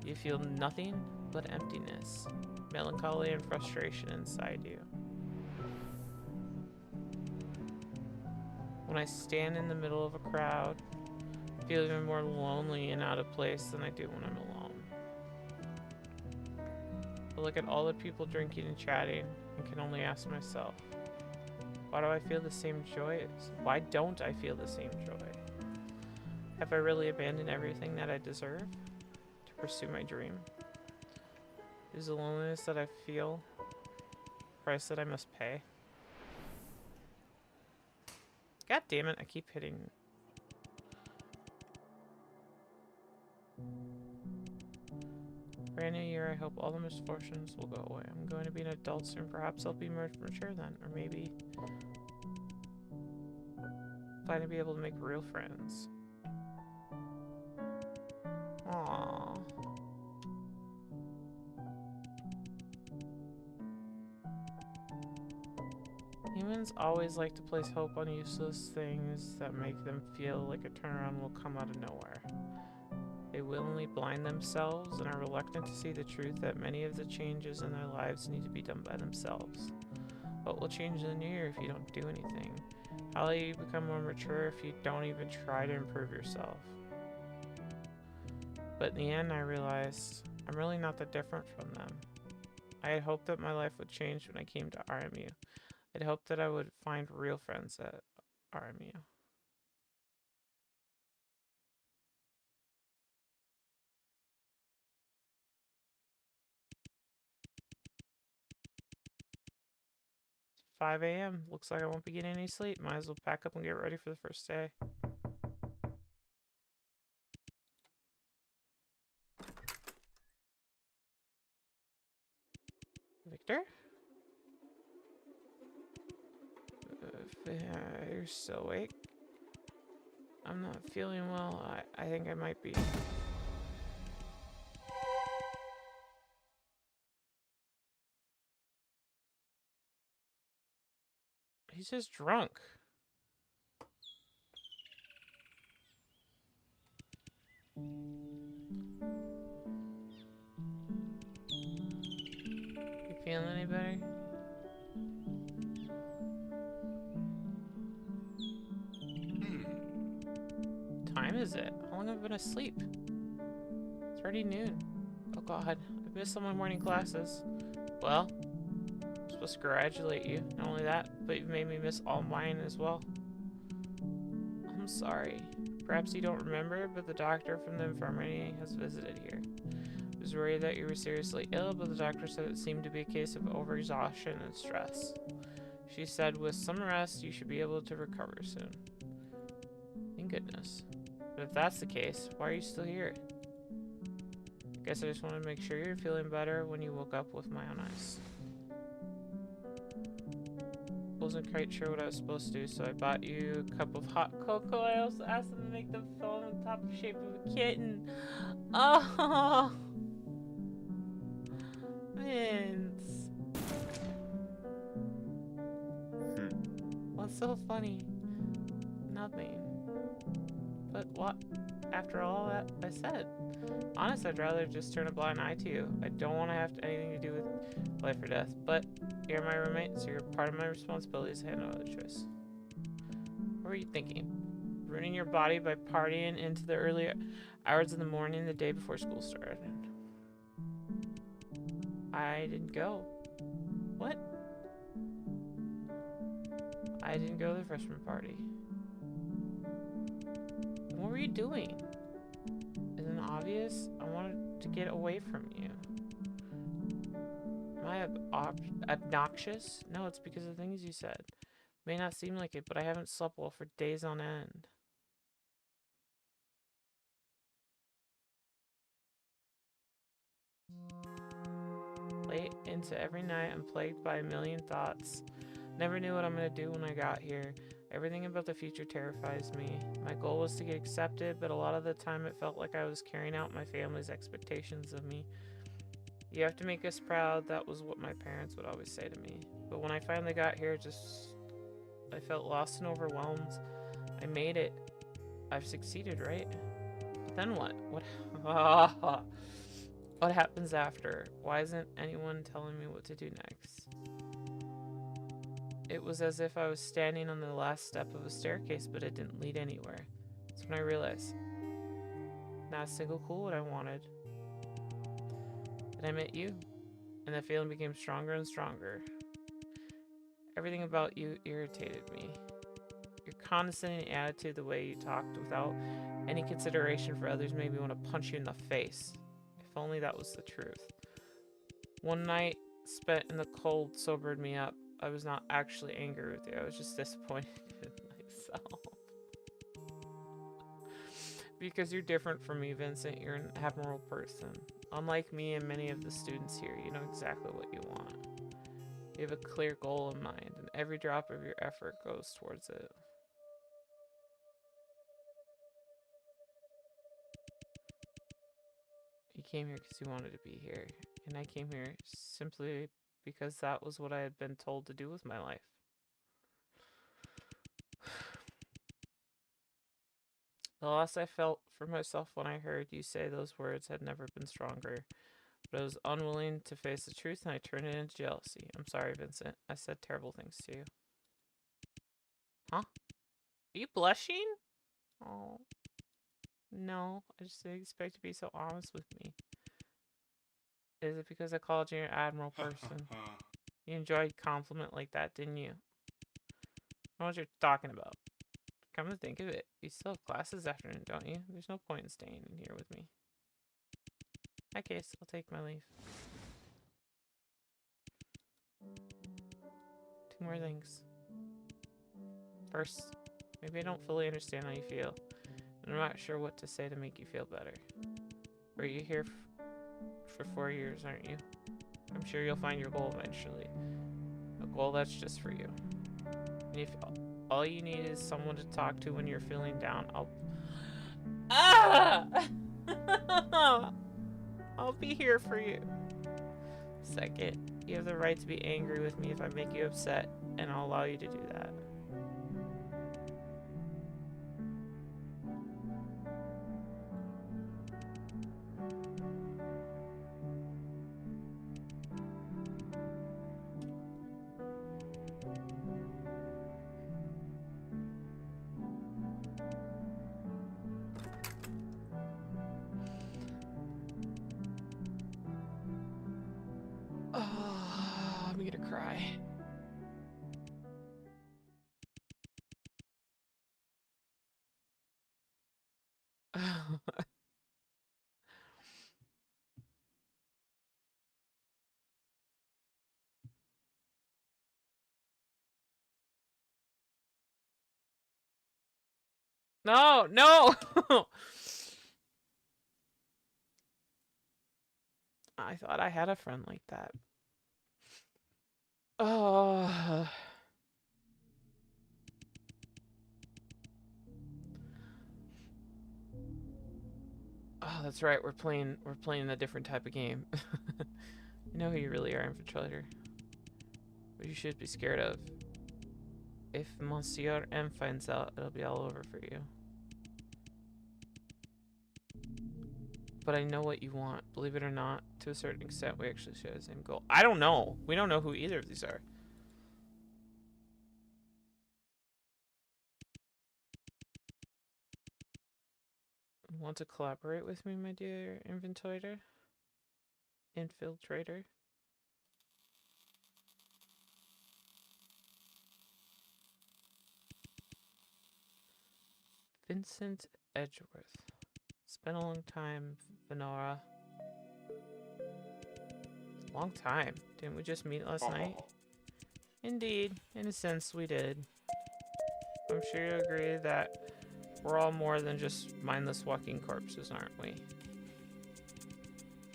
you feel nothing but emptiness, melancholy and frustration inside you. When I stand in the middle of a crowd, I feel even more lonely and out of place than I do when I'm alone. I look at all the people drinking and chatting and can only ask myself, why do I feel the same joy? Why don't I feel the same joy? Have I really abandoned everything that I deserve to pursue my dream? Is the loneliness that I feel the price that I must pay? God damn it, I keep hitting. Brand new year, I hope all the misfortunes will go away. I'm going to be an adult soon. Perhaps I'll be more mature then. Or maybe finally be able to make real friends. Aww. Humans always like to place hope on useless things that make them feel like a turnaround will come out of nowhere. They willingly blind themselves and are reluctant to see the truth that many of the changes in their lives need to be done by themselves. What will change in the new year if you don't do anything? How will you become more mature if you don't even try to improve yourself? But in the end, I realized I'm really not that different from them. I had hoped that my life would change when I came to RMU. I'd hoped that I would find real friends at RMU. It's 5 a.m. Looks like I won't be getting any sleep. Might as well pack up and get ready for the first day. Victor? You're still awake? I'm not feeling well. I think I might be. He's just drunk. You feeling any better? Time is it? How long have I been asleep? It's already noon. Oh god, I missed some of my morning classes. Well, I'm supposed to congratulate you. Not only that, but you've made me miss all mine as well. I'm sorry. Perhaps you don't remember, but the doctor from the infirmary has visited here. I was worried that you were seriously ill, but the doctor said it seemed to be a case of overexhaustion and stress. She said with some rest, you should be able to recover soon. Thank goodness. But if that's the case, why are you still here? I guess I just wanted to make sure you're feeling better when you woke up with my own eyes. Wasn't quite sure what I was supposed to do, so I bought you a cup of hot cocoa. I also asked them to make the phone on top of shape of a kitten. Oh, Vince. What's so funny? Nothing. But what? After all that I said, honestly, I'd rather just turn a blind eye to you. I don't want to have anything to do with life or death, but you're my roommate, so you're part of my responsibilities. I had no other choice. What were you thinking? Ruining your body by partying into the early hours of the morning the day before school started. I didn't go. What? I didn't go to the freshman party. What were you doing? Isn't it obvious? I wanted to get away from you. Am I obnoxious? No, it's because of the things you said. May not seem like it, but I haven't slept well for days on end. Late into every night, I'm plagued by a million thoughts. Never knew what I'm gonna do when I got here. Everything about the future terrifies me. My goal was to get accepted, but a lot of the time it felt like I was carrying out my family's expectations of me. You have to make us proud, that was what my parents would always say to me. But when I finally got here, I felt lost and overwhelmed. I made it. I've succeeded, right? But then what? What happens after? Why isn't anyone telling me what to do next? It was as if I was standing on the last step of a staircase, but it didn't lead anywhere. That's when I realized, not a single clue what I wanted. Then I met you, and that feeling became stronger and stronger. Everything about you irritated me. Your condescending attitude, the way you talked without any consideration for others, made me want to punch you in the face. If only that was the truth. One night spent in the cold sobered me up. I was not actually angry with you. I was just disappointed in myself. Because you're different from me, Vincent. You're an admirable person. Unlike me and many of the students here, you know exactly what you want. You have a clear goal in mind, and every drop of your effort goes towards it. You came here because you wanted to be here, and I came here simply because that was what I had been told to do with my life. The loss I felt for myself when I heard you say those words had never been stronger, but I was unwilling to face the truth and I turned it into jealousy. I'm sorry, Vincent. I said terrible things to you. Huh? Are you blushing? Oh. No, I just didn't expect to be so honest with me. Is it because I called you an admirable person? You enjoyed a compliment like that, didn't you? I know what you're talking about. Come to think of it, you still have classes this afternoon, don't you? There's no point in staying in here with me. In that case, I'll take my leave. Two more things. First, maybe I don't fully understand how you feel, and I'm not sure what to say to make you feel better. But you're here for 4 years, aren't you? I'm sure you'll find your goal eventually. A goal that's just for you. And if all you need is someone to talk to when you're feeling down, I'll be here for you. Second, you have the right to be angry with me if I make you upset, and I'll allow you to do that. Oh, I'm gonna cry. No, no! I thought I had a friend like that. Oh. Oh, that's right. We're playing a different type of game. You know who you really are, infiltrator. What you should be scared of. If Monsieur M finds out, it'll be all over for you. But I know what you want. Believe it or not, to a certain extent, we actually share the same goal. I don't know. We don't know who either of these are. Want to collaborate with me, my dear infiltrator? Infiltrator? Vincent Edgeworth. It's been a long time, Venora. Long time. Didn't we just meet last night? Indeed, in a sense we did. I'm sure you agree that we're all more than just mindless walking corpses, aren't we?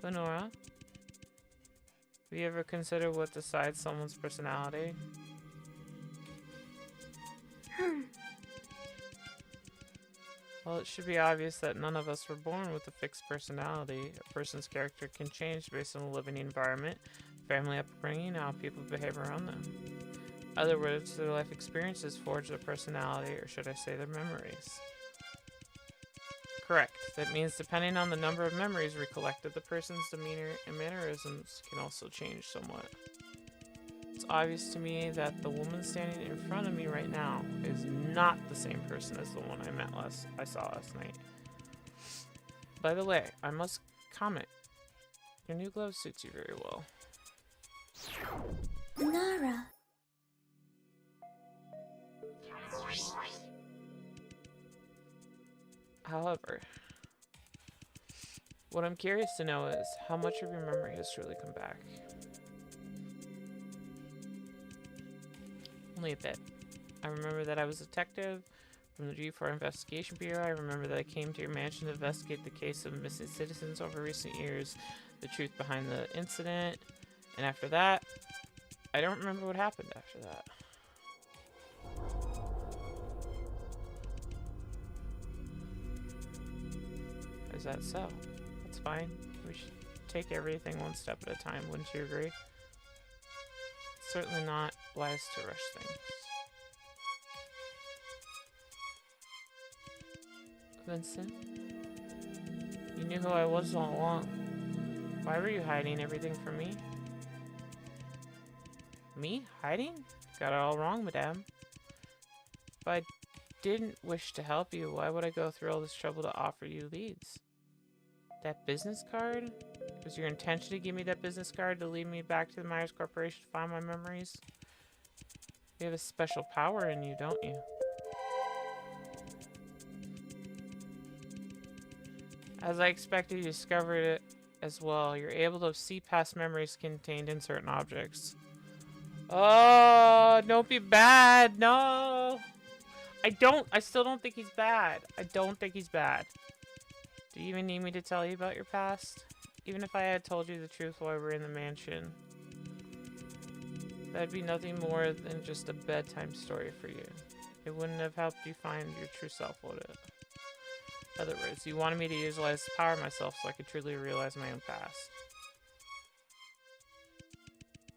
Lenora, have you ever considered what decides someone's personality? Well, it should be obvious that none of us were born with a fixed personality. A person's character can change based on the living environment, family upbringing, and how people behave around them. In other words, their life experiences forge their personality, or should I say their memories. Correct. That means depending on the number of memories recollected, the person's demeanor and mannerisms can also change somewhat. It's obvious to me that the woman standing in front of me right now is not the same person as the one I saw last night. By the way, I must comment. Your new glove suits you very well.
Nara.
However, what I'm curious to know is how much of your memory has truly come back. Only a bit. I remember that I was a detective from the G4 Investigation Bureau. I remember that I came to your mansion to investigate the case of missing citizens over recent years, the truth behind the incident, and after that, I don't remember what happened after that. Is that so? That's fine. We should take everything one step at a time, wouldn't you agree? It's certainly not wise to rush things. Vincent? You knew who I was all along. Why were you hiding everything from me? Me? Hiding? Got it all wrong, madame. If I didn't wish to help you, why would I go through all this trouble to offer you leads? That business card? Was your intention to give me that business card to lead me back to the Myers Corporation to find my memories? You have a special power in you, don't you? As I expected, you discovered it as well. You're able to see past memories contained in certain objects. Oh, don't be bad. No. I still don't think he's bad. I don't think he's bad. Do you even need me to tell you about your past? Even if I had told you the truth while we were in the mansion, that'd be nothing more than just a bedtime story for you. It wouldn't have helped you find your true self, would it? In other words, you wanted me to utilize the power of myself so I could truly realize my own past.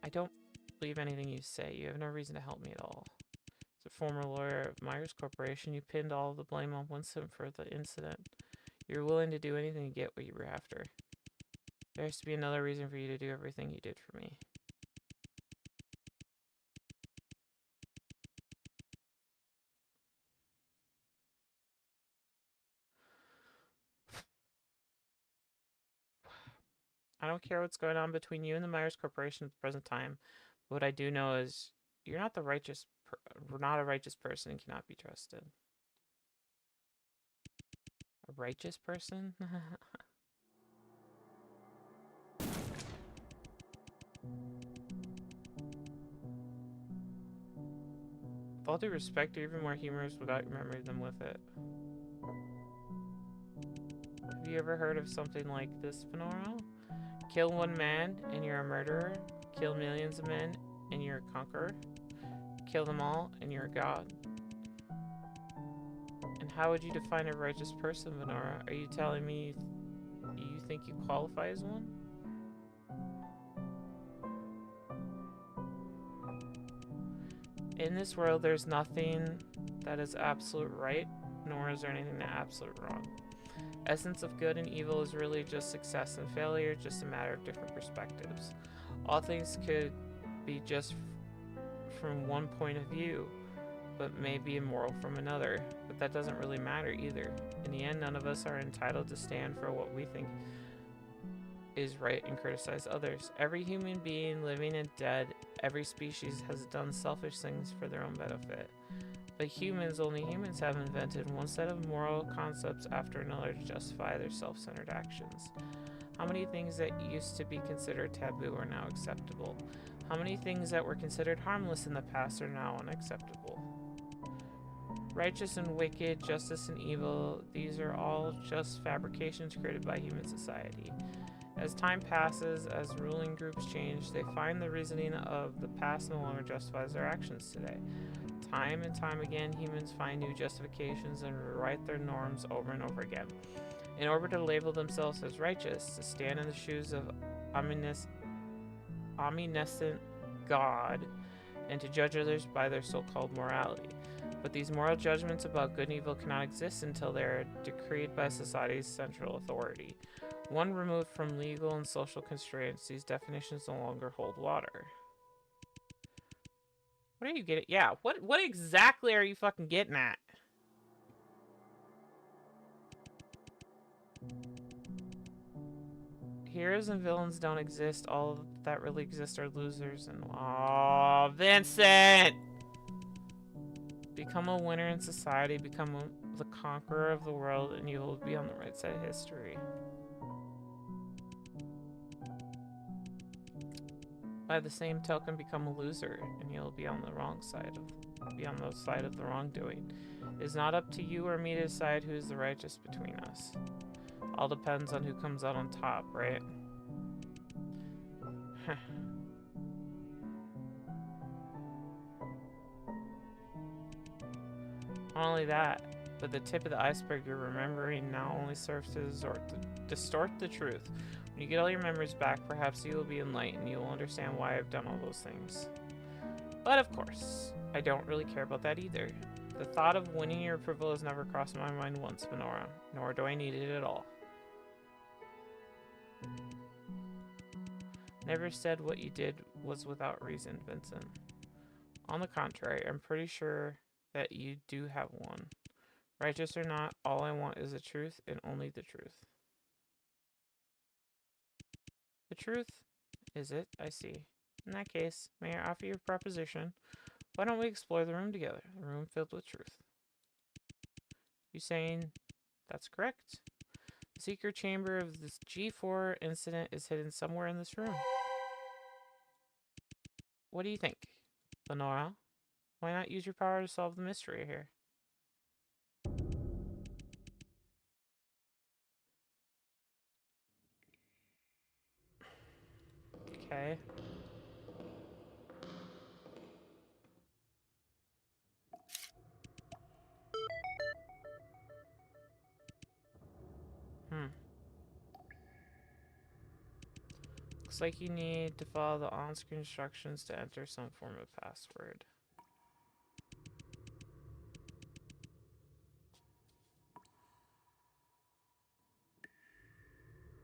I don't believe anything you say. You have no reason to help me at all. As a former lawyer of Myers Corporation, you pinned all of the blame on Vincent for the incident. You're willing to do anything to get what you were after. There has to be another reason for you to do everything you did for me. I don't care what's going on between you and the Myers Corporation at the present time. What I do know is you're not a righteous person and cannot be trusted. A righteous person? With all due respect, you're even more humorous without your memory than with it. Have you ever heard of something like this, Fenora? Kill one man and you're a murderer. Kill millions of men and you're a conqueror. Kill them all and you're a god. And how would you define a righteous person, Venora? Are you telling me you think you qualify as one? In this world, there's nothing that is absolute right, nor is there anything that absolute wrong. Essence of good and evil is really just success and failure, just a matter of different perspectives. All things could be just from one point of view, but may be immoral from another. But that doesn't really matter either. In the end, none of us are entitled to stand for what we think is right and criticize others. Every human being, living and dead, every species has done selfish things for their own benefit. But only humans have invented one set of moral concepts after another to justify their self-centered actions. How many things that used to be considered taboo are now acceptable? How many things that were considered harmless in the past are now unacceptable? Righteous and wicked, justice and evil, these are all just fabrications created by human society. As time passes, as ruling groups change, they find the reasoning of the past no longer justifies their actions today. Time and time again, humans find new justifications and rewrite their norms over and over again. In order to label themselves as righteous, to stand in the shoes of omniscient God, and to judge others by their so-called morality. But these moral judgments about good and evil cannot exist until they are decreed by society's central authority. One removed from legal and social constraints, these definitions no longer hold water. What are you getting? Yeah, what exactly are you fucking getting at? Heroes and villains don't exist. All that really exist are losers and... Oh, Vincent! Become a winner in society, become the conqueror of the world, and you will be on the right side of history. By the same token, become a loser, and you'll be on the wrong side be on the side of the wrongdoing. It is not up to you or me to decide who is the righteous between us. All depends on who comes out on top, right? Not only that, but the tip of the iceberg you're remembering now only serves to distort the truth. When you get all your memories back, perhaps you will be enlightened. You will understand why I've done all those things. But of course, I don't really care about that either. The thought of winning your approval has never crossed my mind once, Minora, nor do I need it at all. Never said what you did was without reason, Vincent. On the contrary, I'm pretty sure that you do have one. Righteous or not, all I want is the truth and only the truth. The truth? Is it? I see. In that case, may I offer you a proposition? Why don't we explore the room together? The room filled with truth. You saying that's correct? The secret chamber of this G4 incident is hidden somewhere in this room. What do you think, Lenora? Why not use your power to solve the mystery here? Okay. Looks like you need to follow the on-screen instructions to enter some form of password.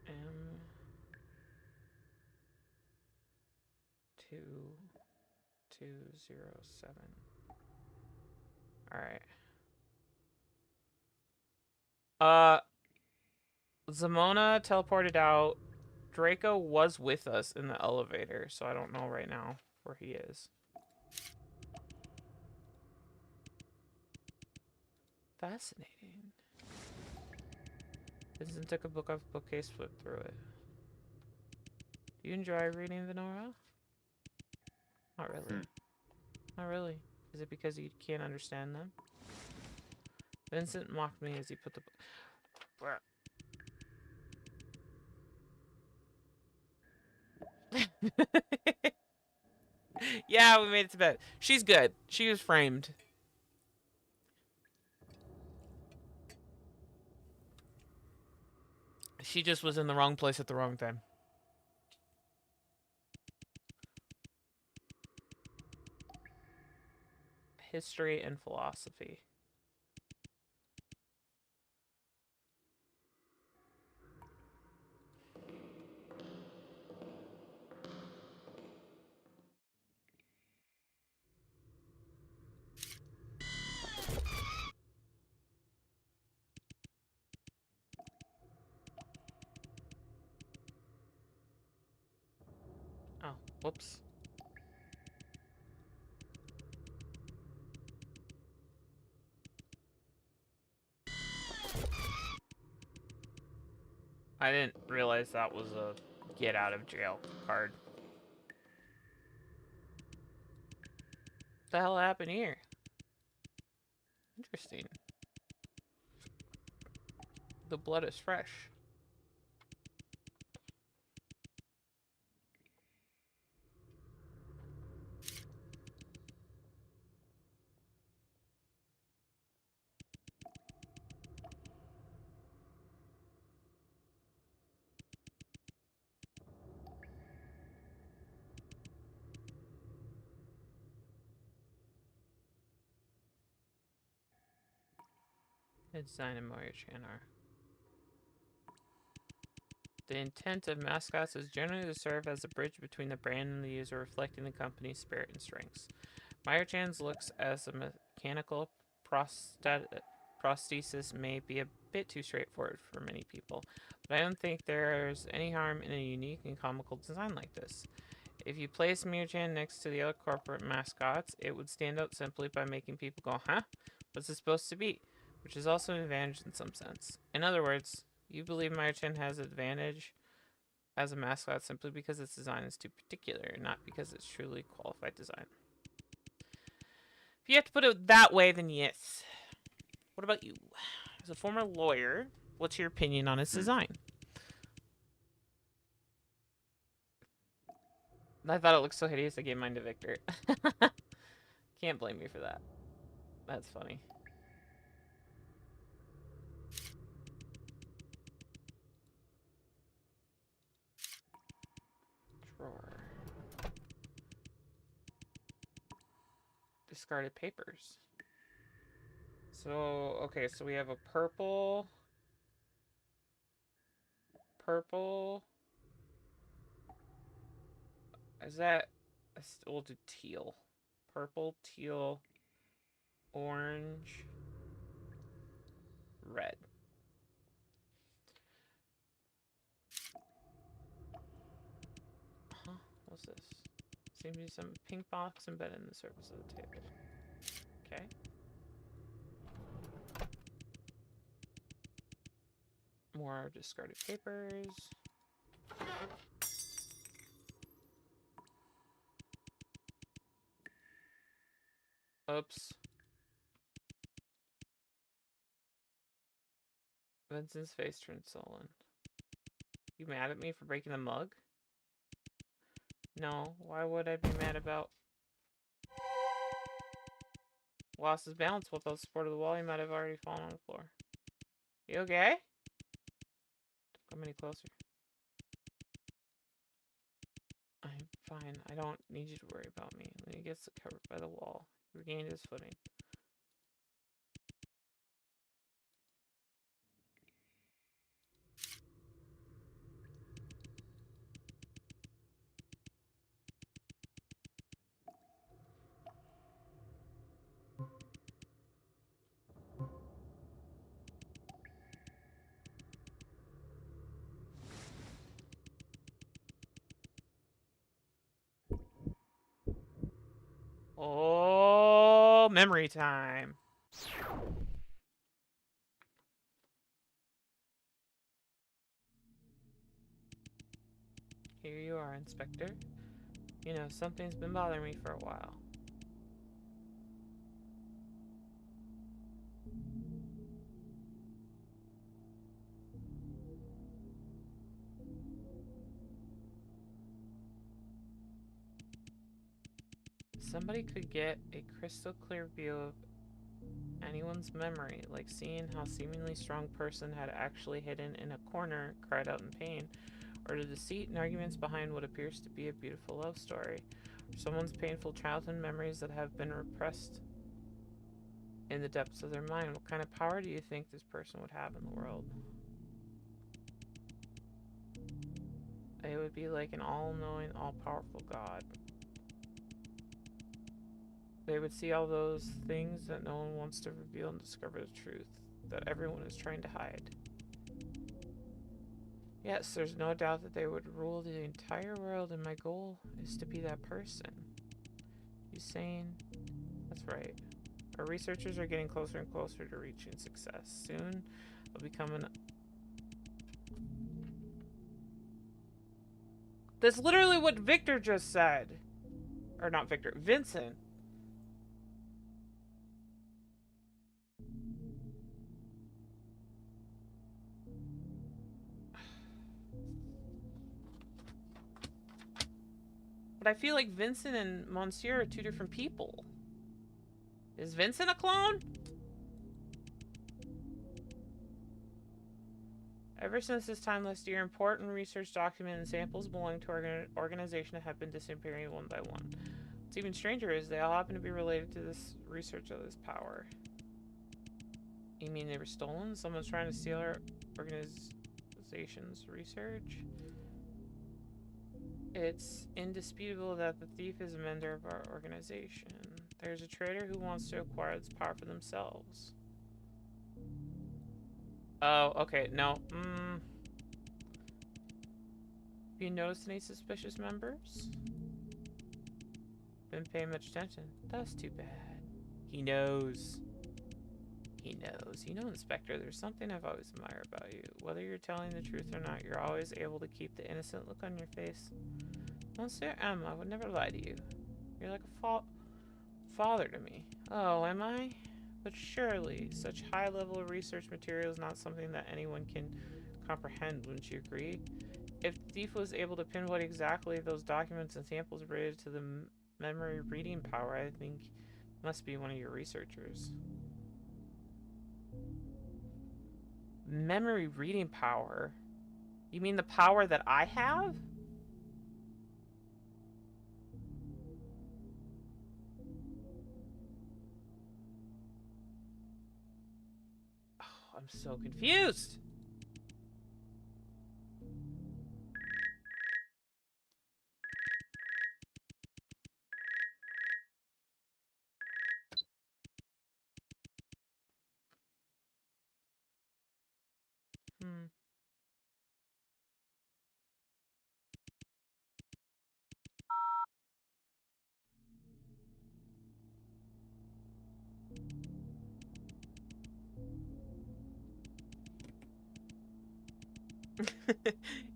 M2207. Alright. Zamona teleported out. Draco was with us in the elevator, so I don't know right now where he is. Fascinating. Vincent took a book off the bookcase, flipped through it. Do you enjoy reading, Venora? Not really. Not really. Is it because you can't understand them? Vincent mocked me as he put the book... Yeah, we made it to bed. She's good. She was framed. She just was in the wrong place at the wrong time. History and philosophy. Oh, whoops. I didn't realize that was a get out of jail card. What the hell happened here? Interesting. The blood is fresh. Design and Moyo-chan are. The intent of mascots is generally to serve as a bridge between the brand and the user, reflecting the company's spirit and strengths. Mayo-chan's looks as a mechanical prosthesis may be a bit too straightforward for many people, but I don't think there's any harm in a unique and comical design like this. If you place Mayo-chan next to the other corporate mascots, it would stand out simply by making people go, huh? What's it supposed to be? Which is also an advantage in some sense. In other words, you believe Mayo-chan has an advantage as a mascot simply because its design is too particular, not because it's truly qualified design. If you have to put it that way, then yes. What about you? As a former lawyer, what's your opinion on its design? I thought it looked so hideous I gave mine to Victor. Can't blame me for that. That's funny. Drawer. Discarded papers. So, okay, so we have a purple. Purple. Is that... We'll do teal. Purple, teal, orange, red. Huh? What's this? Seems to be some pink box embedded in the surface of the table. Okay. More discarded papers. Oops. Vincent's face turned sullen. You mad at me for breaking the mug? No, why would I be mad about... Lost his balance without support of the wall, he might have already fallen on the floor. You okay? Don't come any closer. I'm fine. I don't need you to worry about me. When he gets covered by the wall, he regained his footing. Oh, memory time. Here you are, Inspector. You know, something's been bothering me for a while. Somebody could get a crystal clear view of anyone's memory, like seeing how seemingly strong person had actually hidden in a corner, cried out in pain, or the deceit and arguments behind what appears to be a beautiful love story, or someone's painful childhood memories that have been repressed in the depths of their mind. What kind of power do you think this person would have in the world? It would be like an all-knowing, all-powerful God. They would see all those things that no one wants to reveal and discover the truth that everyone is trying to hide. Yes, there's no doubt that they would rule the entire world, and my goal is to be that person. You saying? That's right. Our researchers are getting closer and closer to reaching success. Soon, I'll become an That's literally what Victor just said. Or not Victor, Vincent. But I feel like Vincent and Monsieur are two different people. Is Vincent a clone? Ever since this time last year, important research documents and samples belonging to our organization have been disappearing one by one. What's even stranger is they all happen to be related to this research of this power. You mean they were stolen? Someone's trying to steal our organization's research? It's indisputable that the thief is a member of our organization. There's a trader who wants to acquire this power for themselves. Oh, okay, no. Have you noticed any suspicious members? Been paying much attention. That's too bad. He knows. He knows. You know, Inspector, there's something I've always admired about you. Whether you're telling the truth or not, you're always able to keep the innocent look on your face. Monsieur M, I would never lie to you. You're like a father to me. Oh, am I? But surely, such high-level research material is not something that anyone can comprehend, wouldn't you agree? If the thief was able to pinpoint exactly those documents and samples related to the memory reading power, I think it must be one of your researchers. Memory reading power? You mean the power that I have? Oh, I'm so confused.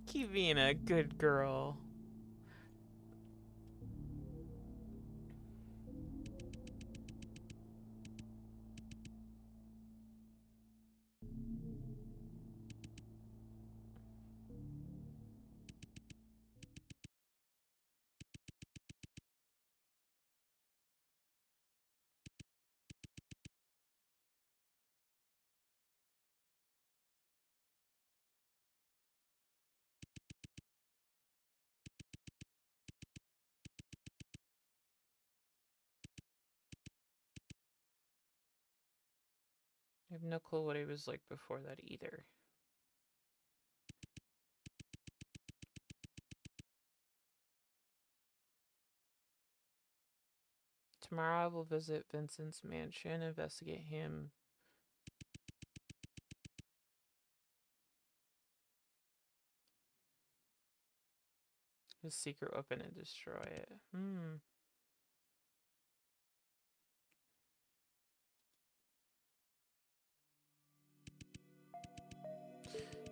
Keep being a good girl. I have no clue what he was like before that either. Tomorrow I will visit Vincent's mansion, investigate him. His secret weapon and destroy it.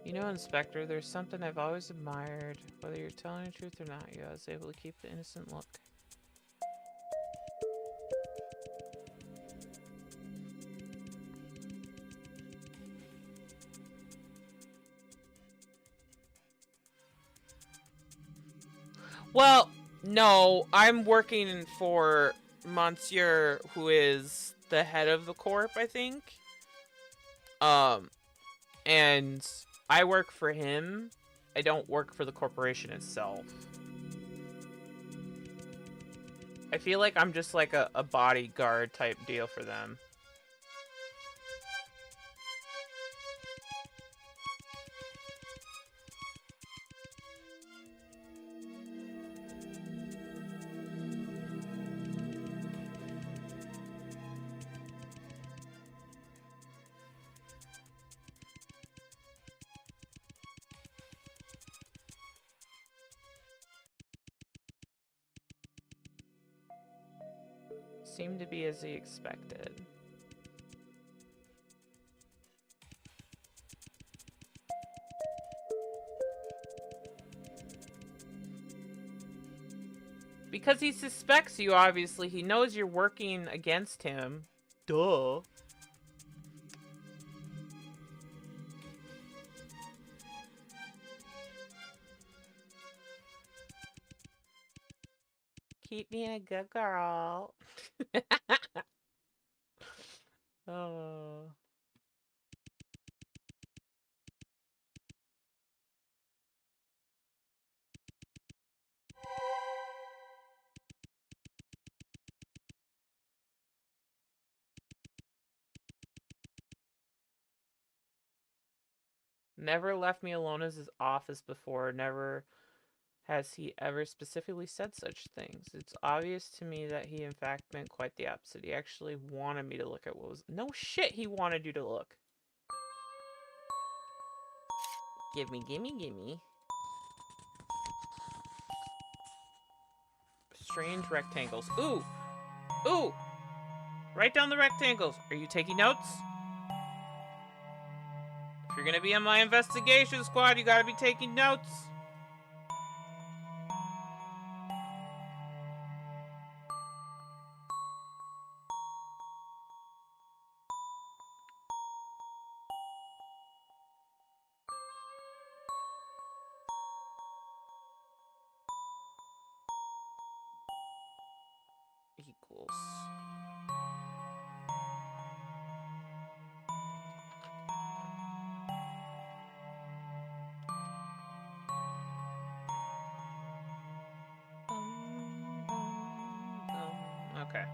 You know, Inspector, there's something I've always admired. Whether you're telling the truth or not, you're always able to keep the innocent look. Well, no, I'm working for Monsieur, who is the head of the corp, I think. And I work for him. I don't work for the corporation itself. I feel like I'm just like a bodyguard type deal for them. Seemed to be as he expected. Because he suspects you, obviously. He knows you're working against him. Duh. Keep me a good girl. Oh. Never left me alone as his office before. Never has he ever specifically said such things. It's obvious to me that he in fact meant quite the opposite. He actually wanted me to look at what was... No shit, he wanted you to look. Gimme, gimme, gimme. Strange rectangles. Ooh! Ooh! Write down the rectangles. Are you taking notes? If you're gonna be on my investigation squad, you gotta be taking notes. Equals. Okay.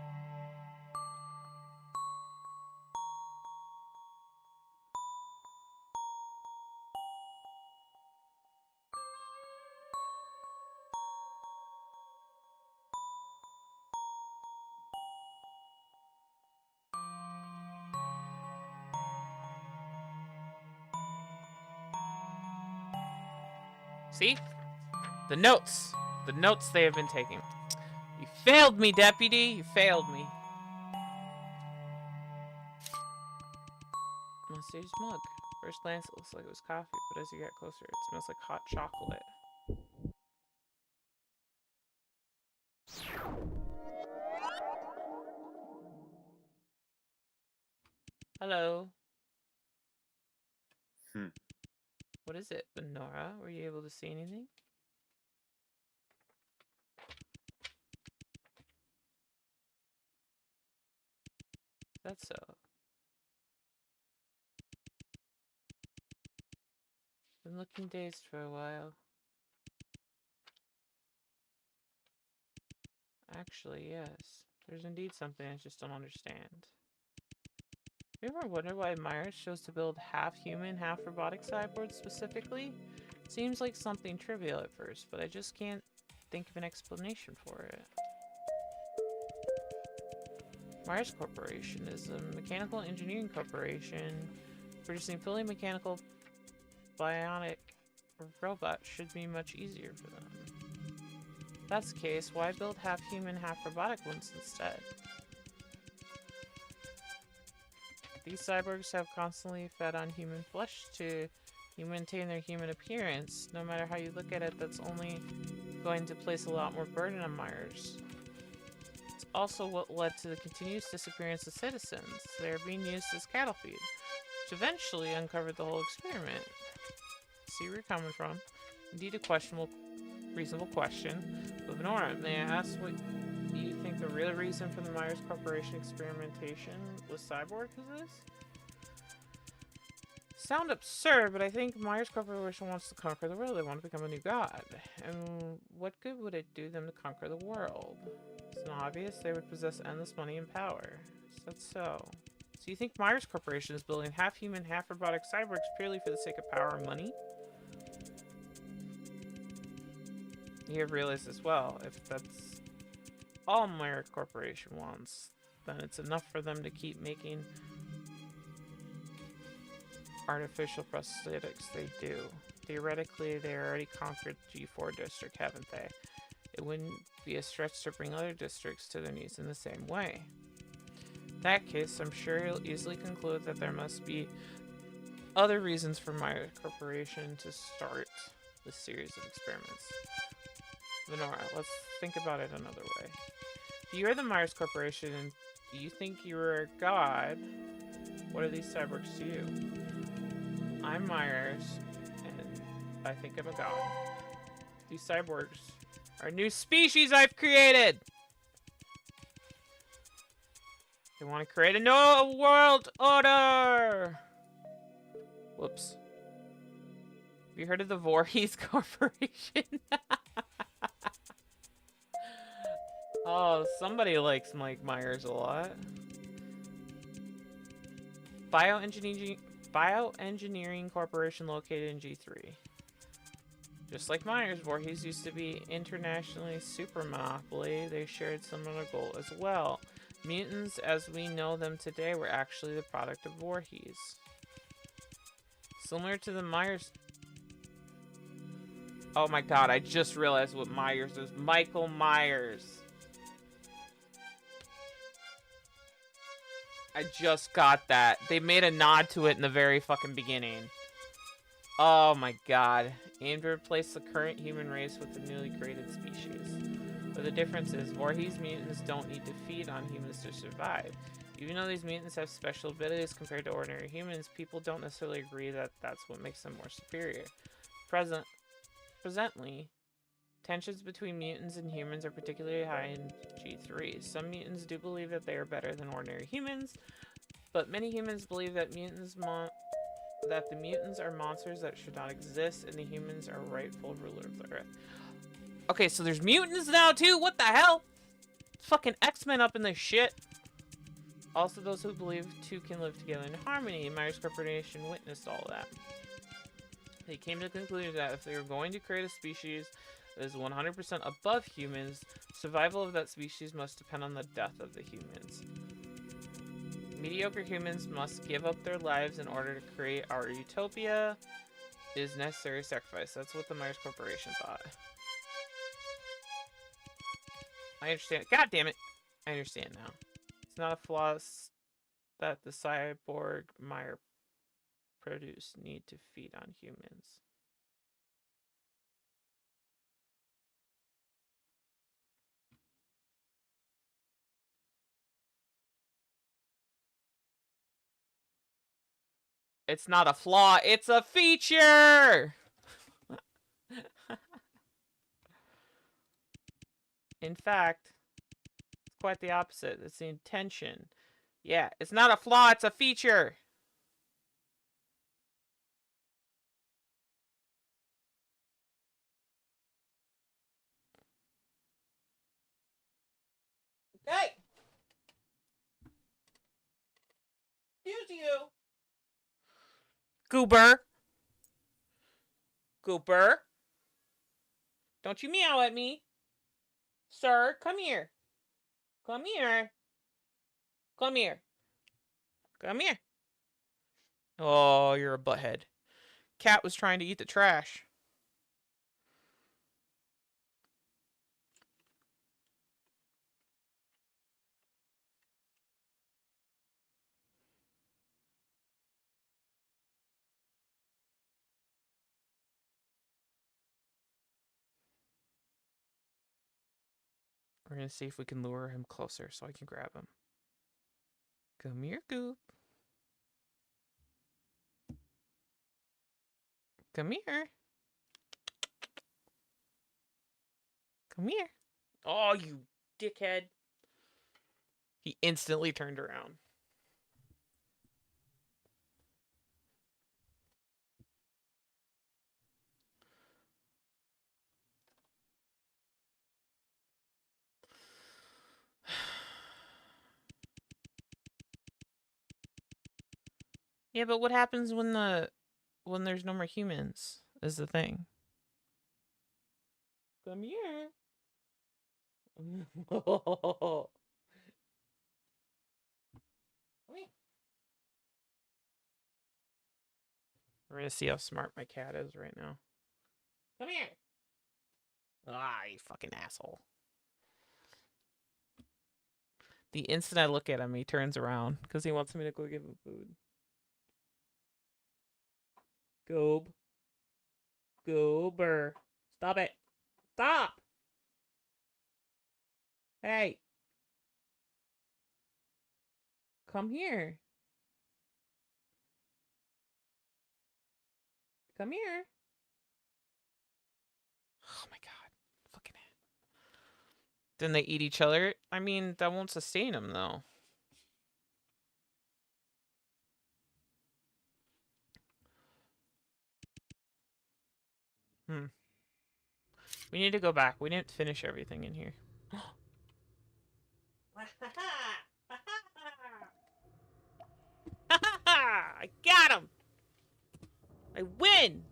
See? The notes. The notes they have been taking. You failed me, deputy. You failed me. Sage mug. First glance, it looks like it was coffee, but as you get closer, it smells like hot chocolate. Hello. What is it, Benora? Were you able to see anything? That's so. Been looking dazed for a while. Actually, yes. There's indeed something I just don't understand. You ever wonder why Myers chose to build half-human, half-robotic cyborgs specifically? Seems like something trivial at first, but I just can't think of an explanation for it. Myers Corporation is a mechanical engineering corporation producing fully mechanical bionic robots should be much easier for them. If that's the case, why build half-human, half-robotic ones instead? These cyborgs have constantly fed on human flesh to maintain their human appearance. No matter how you look at it, that's only going to place a lot more burden on Myers. It's also what led to the continuous disappearance of citizens. They are being used as cattle feed, which eventually uncovered the whole experiment. See where you're coming from. Indeed a questionable, reasonable question. But Nora, may I ask what you think the real reason for the Myers Corporation experimentation with cyborgs is? Sound absurd, but I think Myers Corporation wants to conquer the world. They want to become a new god. And what good would it do them to conquer the world? It's not obvious. They would possess endless money and power. Is that so? So you think Myers Corporation is building half-human, half-robotic cyborgs purely for the sake of power and money? You have realized as well, if that's all Myers Corporation wants, then it's enough for them to keep making artificial prosthetics. They do. Theoretically, they already conquered G4 district, haven't they? It wouldn't be a stretch to bring other districts to their needs in the same way. In that case, I'm sure you'll easily conclude that there must be other reasons for Myers Corporation to start this series of experiments. Venora, let's think about it another way. If you're the Myers Corporation and you think you're a god, what are these cyborgs to you? I'm Myers, and I think I'm a god. These cyborgs are a new species I've created! They want to create a new world order! Whoops. Have you heard of the Voorhees Corporation? Oh, somebody likes Mike Myers a lot. Bioengineering Corporation located in G3. Just like Myers, Voorhees used to be internationally super monopoly. They shared similar goal as well. Mutants, as we know them today, were actually the product of Voorhees. Similar to the Myers... Oh my god, I just realized what Myers is. Michael Myers. I just got that. They made a nod to it in the very fucking beginning. Oh my god. Aimed to replace the current human race with a newly created species. But the difference is, Voorhees mutants don't need to feed on humans to survive. Even though these mutants have special abilities compared to ordinary humans, people don't necessarily agree that that's what makes them more superior. Presently, tensions between mutants and humans are particularly high in G3. Some mutants do believe that they are better than ordinary humans, but many humans believe that the mutants are monsters that should not exist, and the humans are rightful ruler of the earth. Okay, so there's mutants now too? What the hell? Fucking X-Men up in this shit. Also, those who believe two can live together in harmony. Myers Corporation witnessed all that. They came to the conclusion that if they were going to create a species that is 100% above humans, survival of that species must depend on the death of the humans. Mediocre humans must give up their lives in order to create our utopia. It is necessary sacrifice. That's what the Myers Corporation thought. I understand. God damn it. I understand now. It's not a flaw that the cyborg Meyer produce need to feed on humans. It's not a flaw, it's a feature! In fact, it's quite the opposite. It's the intention. Yeah, it's not a flaw, it's a feature! Hey! Excuse you! Goober! Goober! Don't you meow at me! Sir, come here! Come here! Come here! Come here! Oh, you're a butthead. Cat was trying to eat the trash. We're gonna see if we can lure him closer so I can grab him. Come here, Goop. Come here. Come here. Oh, you dickhead. He instantly turned around. Yeah, but what happens when there's no more humans is the thing. Come here. Come here. We're gonna see how smart my cat is right now. Come here. Ah, you fucking asshole. The instant I look at him, he turns around because he wants me to go give him food. Goob. Goober. Stop it. Stop! Hey, come here. Come here. Oh my god. Fucking it. Then they eat each other? I mean, that won't sustain them, though. Hmm. We need to go back. We didn't finish everything in here. I got him! I win!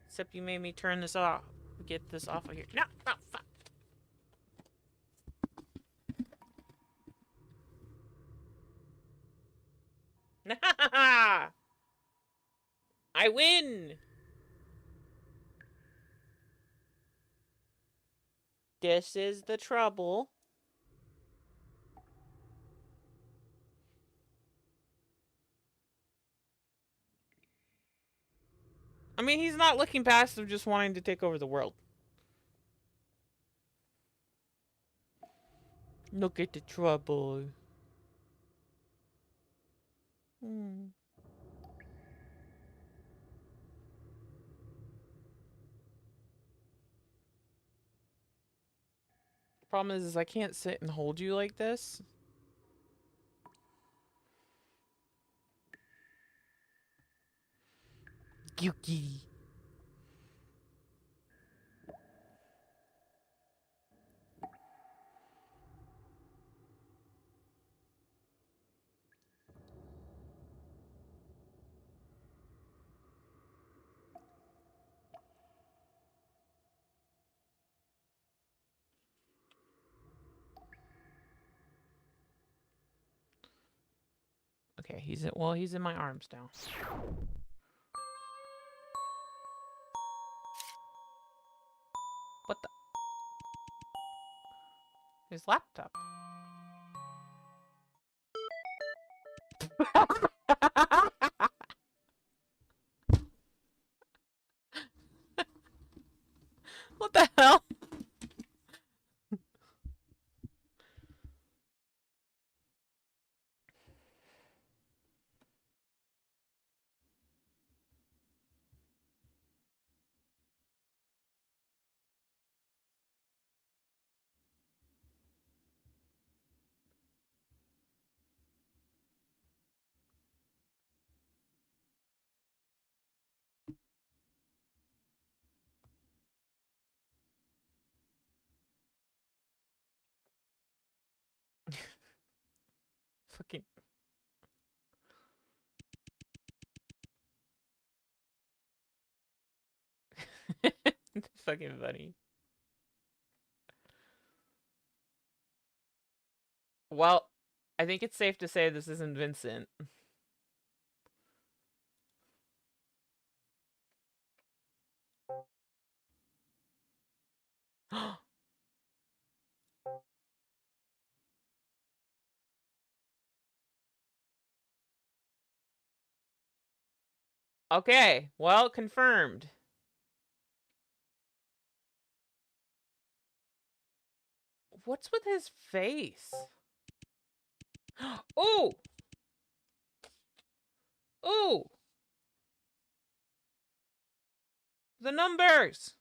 Except you made me turn this off. Get this off of here. No, no, fuck. I win! This is the trouble. I mean, he's not looking past him just wanting to take over the world. Look at the trouble. Hmm. Problem is I can't sit and hold you like this. Yuki. Okay, he's in my arms now. What the? His laptop. What the hell? Fucking. Fucking funny. Well, I think it's safe to say this isn't Vincent. Okay, well, confirmed. What's with his face? Ooh! Ooh! The numbers!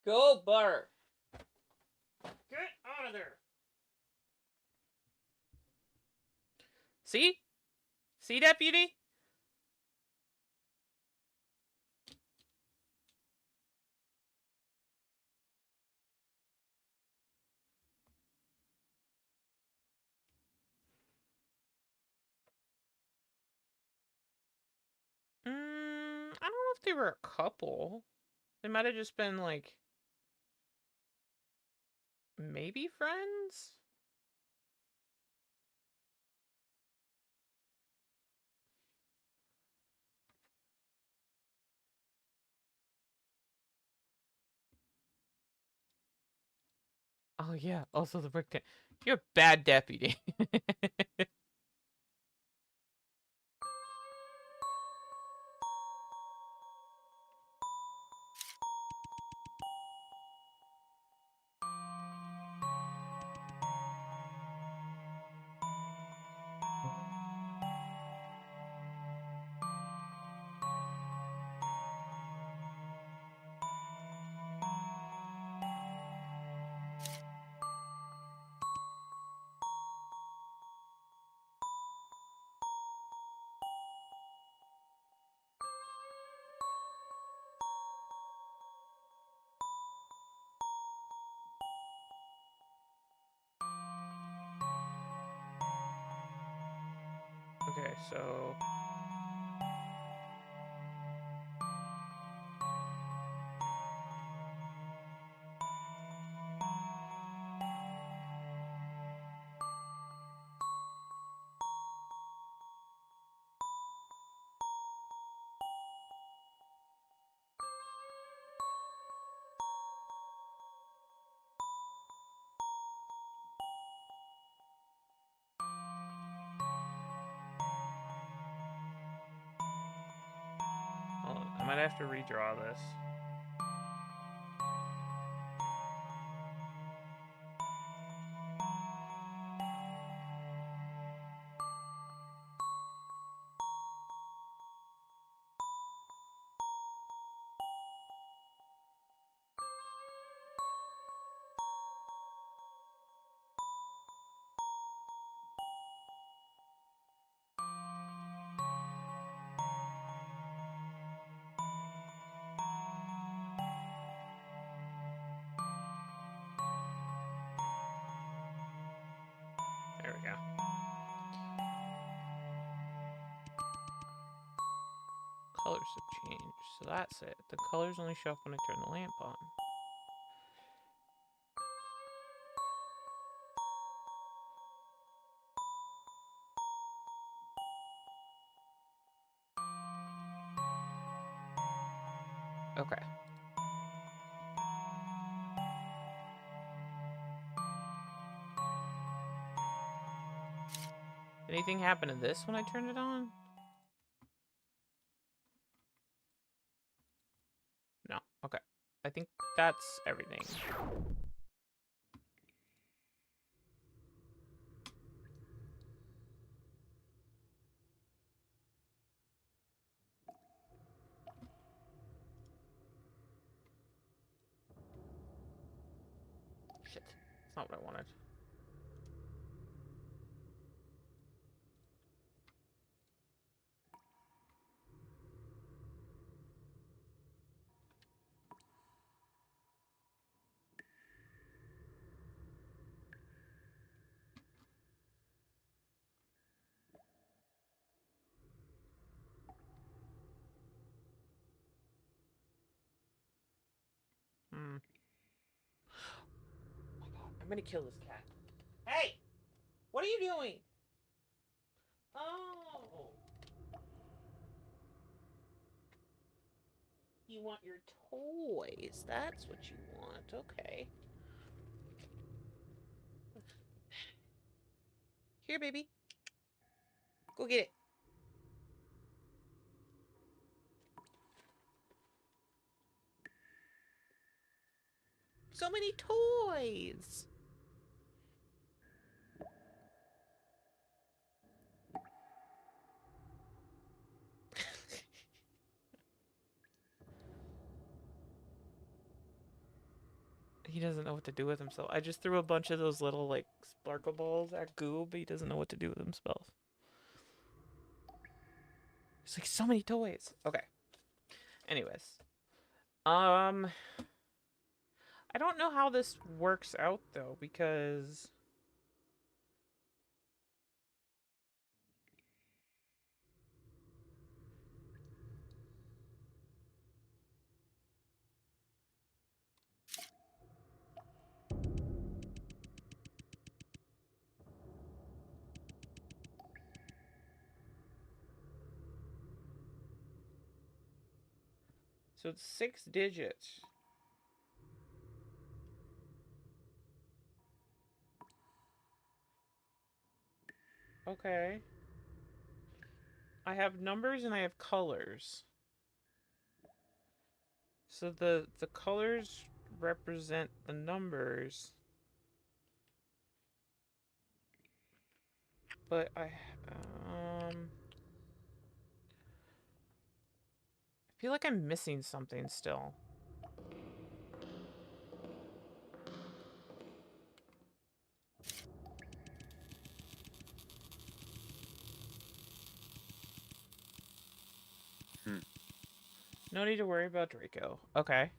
Go, Bar! Get out of there! See? See, deputy? I don't know if they were a couple. They might have just been, like, maybe friends? Oh yeah, also the brick. You're a bad deputy. Okay, so hold on. I might have to redraw this. There we go. Colors have changed, so that's it. The colors only show up when I turn the lamp on. Okay. Anything happen to this when I turned it on? No. Okay. I think that's everything. Shit. That's not what I wanted. Hmm. Oh my god, I'm gonna kill this cat. Hey! What are you doing? Oh! You want your toys. That's what you want. Okay. Here, baby. Go get it. So many toys. He doesn't know what to do with himself. I just threw a bunch of those little, like, sparkle balls at Goob, but he doesn't know what to do with himself. There's, like, so many toys. Okay. Anyways. I don't know how this works out, though, because... So it's 6 digits. Okay. I have numbers and I have colors. So the colors represent the numbers. But I feel like I'm missing something still. No need to worry about Draco. Okay.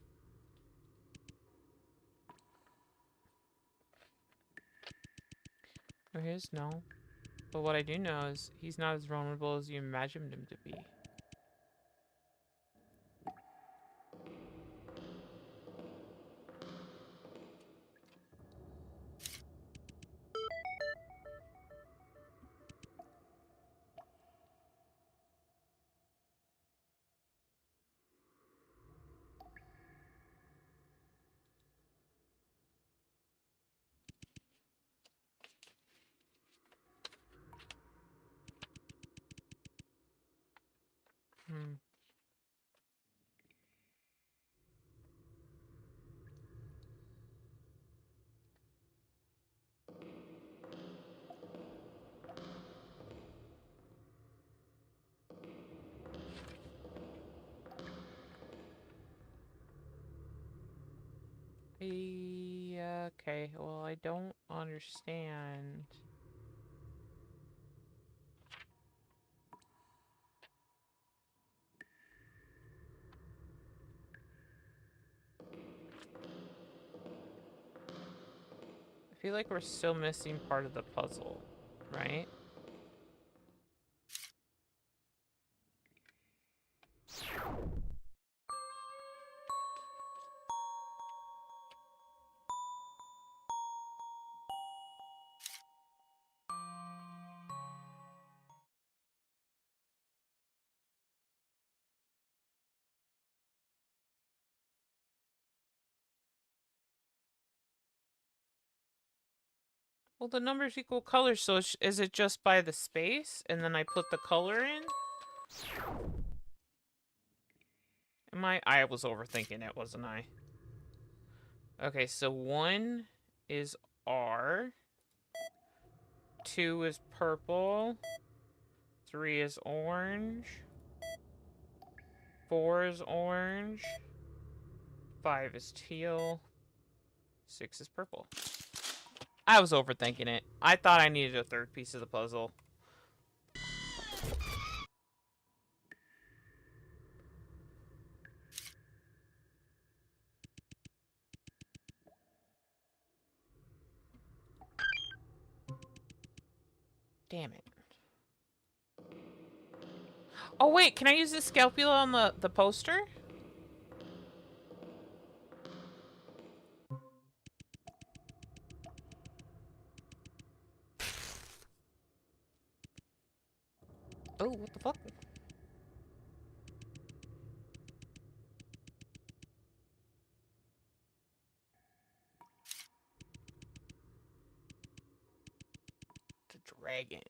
Or his, no. But what I do know is he's not as vulnerable as you imagined him to be. Hmm. Okay, well, I don't understand. I feel like we're still missing part of the puzzle, right? Well, the numbers equal colors, so is it just by the space, and then I put the color in? I was overthinking it, wasn't I? Okay, so 1 is R, 2 is purple, 3 is orange, 4 is orange, 5 is teal, 6 is purple. I was overthinking it. I thought I needed a third piece of the puzzle. Damn it. Oh, wait, can I use this scalpel on the poster? Oh, what the fuck? The dragon.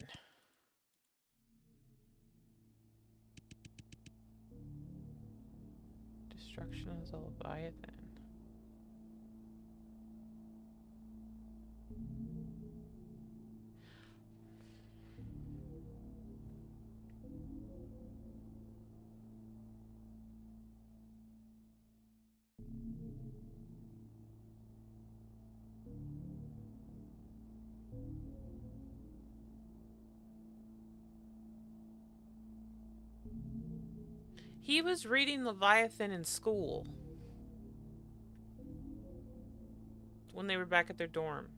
Destruction of the Leviathan. He was reading Leviathan in school. When they were back at their dorm.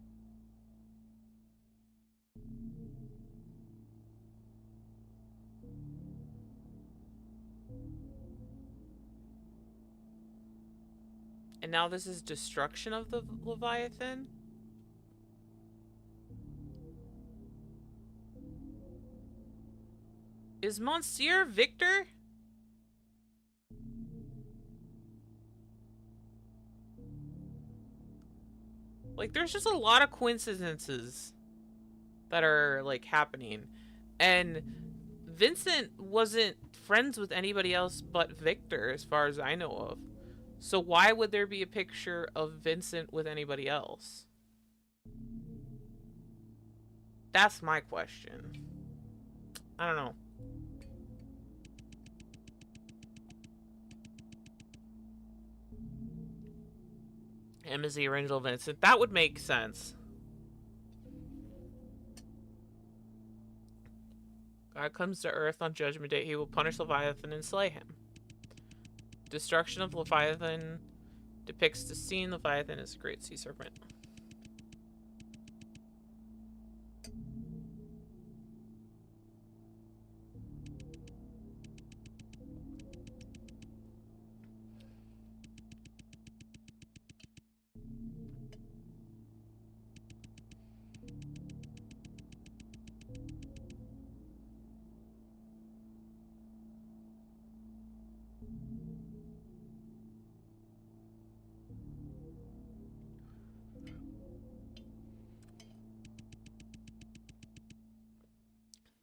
And now this is destruction of the Leviathan? Is Monsieur Victor? Like, there's just a lot of coincidences. that are like happening. And Vincent wasn't friends with anybody else but Victor, as far as I know of. So why would there be a picture of Vincent with anybody else? That's my question. I don't know. Him as the original Vincent. That would make sense. God comes to Earth on Judgment Day. He will punish Leviathan and slay him. Destruction of Leviathan depicts the scene. Leviathan is a great sea serpent.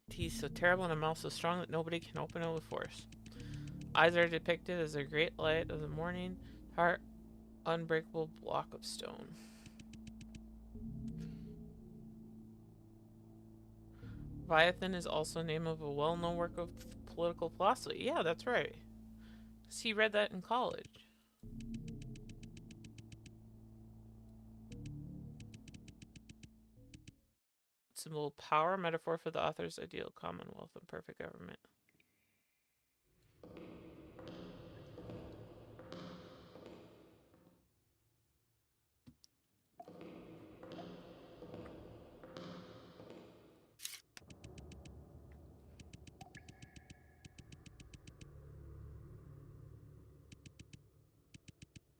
He's so terrible and a mouth so strong that nobody can open it with force. Eyes are depicted as a great light of the morning, heart, unbreakable block of stone. Leviathan is also the name of a well-known work of political philosophy. Yeah, that's right. He read that in college. Symbol of power, metaphor for the author's ideal commonwealth and perfect government.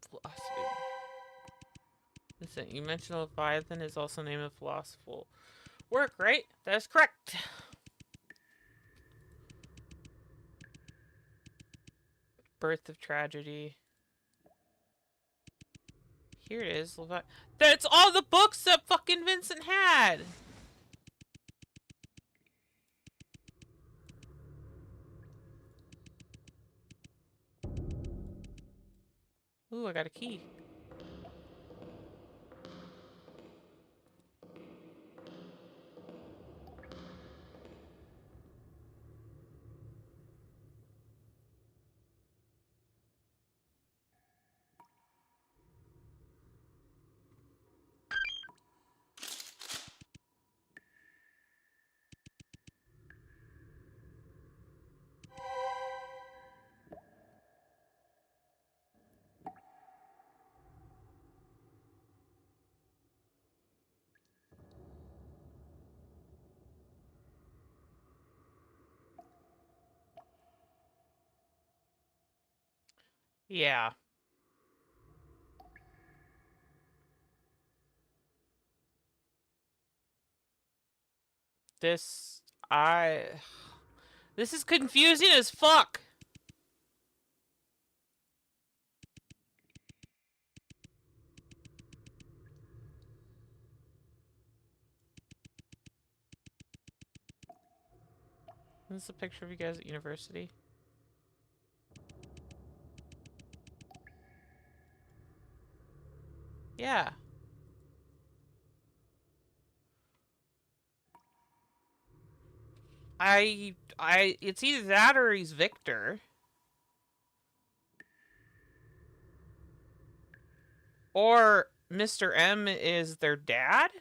Philosophy. Listen, you mentioned Leviathan is also named a philosophical work, right? That is correct. Birth of Tragedy. Here it is. That's all the books that fucking Vincent had. Ooh, I got a key. Yeah. This... I... This is confusing as fuck. This is a picture of you guys at university. Yeah. It's either that or he's Victor. Or Mr. M is their dad?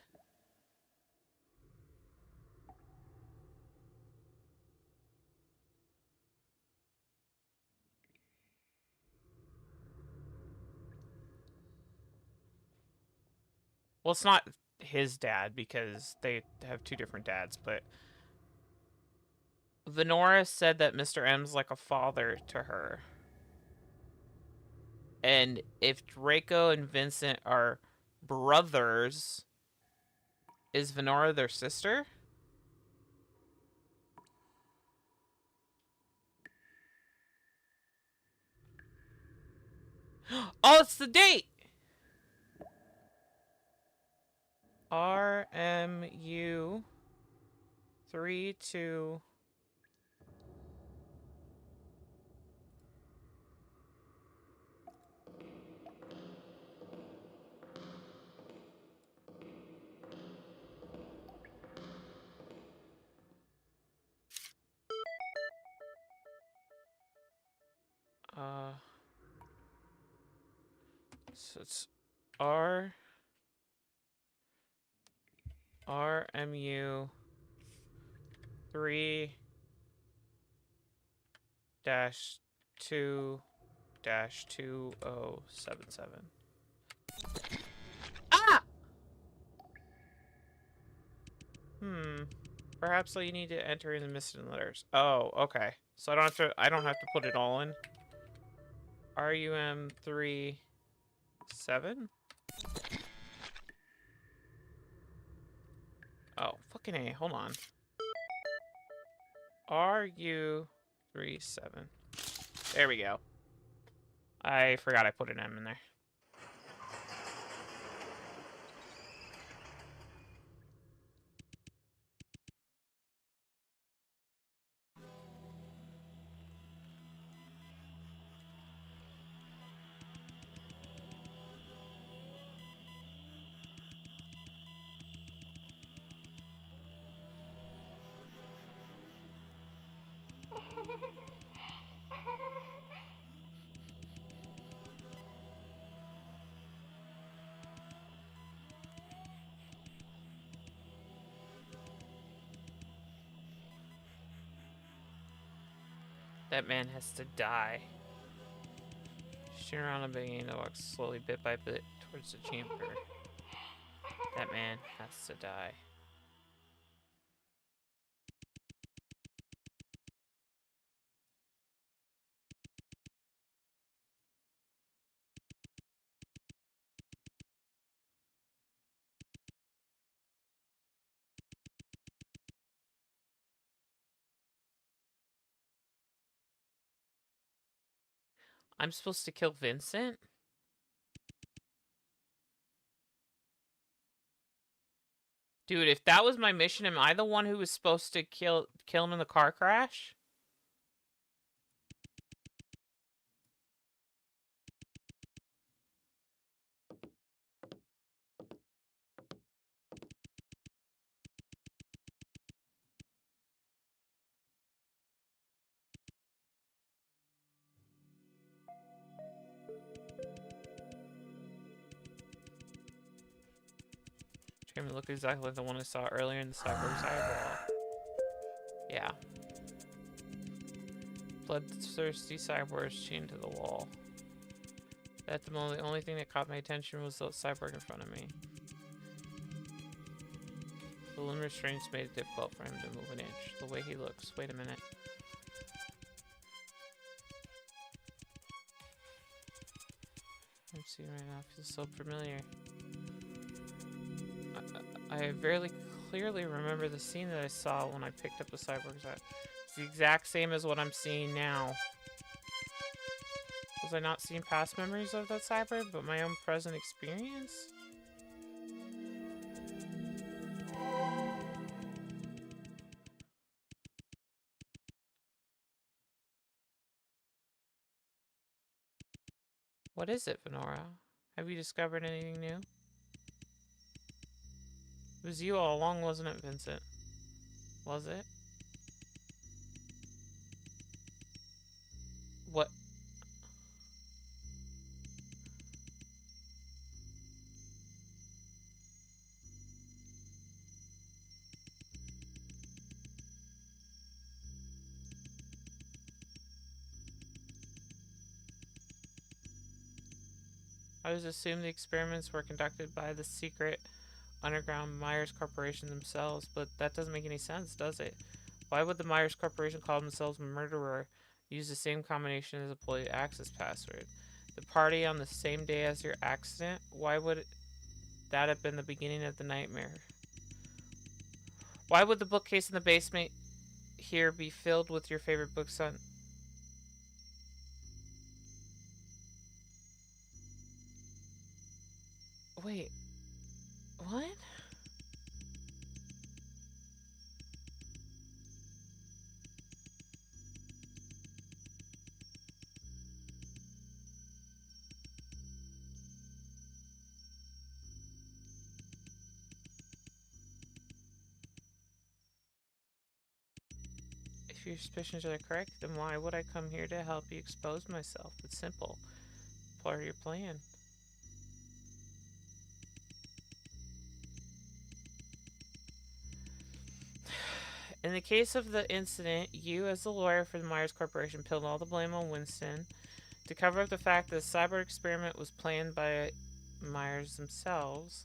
Well, it's not his dad because they have two different dads, but Venora said that Mr. M's like a father to her. And if Draco and Vincent are brothers, is Venora their sister? Oh, it's the date! RMU 3 to... So it's RMU 3 dash 2 dash 2077. Ah! Perhaps you need to enter in the missing letters. Oh, okay. So I don't have to put it all in. RUM 3 7? Oh, fucking A, hold on. RU 3 7. There we go. I forgot I put an M in there. That man has to die. Shooting around and beginning to walk slowly, bit by bit, towards the chamber. That man has to die. I'm supposed to kill Vincent? Dude, if that was my mission, am I the one who was supposed to kill him in the car crash? Trying to look exactly like the one I saw earlier in the cyborg's eyeball. Yeah. Bloodthirsty cyborgs chained to the wall. At the moment, the only thing that caught my attention was the cyborg in front of me. The limb restraints made it difficult for him to move an inch. The way he looks. Wait a minute. I'm seeing right now. Feels so familiar. I very clearly remember the scene that I saw when I picked up the cyborg's eye. It's the exact same as what I'm seeing now. Was I not seeing past memories of that cyborg, but my own present experience? What is it, Venora? Have you discovered anything new? It was you all along, wasn't it, Vincent? Was it? What? I was assumed the experiments were conducted by the secret underground Myers Corporation themselves, but that doesn't make any sense, does it? Why would the Myers Corporation call themselves Murderer, use the same combination as employee access password? The party on the same day as your accident? Why would that have been the beginning of the nightmare? Why would the bookcase in the basement here be filled with your favorite books on... Wait. What? If your suspicions are correct, then why would I come here to help you expose myself? It's simple. Part of your plan. In the case of the incident, you, as the lawyer for the Myers Corporation, pinned all the blame on Winston to cover up the fact that the cyber experiment was planned by Myers themselves.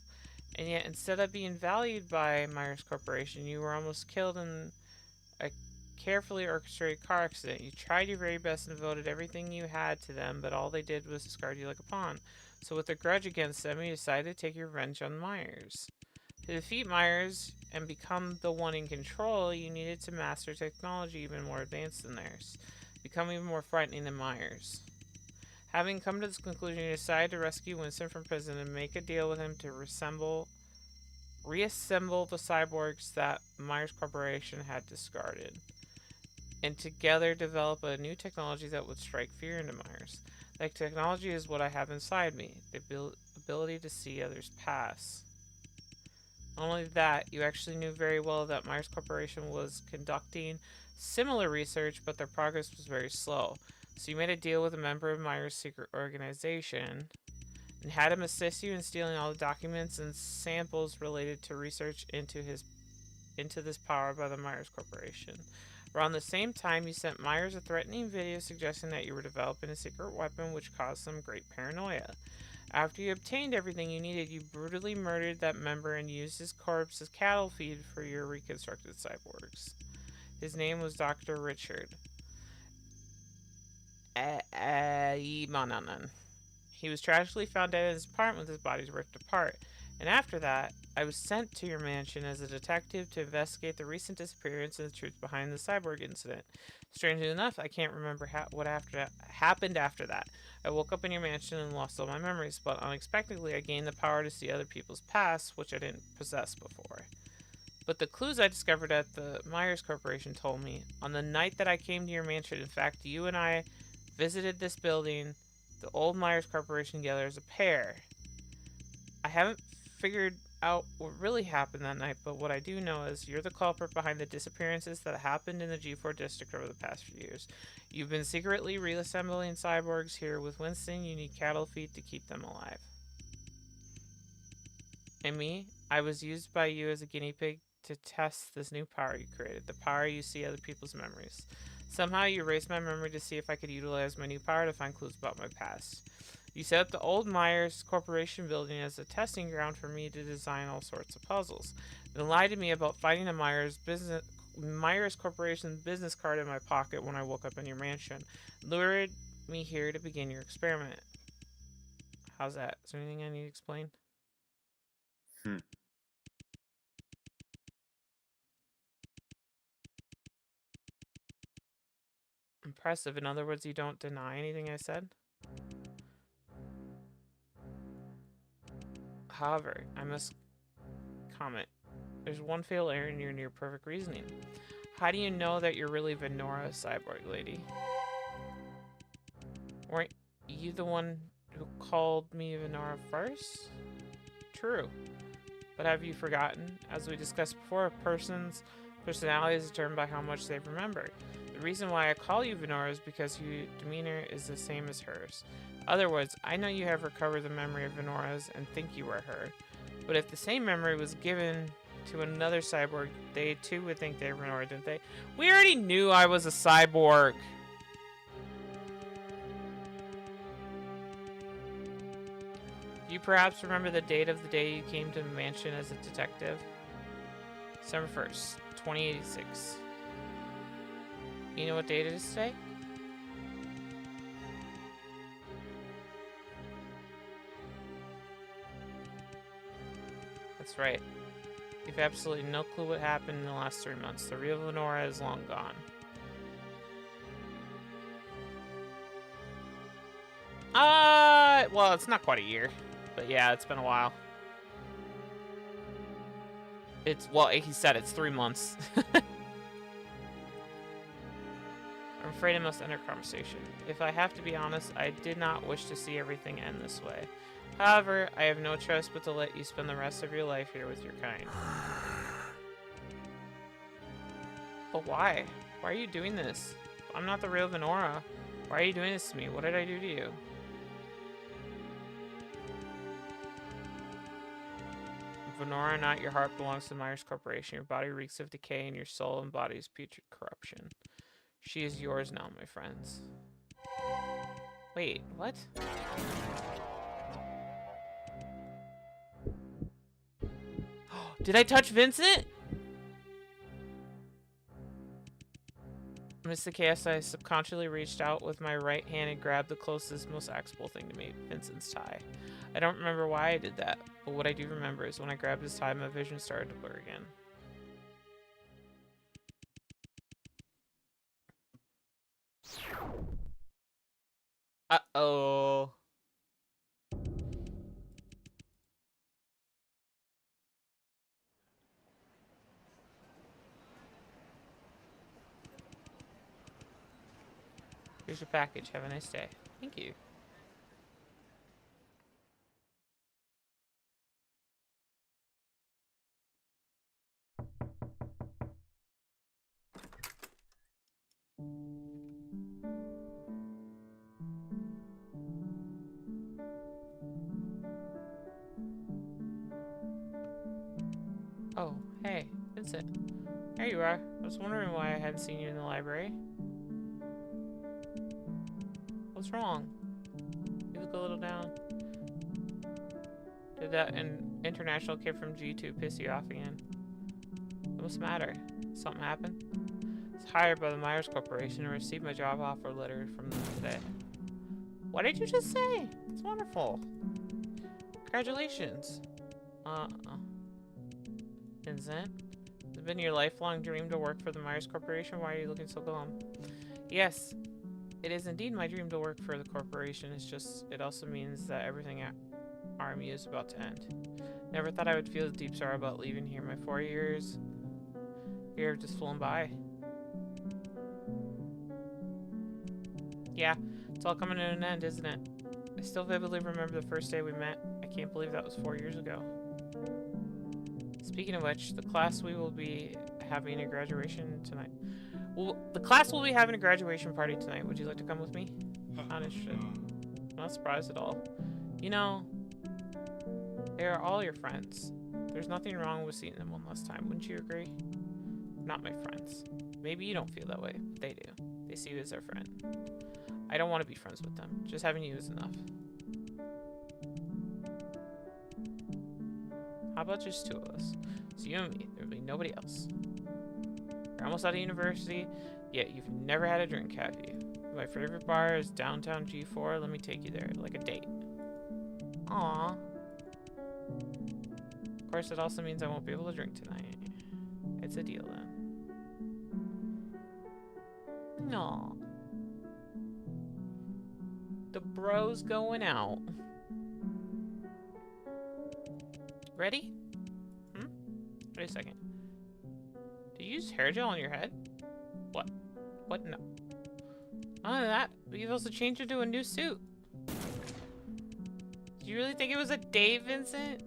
And yet, instead of being valued by Myers Corporation, you were almost killed in a carefully orchestrated car accident. You tried your very best and devoted everything you had to them, but all they did was discard you like a pawn. So with a grudge against them, you decided to take your revenge on Myers. To defeat Myers and become the one in control, you needed to master technology even more advanced than theirs, become even more frightening than Myers. Having come to this conclusion, you decided to rescue Winston from prison and make a deal with him to reassemble the cyborgs that Myers Corporation had discarded, and together develop a new technology that would strike fear into Myers. That technology is what I have inside me, the ability to see others pass. Not only that, you actually knew very well that Myers Corporation was conducting similar research, but their progress was very slow. So you made a deal with a member of Myers' secret organization and had him assist you in stealing all the documents and samples related to research into this power by the Myers Corporation. Around the same time, you sent Myers a threatening video suggesting that you were developing a secret weapon, which caused some great paranoia. After you obtained everything you needed, you brutally murdered that member and used his corpse as cattle feed for your reconstructed cyborgs. His name was Dr. Richard Imananan. He was tragically found dead in his apartment with his body ripped apart. And after that, I was sent to your mansion as a detective to investigate the recent disappearance and the truth behind the cyborg incident. Strangely enough, I can't remember what happened after that. I woke up in your mansion and lost all my memories, but unexpectedly I gained the power to see other people's pasts, which I didn't possess before. But the clues I discovered at the Myers Corporation told me, on the night that I came to your mansion, in fact, you and I visited this building, the old Myers Corporation, together as a pair. I haven't figured out what really happened that night, but what I do know is you're the culprit behind the disappearances that happened in the G4 district over the past few years. You've been secretly reassembling cyborgs here with Winston. You need cattle feed to keep them alive. And me, I was used by you as a guinea pig to test this new power you created, the power you see other people's memories. Somehow you erased my memory to see if I could utilize my new power to find clues about my past. You set up the old Myers Corporation building as a testing ground for me to design all sorts of puzzles. Then lied to me about finding a Myers Corporation business card in my pocket when I woke up in your mansion. Lured me here to begin your experiment. How's that? Is there anything I need to explain? Impressive. In other words, you don't deny anything I said? However, I must comment. There's one fatal error in your near perfect reasoning. How do you know that you're really Venora, cyborg lady? Weren't you the one who called me Venora first? True. But have you forgotten? As we discussed before, a person's personality is determined by how much they've remembered. The reason why I call you Venora is because your demeanor is the same as hers. In other words, I know you have recovered the memory of Venora's and think you are her. But if the same memory was given to another cyborg, they too would think they were Venora, didn't they? We already knew I was a cyborg! Do you perhaps remember the date of the day you came to the mansion as a detective? December 1st, 2086. You know what date it is today? That's right. You've absolutely no clue what happened in the last 3 months. The real Venora is long gone. Well, it's not quite a year. But yeah, it's been a while. Well, he said it's 3 months. I'm afraid I must end our conversation. If I have to be honest, I did not wish to see everything end this way. However, I have no choice but to let you spend the rest of your life here with your kind. But why? Why are you doing this? I'm not the real Venora. Why are you doing this to me? What did I do to you? Venora, not your heart belongs to Myers Corporation. Your body reeks of decay and your soul embodies putrid corruption. She is yours now, my friends. Wait, what? Did I touch Vincent? Amidst the chaos, I subconsciously reached out with my right hand and grabbed the closest, most accessible thing to me, Vincent's tie. I don't remember why I did that, but what I do remember is when I grabbed his tie, my vision started to blur again. Uh-oh. Here's your package. Have a nice day. Thank you. Oh, hey, Vincent. There you are. I was wondering why I hadn't seen you in the library. What's wrong? You look a little down. Did that international kid from G2 piss you off again? What's the matter? Something happened? I was hired by the Myers Corporation and received my job offer letter from them today. What did you just say? It's wonderful. Congratulations. Vincent? Has it been your lifelong dream to work for the Myers Corporation? Why are you looking so glum? Yes, it is indeed my dream to work for the corporation. It's just, it also means that everything at RMU is about to end. Never thought I would feel deep sorrow about leaving here. My 4 years here have just flown by. Yeah, it's all coming to an end, isn't it? I still vividly remember the first day we met. I can't believe that was 4 years ago. Speaking of which, the class we will be having a graduation tonight. Well, the class will be having a graduation party tonight. Would you like to come with me? Not interested. I'm not surprised at all. You know, they are all your friends. There's nothing wrong with seeing them one last time. Wouldn't you agree? Not my friends. Maybe you don't feel that way, but they do. They see you as their friend. I don't want to be friends with them. Just having you is enough. How about just two of us? It's you and me. There'll be nobody else. You're almost out of university, yet you've never had a drink, have you? My favorite bar is downtown G4. Let me take you there, like a date. Aww. Of course, it also means I won't be able to drink tonight. It's a deal then. No. The bro's going out. Ready? Wait a second. Did you use hair gel on your head? What? What? No. None of that. You've also changed into a new suit. Do you really think it was a date, Vincent?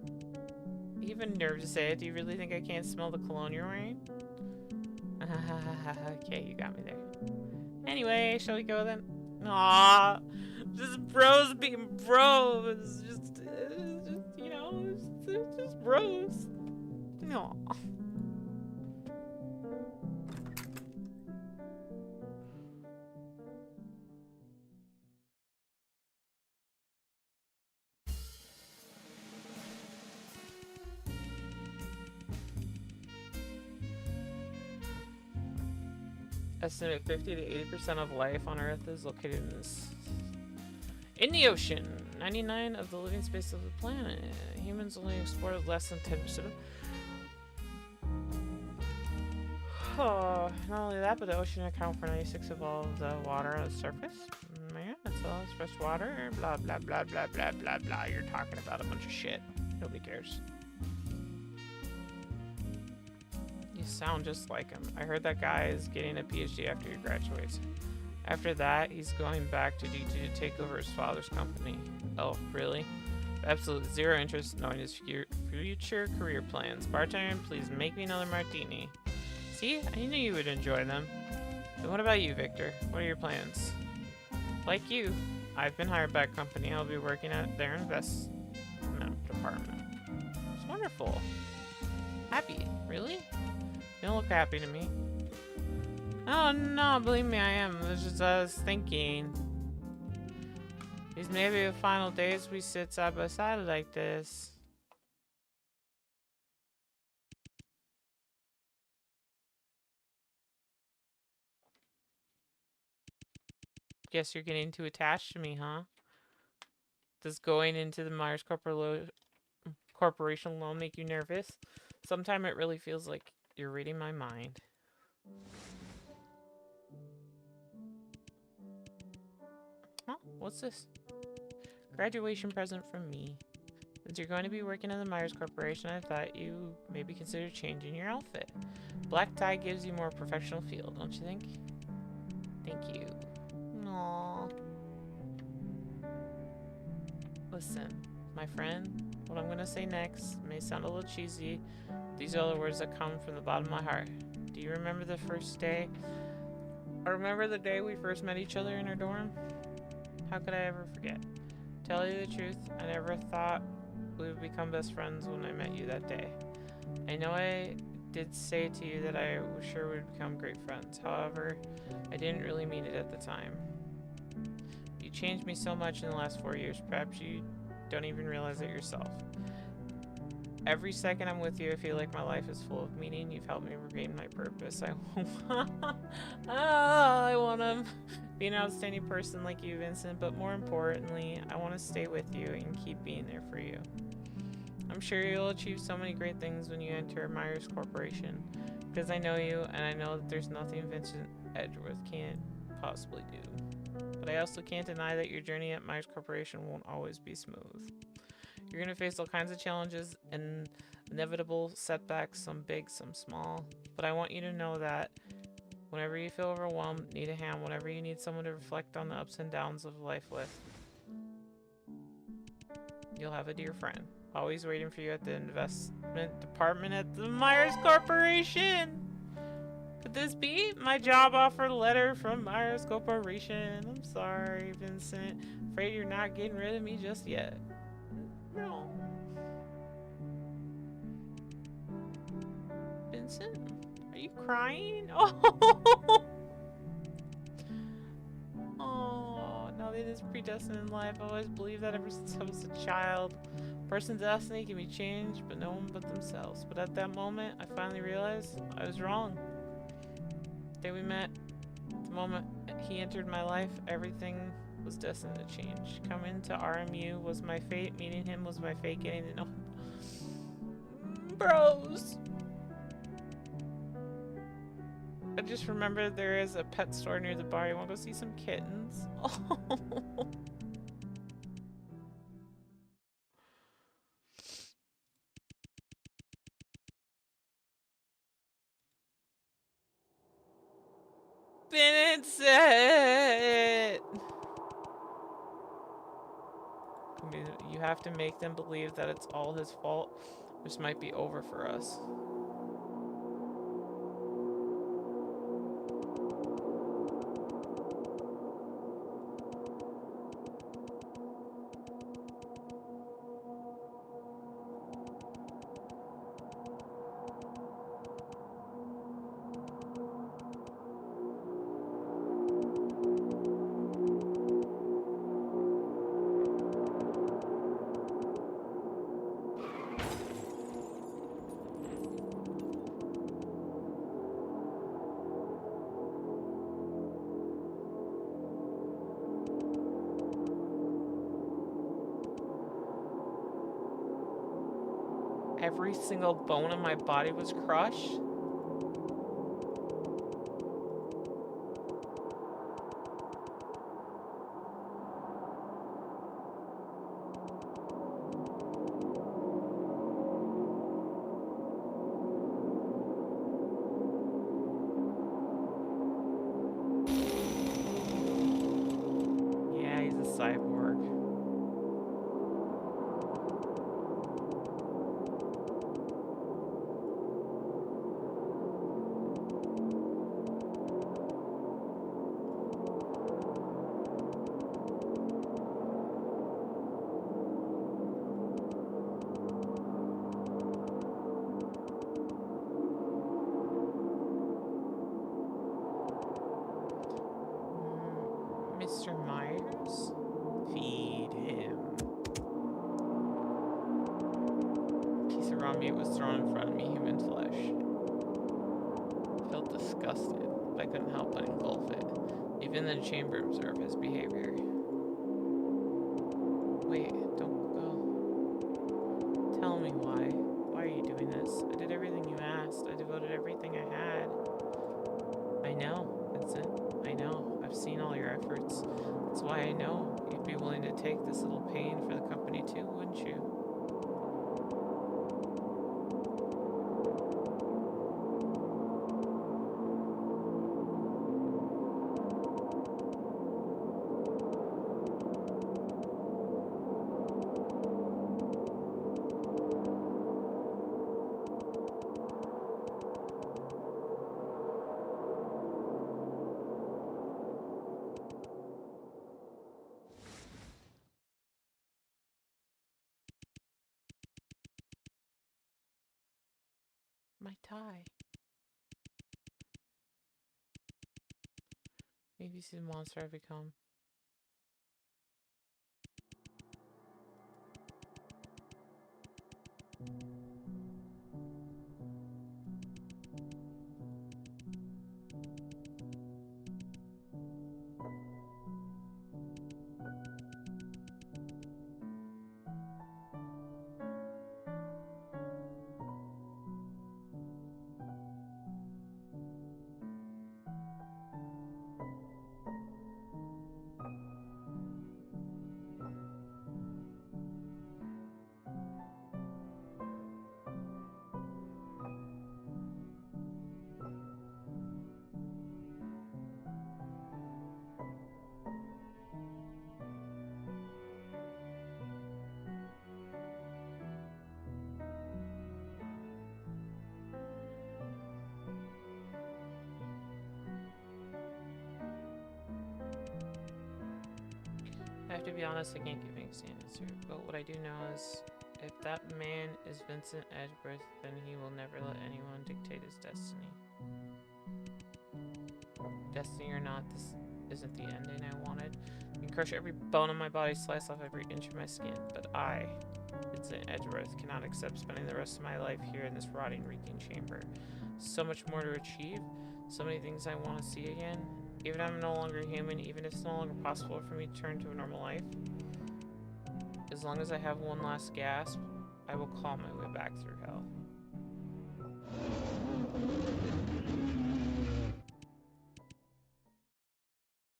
You even nerve to say it. Do you really think I can't smell the cologne you're wearing? Okay, you got me there. Anyway, shall we go then? Aww. Just bros being bros. Just you know, just bros. No. Estimate 50 to 80% of life on Earth is located in the ocean. 99% of the living space of the planet. Humans only explore less than 10% of. Oh, not only that, but the ocean accounts for 96% of all of the water on the surface. Yeah, that's all. It's fresh water. Blah blah blah blah blah blah blah. You're talking about a bunch of shit. Nobody cares. You sound just like him. I heard that guy is getting a PhD after he graduates. After that, he's going back to G2 to take over his father's company. Oh, really? Absolutely zero interest in knowing his future career plans. Bartender, please make me another martini. See? I knew you would enjoy them. And what about you, Victor? What are your plans? Like you, I've been hired by a company. I'll be working at their investment department. It's wonderful. Happy? Really? You don't look happy to me. Oh no, believe me, I am. It's just I was thinking. These may be the final days we sit side by side like this. Guess you're getting too attached to me, huh? Does going into the Myers Corporation loan make you nervous? Sometimes it really feels like you're reading my mind. Huh? What's this? Graduation present from me. Since you're going to be working in the Myers Corporation, I thought you maybe consider changing your outfit. Black tie gives you more professional feel, don't you think? Thank you. Aww. Listen, my friend, what I'm gonna say next may sound a little cheesy. These are the words that come from the bottom of my heart. Do you remember the first day? I remember the day we first met each other in our dorm? How could I ever forget? Tell you the truth, I never thought we would become best friends when I met you that day. I know I did say to you that I was sure we'd become great friends. However, I didn't really mean it at the time. You changed me so much in the last 4 years. Perhaps you don't even realize it yourself. Every second I'm with you, I feel like my life is full of meaning. You've helped me regain my purpose. I want to be an outstanding person like you, Vincent, but more importantly, I want to stay with you and keep being there for you. I'm sure you'll achieve so many great things when you enter Myers Corporation, because I know you, and I know that there's nothing Vincent Edgeworth can't possibly do. But I also can't deny that your journey at Myers Corporation won't always be smooth. You're going to face all kinds of challenges and inevitable setbacks, some big, some small. But I want you to know that whenever you feel overwhelmed, need a hand, whenever you need someone to reflect on the ups and downs of life with, you'll have a dear friend, always waiting for you at the investment department at the Myers Corporation. Could this be my job offer letter from Myers Corporation? I'm sorry, Vincent. Afraid you're not getting rid of me just yet. No. Vincent? Are you crying? Oh! Oh, now that it is predestined in life, I always believed that ever since I was a child. A person's destiny can be changed, but no one but themselves. But at that moment, I finally realized I was wrong. The day we met, the moment he entered my life, everything was destined to change. Coming to RMU was my fate. Meeting him was my fate. Getting to know him. Bros! I just remembered there is a pet store near the bar. You want to go see some kittens? Oh. Vincent! You have to make them believe that it's all his fault. This might be over for us. Every single bone in my body was crushed. Yeah, he's a cyborg. Mr. Myers? Feed him. A piece of raw meat was thrown in front of me, human flesh. I felt disgusted, but I couldn't help but engulf it. Even the chamber observed his behavior. Wait, don't go. Tell me why. Why are you doing this? I did everything you asked. I devoted everything I had. I know, Vincent. I know. I've seen all your efforts. That's why I know you'd be willing to take this little pain for the company too, wouldn't you? My tie. Maybe he's the monster I've become. I have to be honest, I can't give an answer, but what I do know is if that man is Vincent Edgeworth, then he will never let anyone dictate his destiny. Destiny or not, this isn't the ending I wanted. You can crush every bone in my body, slice off every inch of my skin, but I, Vincent Edgeworth, cannot accept spending the rest of my life here in this rotting, reeking chamber. So much more to achieve, so many things I want to see again. Even if I'm no longer human, even if it's no longer possible for me to turn to a normal life, as long as I have one last gasp, I will claw my way back through hell.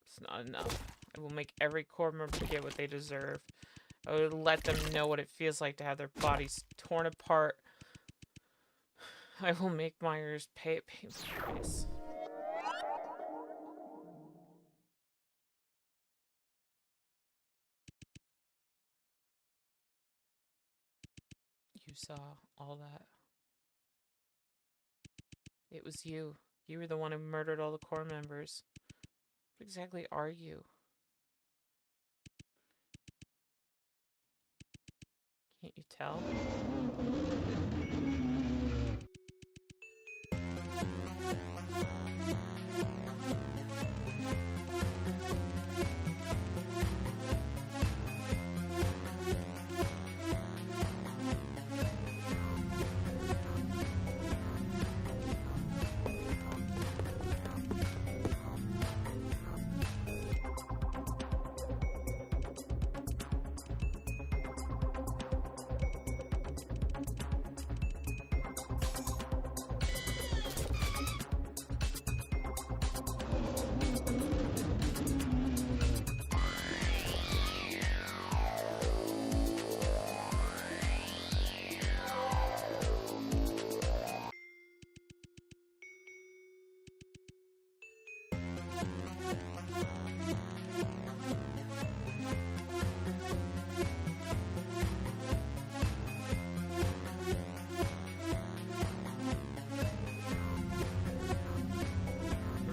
It's not enough. I will make every core member get what they deserve. I will let them know what it feels like to have their bodies torn apart. I will make Myers pay a painful price. You saw all that. It was you. You were the one who murdered all the core members. What exactly are you? Can't you tell?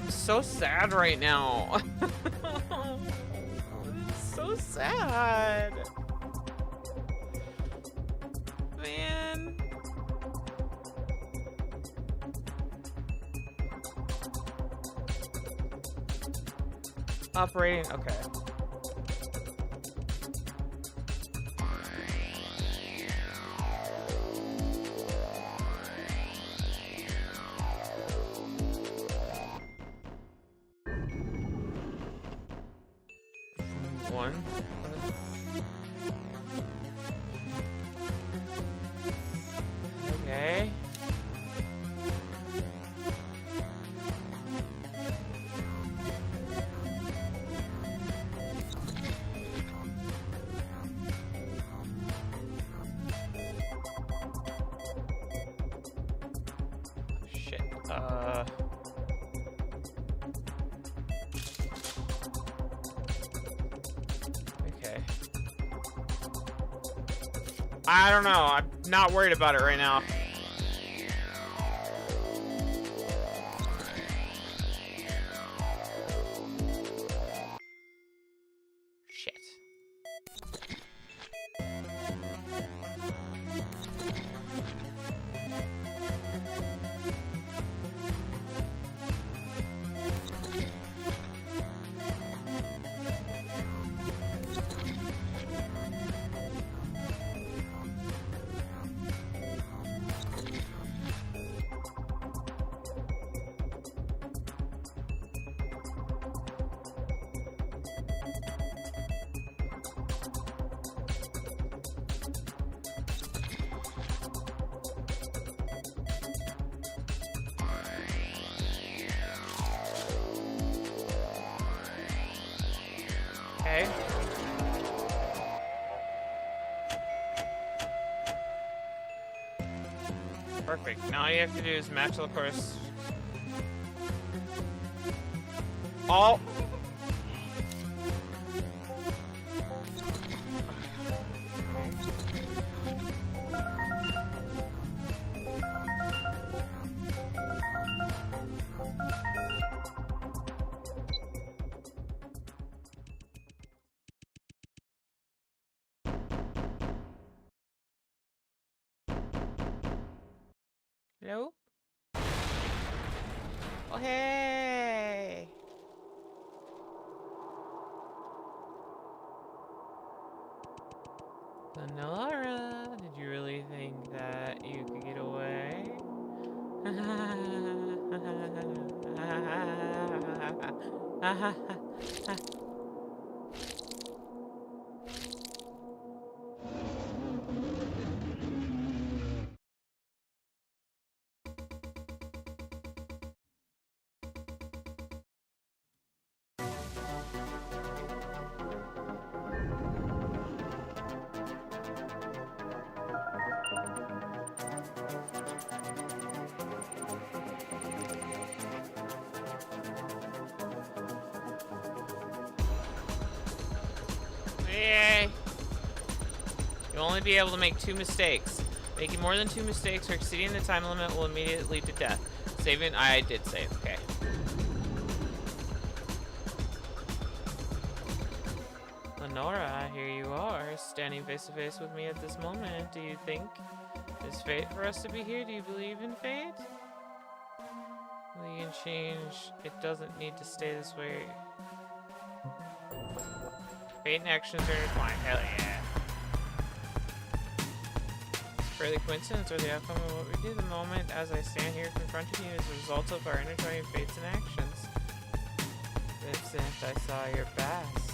So sad right now. It's so sad. Man. Operating, okay. one. Okay. Shit. Okay. I don't know. I'm not worried about it right now. Shit. Okay. Perfect. Now all you have to do is match the course. All. Hello? Oh, hey! Lenora, did you really think that you could get away? Yay! You'll only be able to make 2 mistakes. Making more than 2 mistakes or exceeding the time limit will immediately lead to death. Saving, I did save, okay. Lenora, here you are, standing face to face with me at this moment. Do you think it's fate for us to be here? Do you believe in fate? We can change. It doesn't need to stay this way. Fate and actions are intertwined. Hell yeah. It's purely coincidence or the outcome of what we do. The moment as I stand here confronting you is a result of our intertwining fates and actions. Vincent, I saw your past.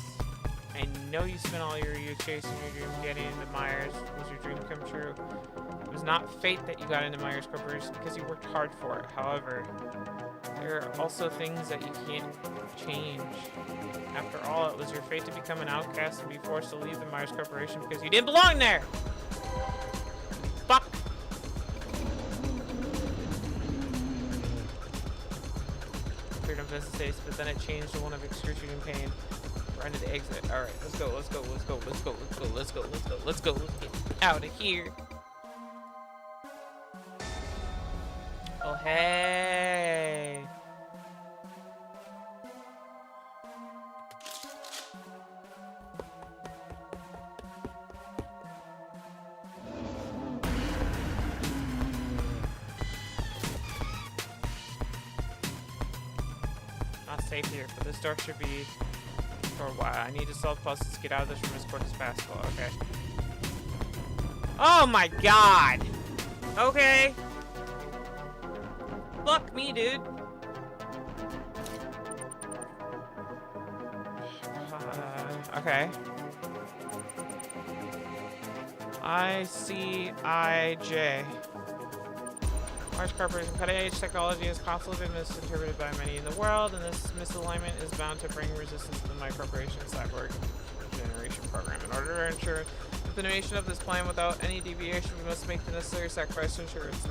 I know you spent all your youth chasing your dream getting into Myers. Was your dream come true? It was not fate that you got into Myers Corporation because you worked hard for it. However, there are also things that you can't change. After all, it was your fate to become an outcast and be forced to leave the Myers Corporation because you didn't belong there! Fuck! Cleared on Vincent's face, but then it changed to one of excruciating pain. We're under the exit. Alright, let's go, let's go, let's go, let's go, let's go, let's go, let's go, let's go, let's get out of here. Oh, hey! Not safe here, but this door should be for a while. I need to solve puzzles to get out of this room as quick as possible. Okay. Oh my god! Okay. Fuck me, dude. Okay. ICIJ. Mars Corporation cutting-edge technology has constantly been misinterpreted by many in the world, and this misalignment is bound to bring resistance to the My Corporation cyborg generation program. In order to ensure implementation of this plan without any deviation, we must make the necessary sacrifice to ensure its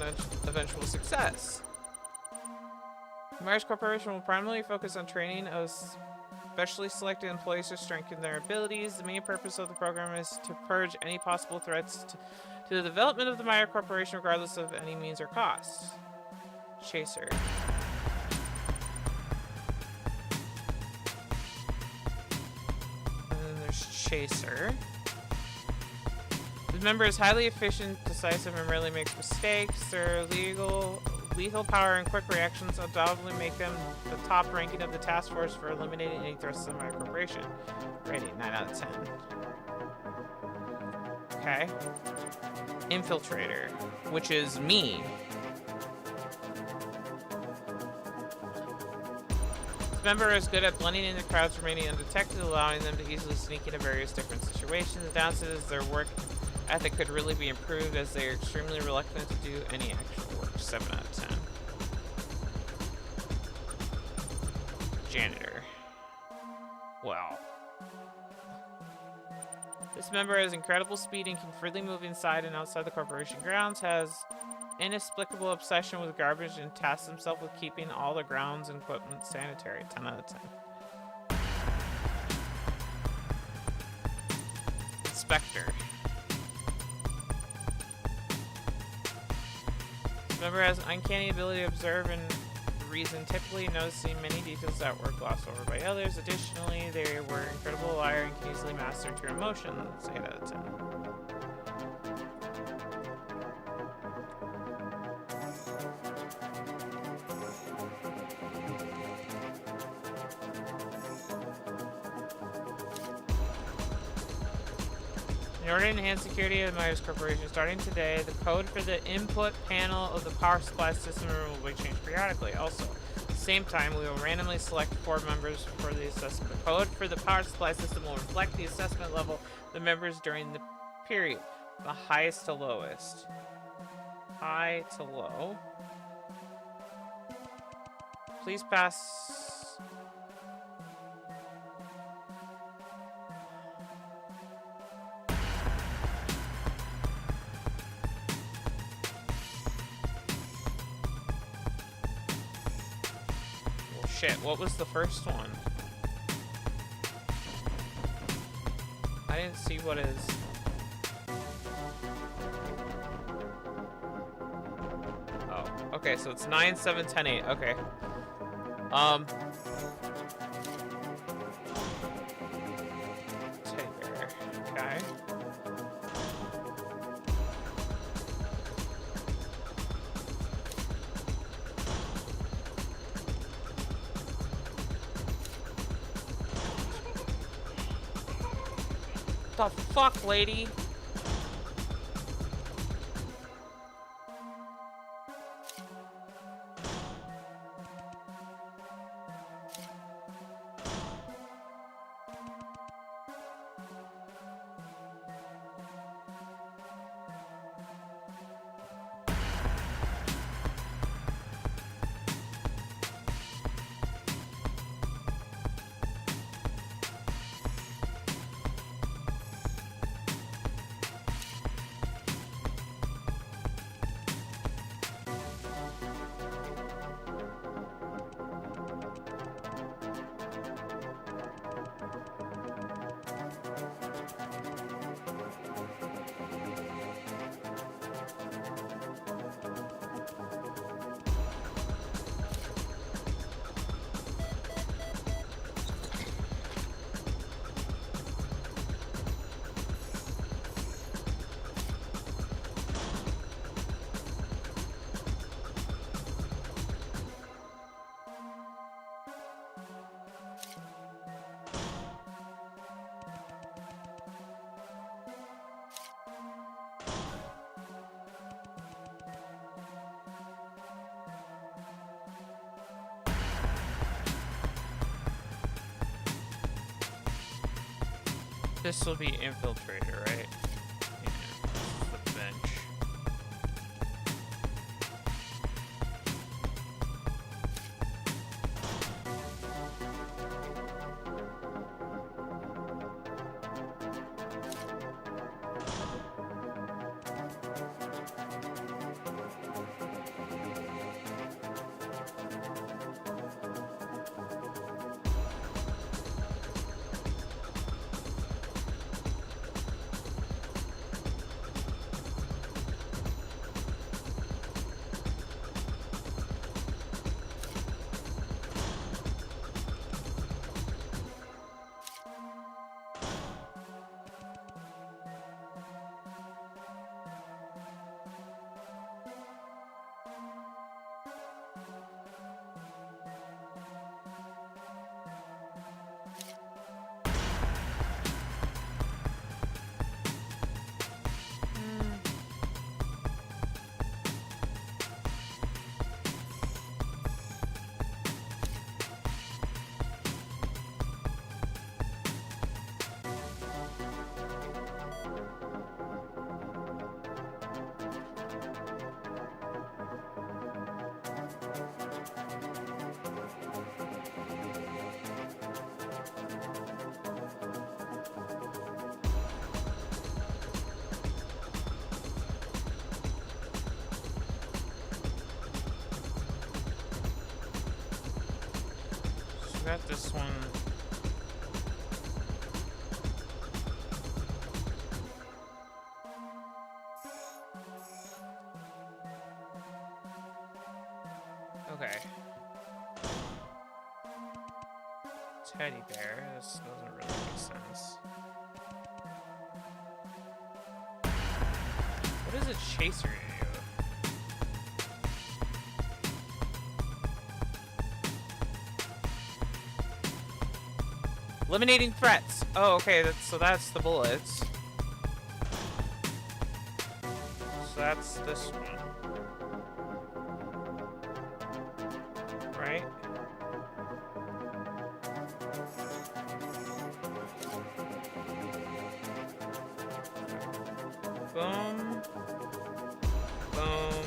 eventual success. The Mars Corporation will primarily focus on training of specially selected employees to strengthen their abilities. The main purpose of the program is to purge any possible threats to the development of the Maya Corporation, regardless of any means or cost. Chaser. And then there's Chaser. This member is highly efficient, decisive, and rarely makes mistakes. Their lethal power and quick reactions undoubtedly make them the top ranking of the task force for eliminating any threats to the Maya Corporation. Rating 9 out of 10. Okay. Infiltrator, which is me. This member is good at blending into crowds, remaining undetected, allowing them to easily sneak into various different situations. The downside is their work ethic could really be improved, as they are extremely reluctant to do any actual work. 7 out of 10. Janitor. Well. This member has incredible speed and can freely move inside and outside the corporation grounds, has inexplicable obsession with garbage, and tasks himself with keeping all the grounds and equipment sanitary. 10 out of 10. Inspector. This member has an uncanny ability to observe and reason, typically noticing many details that were glossed over by others. Additionally, they were an incredible liar and can easily master true emotions. 8 out of 10. In order to enhance security of the Myers Corporation, starting today, the code for the input panel of the power supply system will be changed periodically. Also, at the same time, we will randomly select 4 members for the assessment. The code for the power supply system will reflect the assessment level of the members during the period, the highest to lowest. High to low. Please pass. Shit, what was the first one? I didn't see what is. Oh, okay, so it's 9, 7, 10, 8. Okay. Tiger. Okay. The fuck, lady? This will be infiltrator, right? Yeah, this is the bench. Got this one. Okay. Teddy bear. This doesn't really make sense. What is a chaser do? Eliminating threats. Oh, okay. That's the bullets. So that's this one, right? Boom. Boom.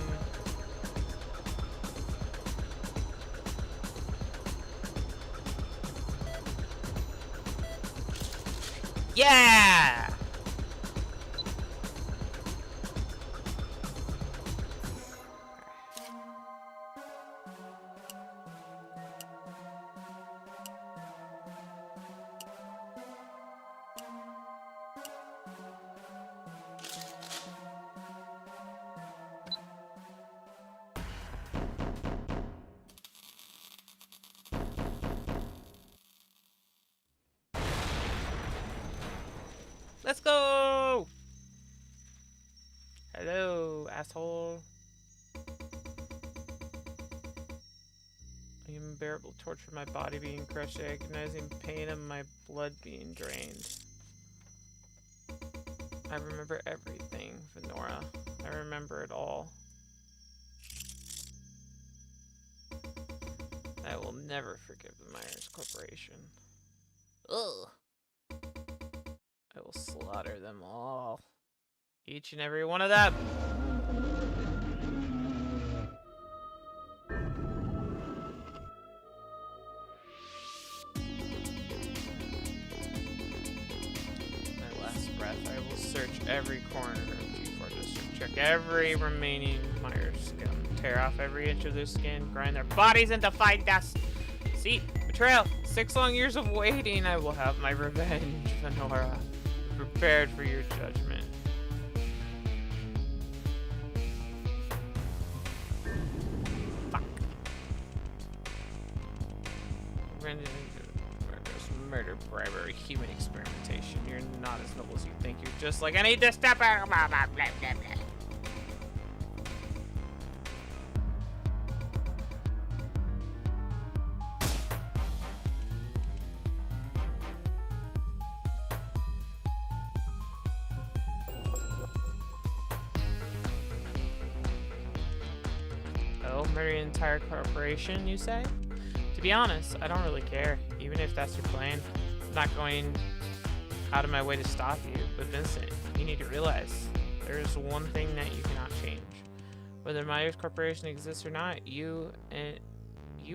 Yeah! Let's go! Hello, asshole. The unbearable torture of my body being crushed, the agonizing pain of my blood being drained. I remember everything, Venora. I remember it all. I will never forgive the Myers Corporation. Ugh. I will slaughter them all. Each and every one of them! My last breath, I will search every corner of G4 District. Check every remaining Myers scum. Tear off every inch of their skin. Grind their bodies into fine dust. See? Betrayal! 6 long years of waiting. I will have my revenge, Venora. Prepared for your judgment. Fuck. Murder, bribery, human experimentation. You're not as noble as you think. You're just like any distemper. Blah, blah, blah, blah, blah. Murder an entire corporation, you say? To be honest, I don't really care. Even if that's your plan, I'm not going out of my way to stop you, but Vincent, you need to realize there is one thing that you cannot change. Whether Myers Corporation exists or not, you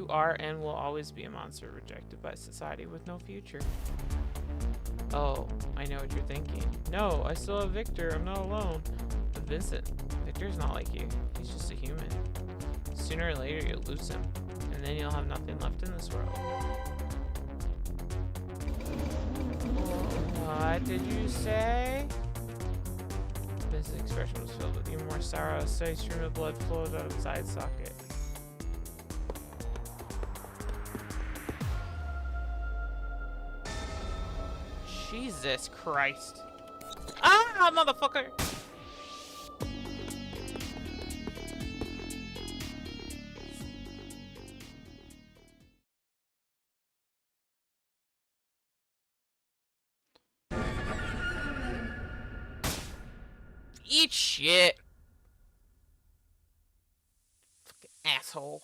are and will always be a monster rejected by society with no future. Oh, I know what you're thinking. No, I still have Victor. I'm not alone. But Vincent, Victor's not like you. He's just a human. Sooner or later, you'll lose him, and then you'll have nothing left in this world. What did you say? Vincent's expression was filled with even more sorrow. A steady stream of blood flowed out of his eye socket. Jesus Christ. Ah, motherfucker! Eat shit! Fucking asshole.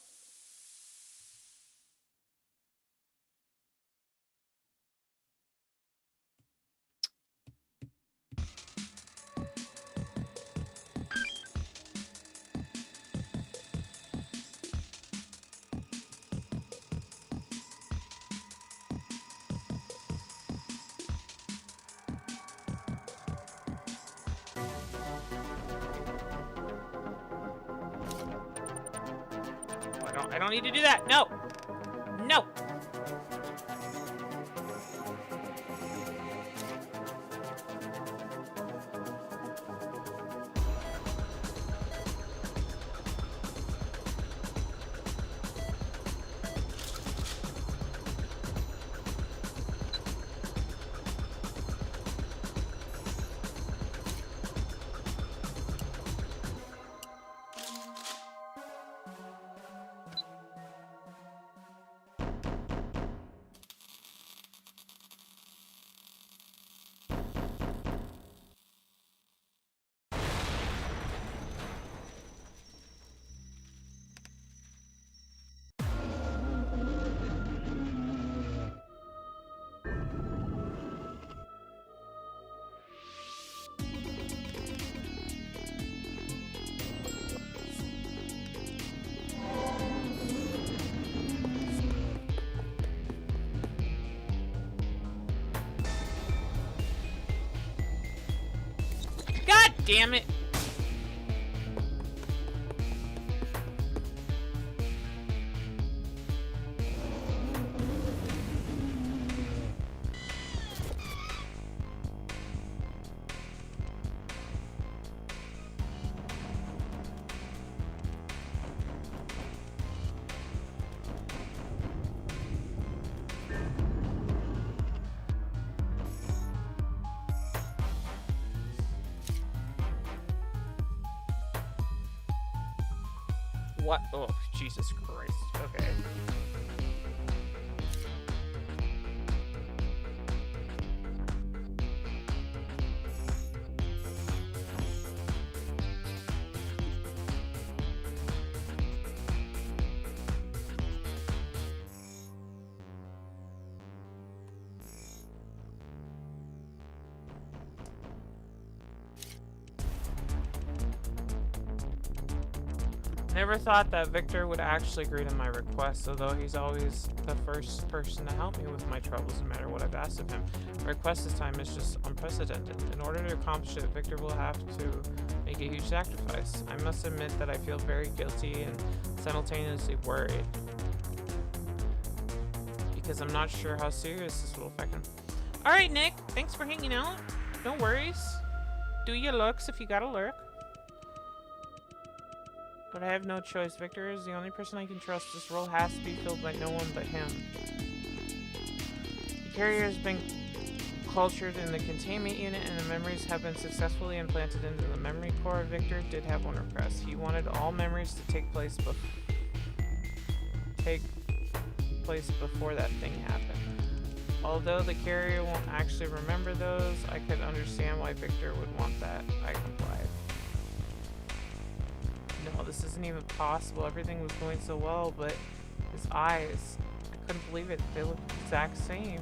I don't need to do that. No. No. Damn it. What? Oh, Jesus Christ. Okay. Never thought that Victor would actually agree to my request, although he's always the first person to help me with my troubles no matter what I've asked of him. My request this time is just unprecedented. In order to accomplish it, Victor will have to make a huge sacrifice. I must admit that I feel very guilty and simultaneously worried, because I'm not sure how serious this will affect him. Alright, Nick, thanks for hanging out. No worries. Do your looks if you gotta lurk. But I have no choice. Victor is the only person I can trust. This role has to be filled by no one but him. The carrier has been cultured in the containment unit, and the memories have been successfully implanted into the memory core. Victor did have one request. He wanted all memories to take place before that thing happened. Although the carrier won't actually remember those, I could understand why Victor would want that. I complied. No, this isn't even possible. Everything was going so well, but his eyes, I couldn't believe it. They looked the exact same.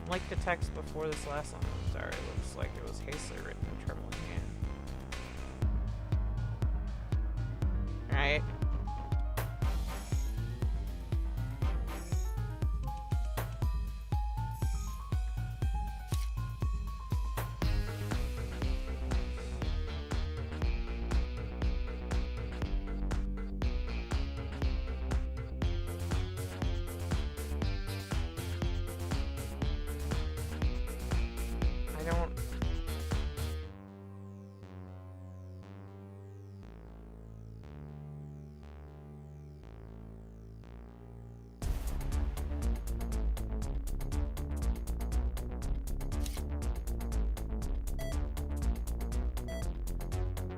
Like the text before this last line. Sorry, it looks like it was hastily written in trembling hand. Alright. I don't...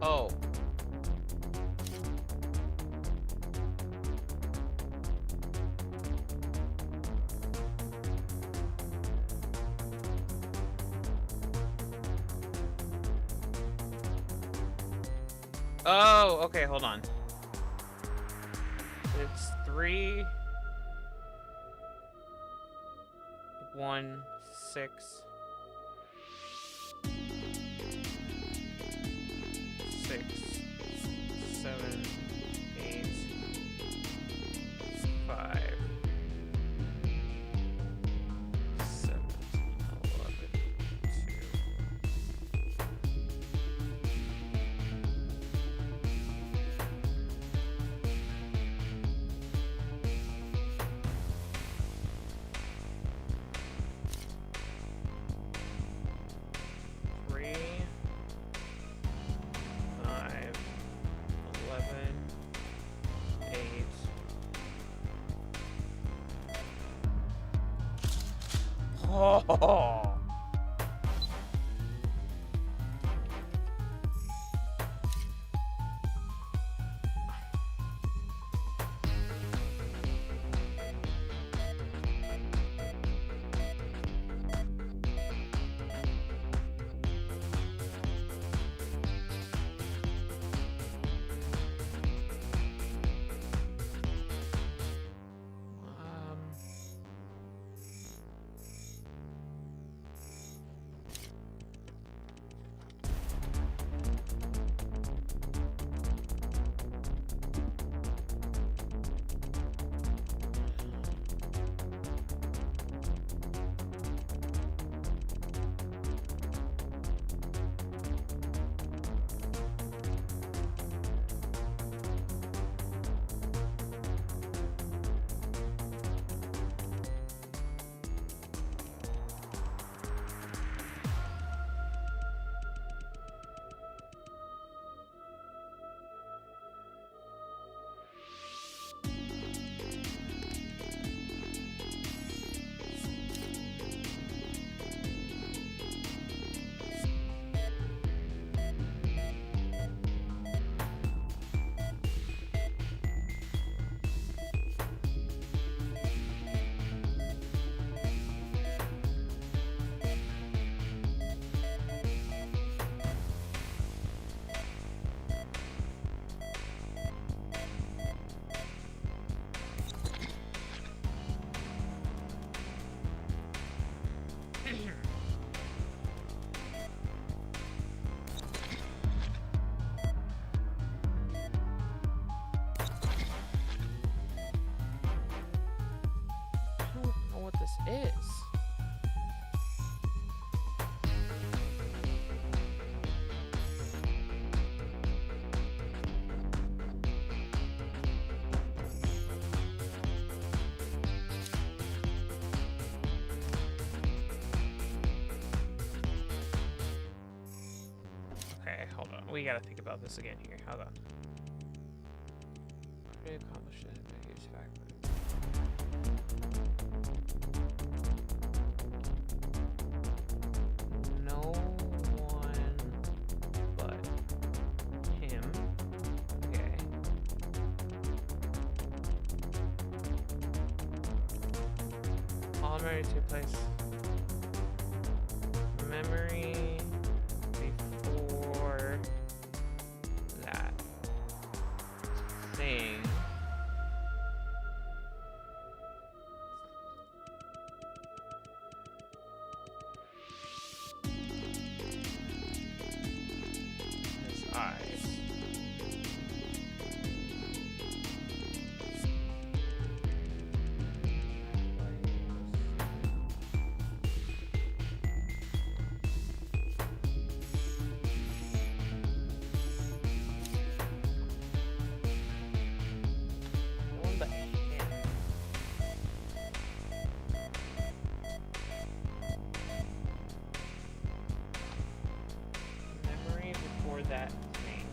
Oh. Oh, okay, hold on. It's 3, 1, 6, 6, 7, 8, 5, 7, 11, 3, 5, 11, 8. Oh. I don't know what this is. Okay, hold on. We gotta think about this again here. Hold on. Pretty accomplished it. A huge factor. No one but him. Okay. All memory took place. Memory before that thing. that thing.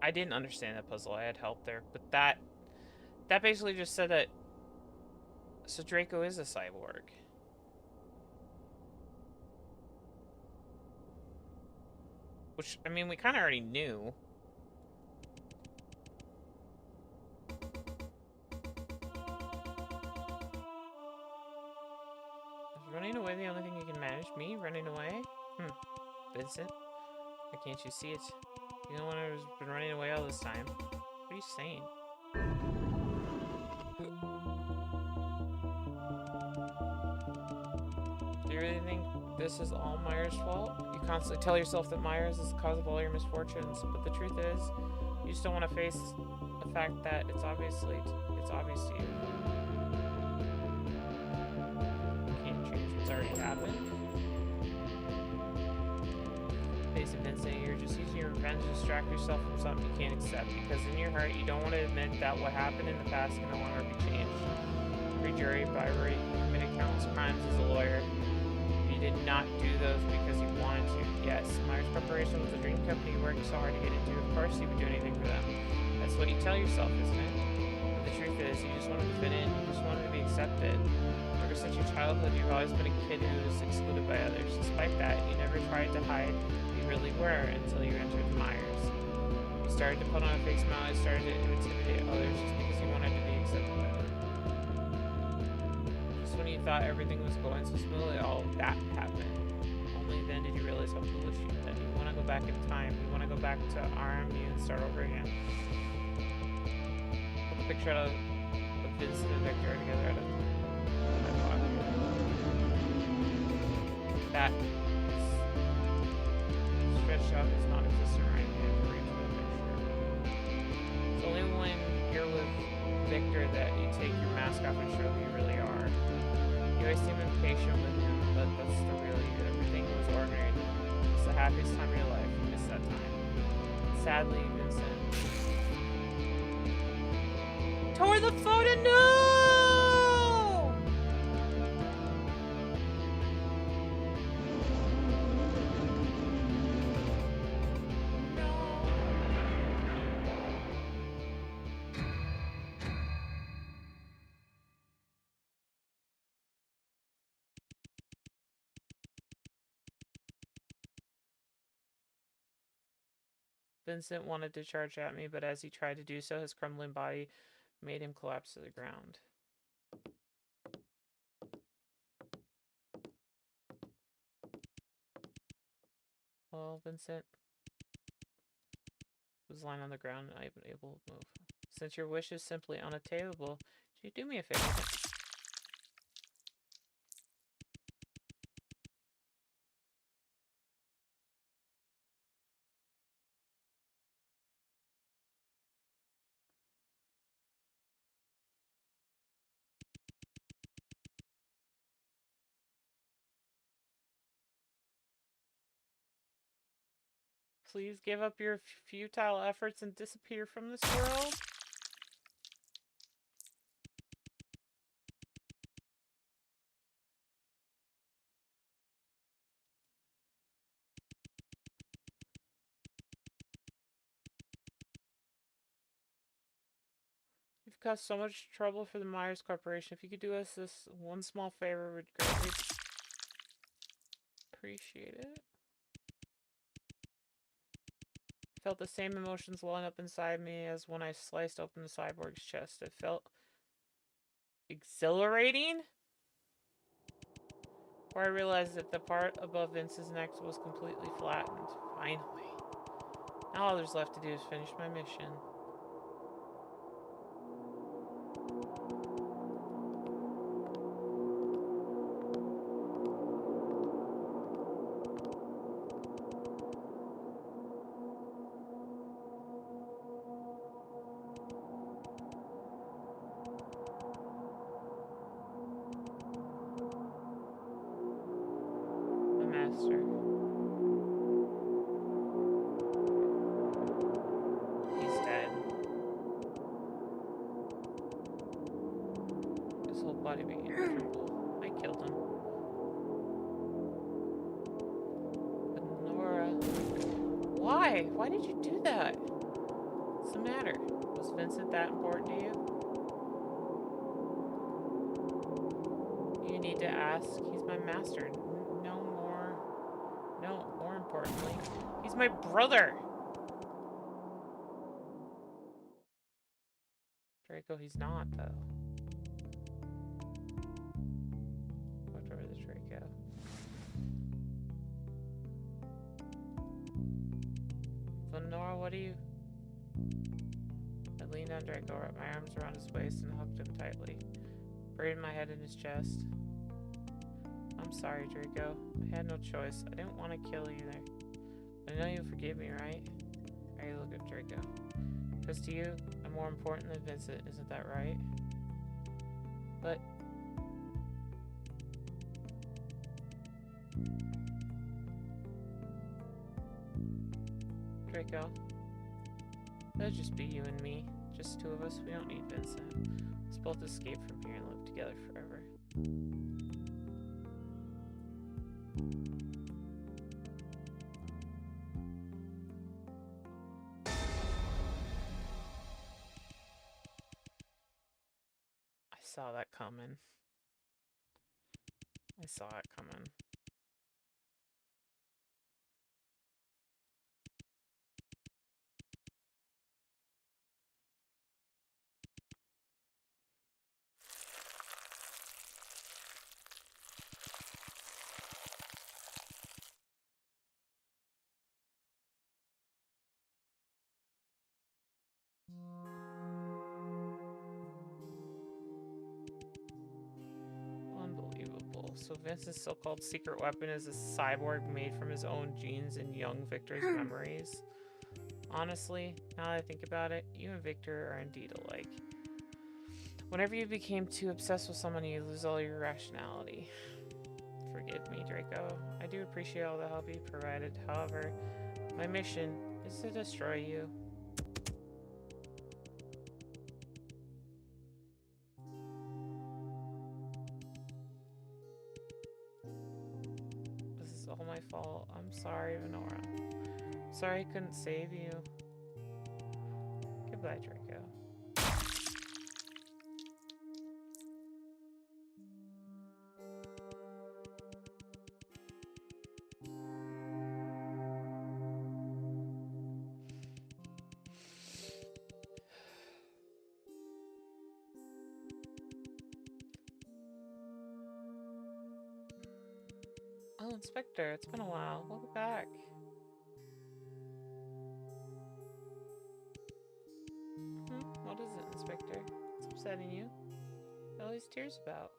I didn't understand that puzzle. I had help there, but that basically just said that. So Draco is a cyborg. Which, I mean, we kind of already knew. Is running away the only thing you can manage? Me? Running away? Vincent? Why can't you see it? You're the one who's been running away all this time. What are you saying? Do you really think this is all Myers' fault? You constantly tell yourself that Myers is the cause of all your misfortunes, but the truth is, you just don't want to face the fact that it's obvious to you. You can't change what's already happened. Face it, Vincent, you're just using your revenge to distract yourself from something you can't accept, because in your heart, you don't want to admit that what happened in the past can no longer be changed. Pre-jury, by right, you committed countless crimes as a lawyer. You did not do those because you wanted to. Yes, Myers Corporation was a dream company you worked so hard to get into. Of course you would do anything for them. That's what you tell yourself, isn't it? But the truth is, you just wanted to fit in. You just wanted to be accepted. Ever since your childhood, you've always been a kid who was excluded by others. Despite that, you never tried to hide who you really were until you entered Myers. You started to put on a fake smile. You started to intimidate others just because you wanted to be accepted by them. Just when you thought everything was going so smoothly, all that happened. Only then did you realize how foolish you've been. You want to go back in time. You want to go back to RMU and start over again. Put a picture of Vincent and Victor together at a that stretched out is non-existent right now to reach the picture. It's only when you're with Victor that you take your mask off and show who you really are. You always seem impatient with him, but that's the real you. Everything was ordinary. It's the happiest time of your life. You miss that time. Sadly, Vincent tore the photo. No! Vincent wanted to charge at me, but as he tried to do so, his crumbling body made him collapse to the ground. Well, Vincent was lying on the ground and unable to move. Since your wish is simply unattainable, could you do me a favor? Please give up your futile efforts and disappear from this world? You've caused so much trouble for the Myers Corporation. If you could do us this one small favor, we'd greatly appreciate it. I felt the same emotions welling up inside me as when I sliced open the cyborg's chest. It felt exhilarating. Where I realized that the part above Vince's neck was completely flattened. Finally. Now all there's left to do is finish my mission. The master. He's dead. His whole body began to tremble. I killed him. But Nora... Why? Why did you do that? the matter? Was Vincent that important to you? You need to ask. He's my master. No more. No, more importantly, he's my brother! Draco, he's not, though. Looked over the Draco. Lenora, what are you... I leaned on Draco, wrapped my arms around his waist, and hugged him tightly. Buried my head in his chest. I'm sorry, Draco. I had no choice. I didn't want to kill you either. But I know you'll forgive me, right? I look at Draco. Because to you, I'm more important than Vincent, isn't that right? But... Draco. That'll just be you and me. Just two of us. We don't need Vincent. Let's both escape from here and live together forever. I saw that coming. I saw it coming. Unbelievable. So Vincent's so-called secret weapon is a cyborg made from his own genes and young Victor's memories. Honestly, now that I think about it, you and Victor are indeed alike. Whenever you became too obsessed with someone, you lose all your rationality. Forgive me, Draco. I do appreciate all the help you provided. However, my mission is to destroy you. This is all my fault. I'm sorry, Venora. Sorry I couldn't save you. Goodbye, Draco. Oh, Inspector, it's been a while. Welcome back. What is it, Inspector? What's upsetting you? What are all these tears about?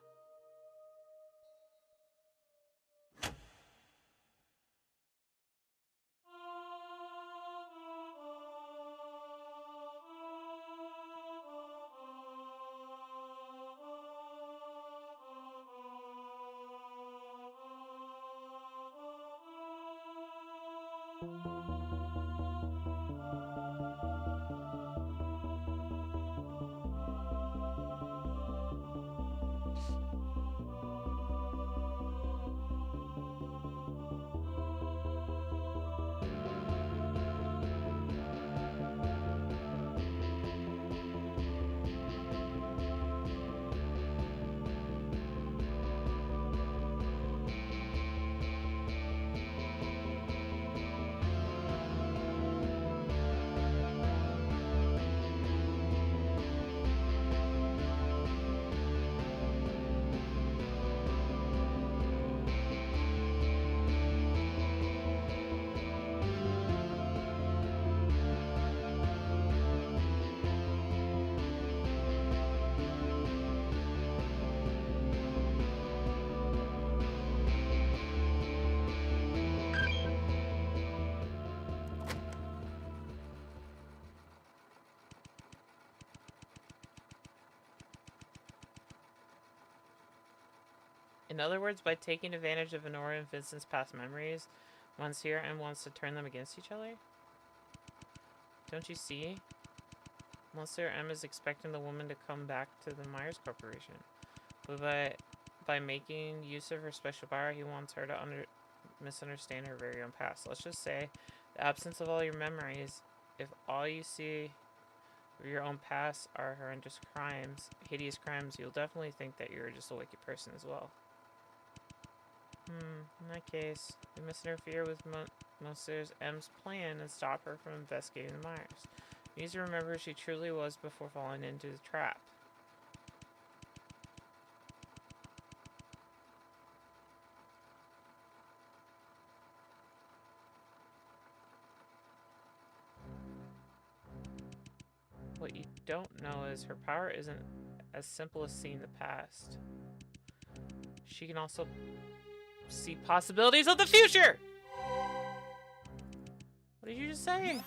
In other words, by taking advantage of Venora and Vincent's past memories, Monsieur M wants to turn them against each other? Don't you see? Monsieur M is expecting the woman to come back to the Myers Corporation. But by making use of her special power, he wants her to misunderstand her very own past. Let's just say, the absence of all your memories, if all you see If your own past are horrendous crimes, hideous crimes, you'll definitely think that you're just a wicked person as well. In that case, we must interfere with Monsieur M's plan and stop her from investigating the Myers. We need to remember who she truly was before falling into the trap. What you don't know is her power isn't as simple as seeing the past. She can also see possibilities of the future! What did you just say?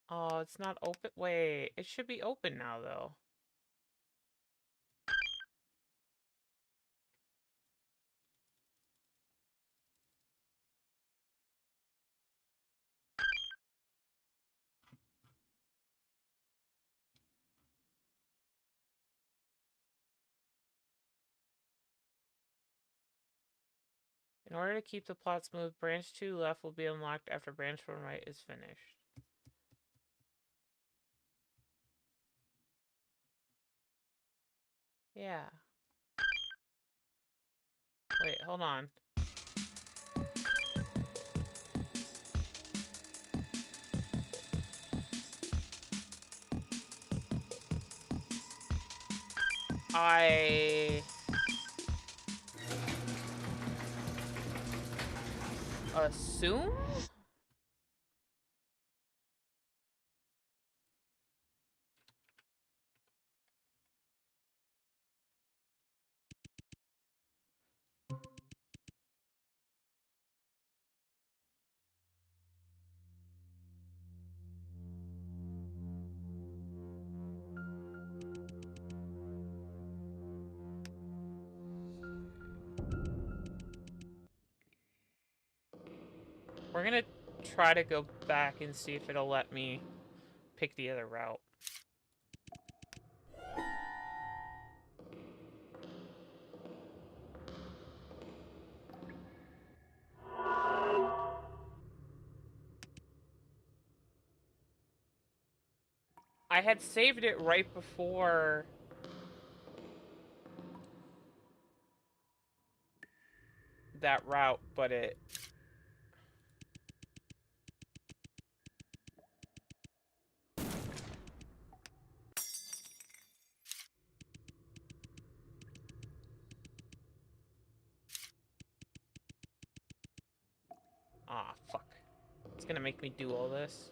Oh, it's not open. Wait, it should be open now, though. In order to keep the plot smooth, branch 2 left will be unlocked after branch 1 right is finished. Yeah. Wait, hold on. I assume? We're gonna try to go back and see if it'll let me pick the other route. I had saved it right before that route, but it... Ah, fuck. It's gonna make me do all this.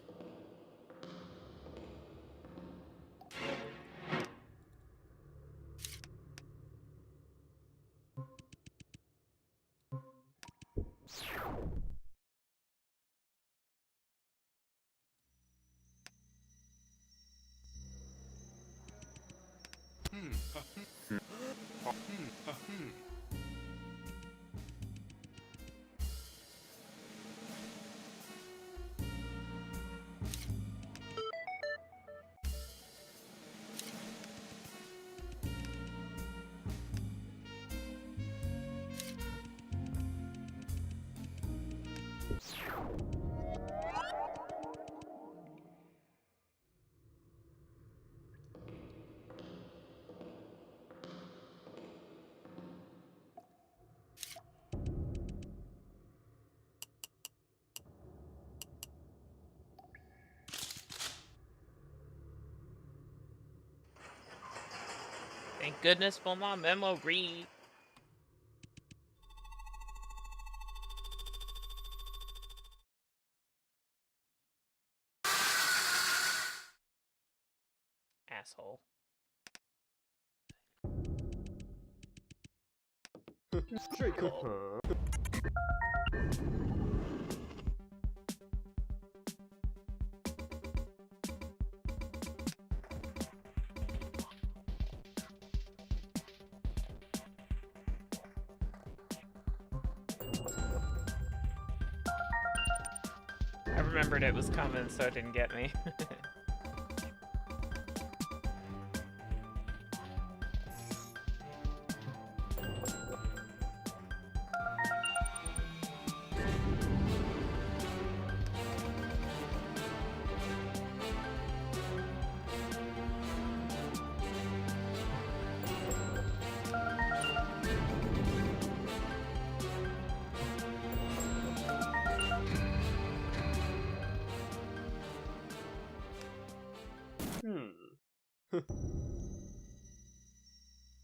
Thank goodness for my memory. Asshole.
Trickle.
I remembered it was coming, so it didn't get me.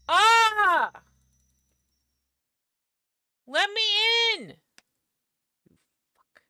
Ah! Let me in! You fuck.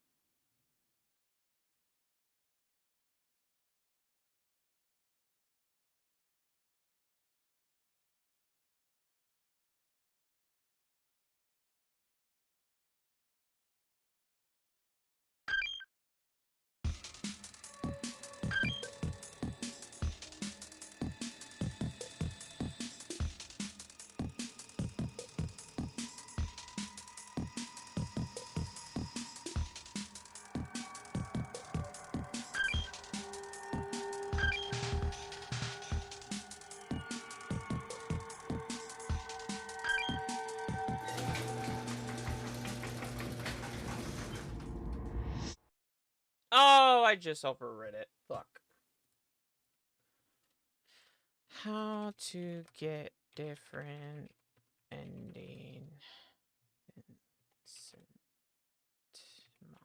Oh, I just overrid it. Fuck. How to get different ending. Vincent Meyer.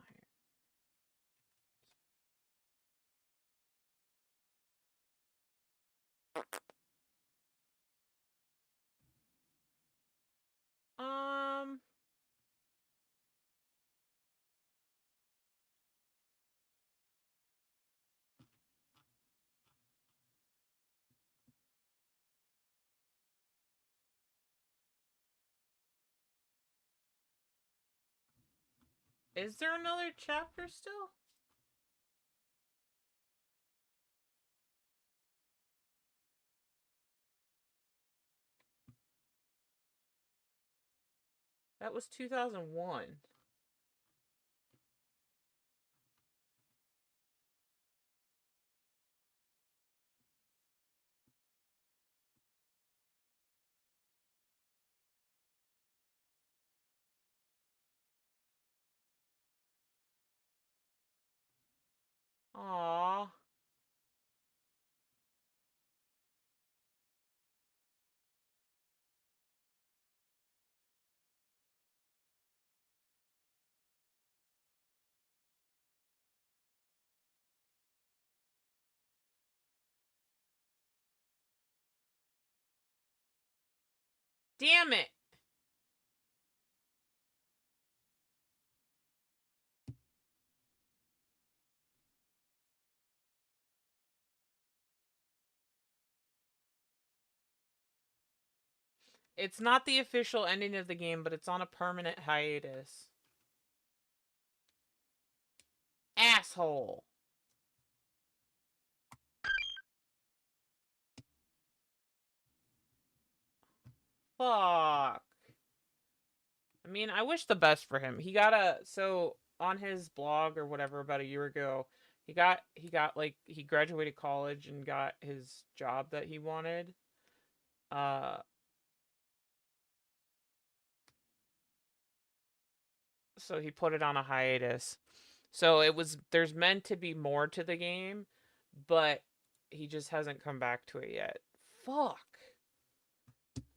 Is there another chapter still? That was 2001. Aww. Damn it! It's not the official ending of the game, but it's on a permanent hiatus. Asshole. Fuck. I mean, I wish the best for him. He got so on his blog or whatever about a year ago, he graduated college and got his job that he wanted. So he put it on a hiatus. So there's meant to be more to the game, but he just hasn't come back to it yet. Fuck.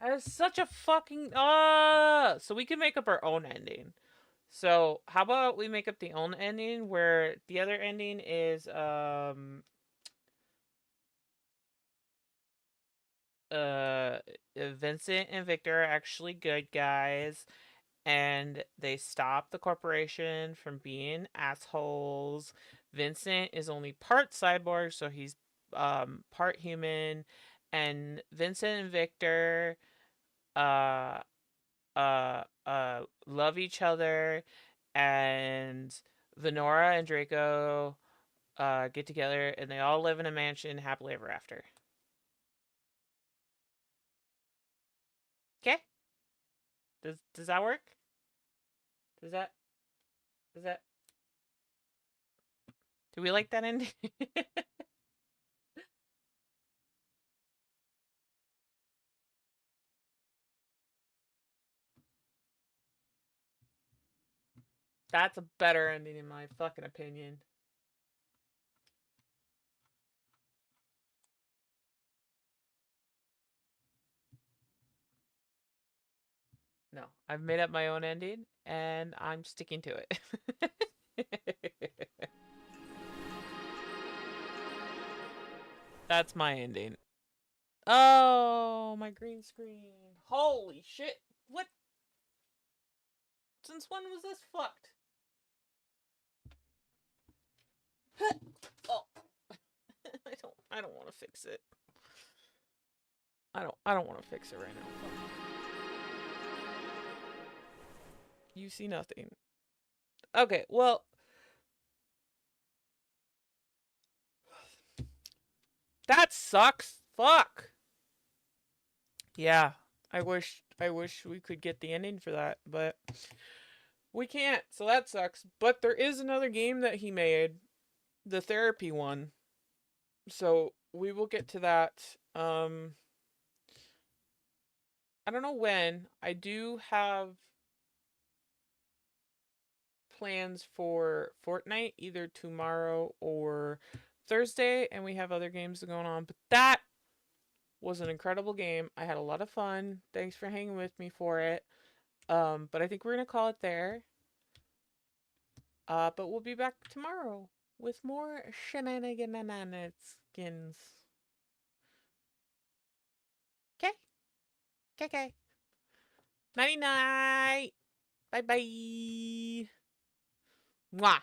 That is such a fucking so we can make up our own ending. So how about we make up the own ending where the other ending is Vincent and Victor are actually good guys and they stop the corporation from being assholes. Vincent is only part cyborg, so he's part human, and Vincent and Victor uh love each other, and Venora and Draco get together, and they all live in a mansion happily ever after. Okay? Does that work? Does that does that do we like that ending? That's a better ending in my fucking opinion. No, I've made up my own ending, and I'm sticking to it. That's my ending. Oh, my green screen. Holy shit. What? Since when was this fucked? Oh. I don't want to fix it. I don't want to fix it right now. You see nothing. Okay, well, that sucks. Fuck. Yeah, I wish we could get the ending for that, but we can't. So that sucks. But there is another game that he made, the therapy one. So we will get to that. I don't know when. I do have plans for Fortnite either tomorrow or Thursday, and we have other games going on. But that was an incredible game. I had a lot of fun. Thanks for hanging with me for it. But I think we're gonna call it there. But we'll be back tomorrow with more shenanigans. Okay, okay, okay. Nighty night. Bye bye. Mwah.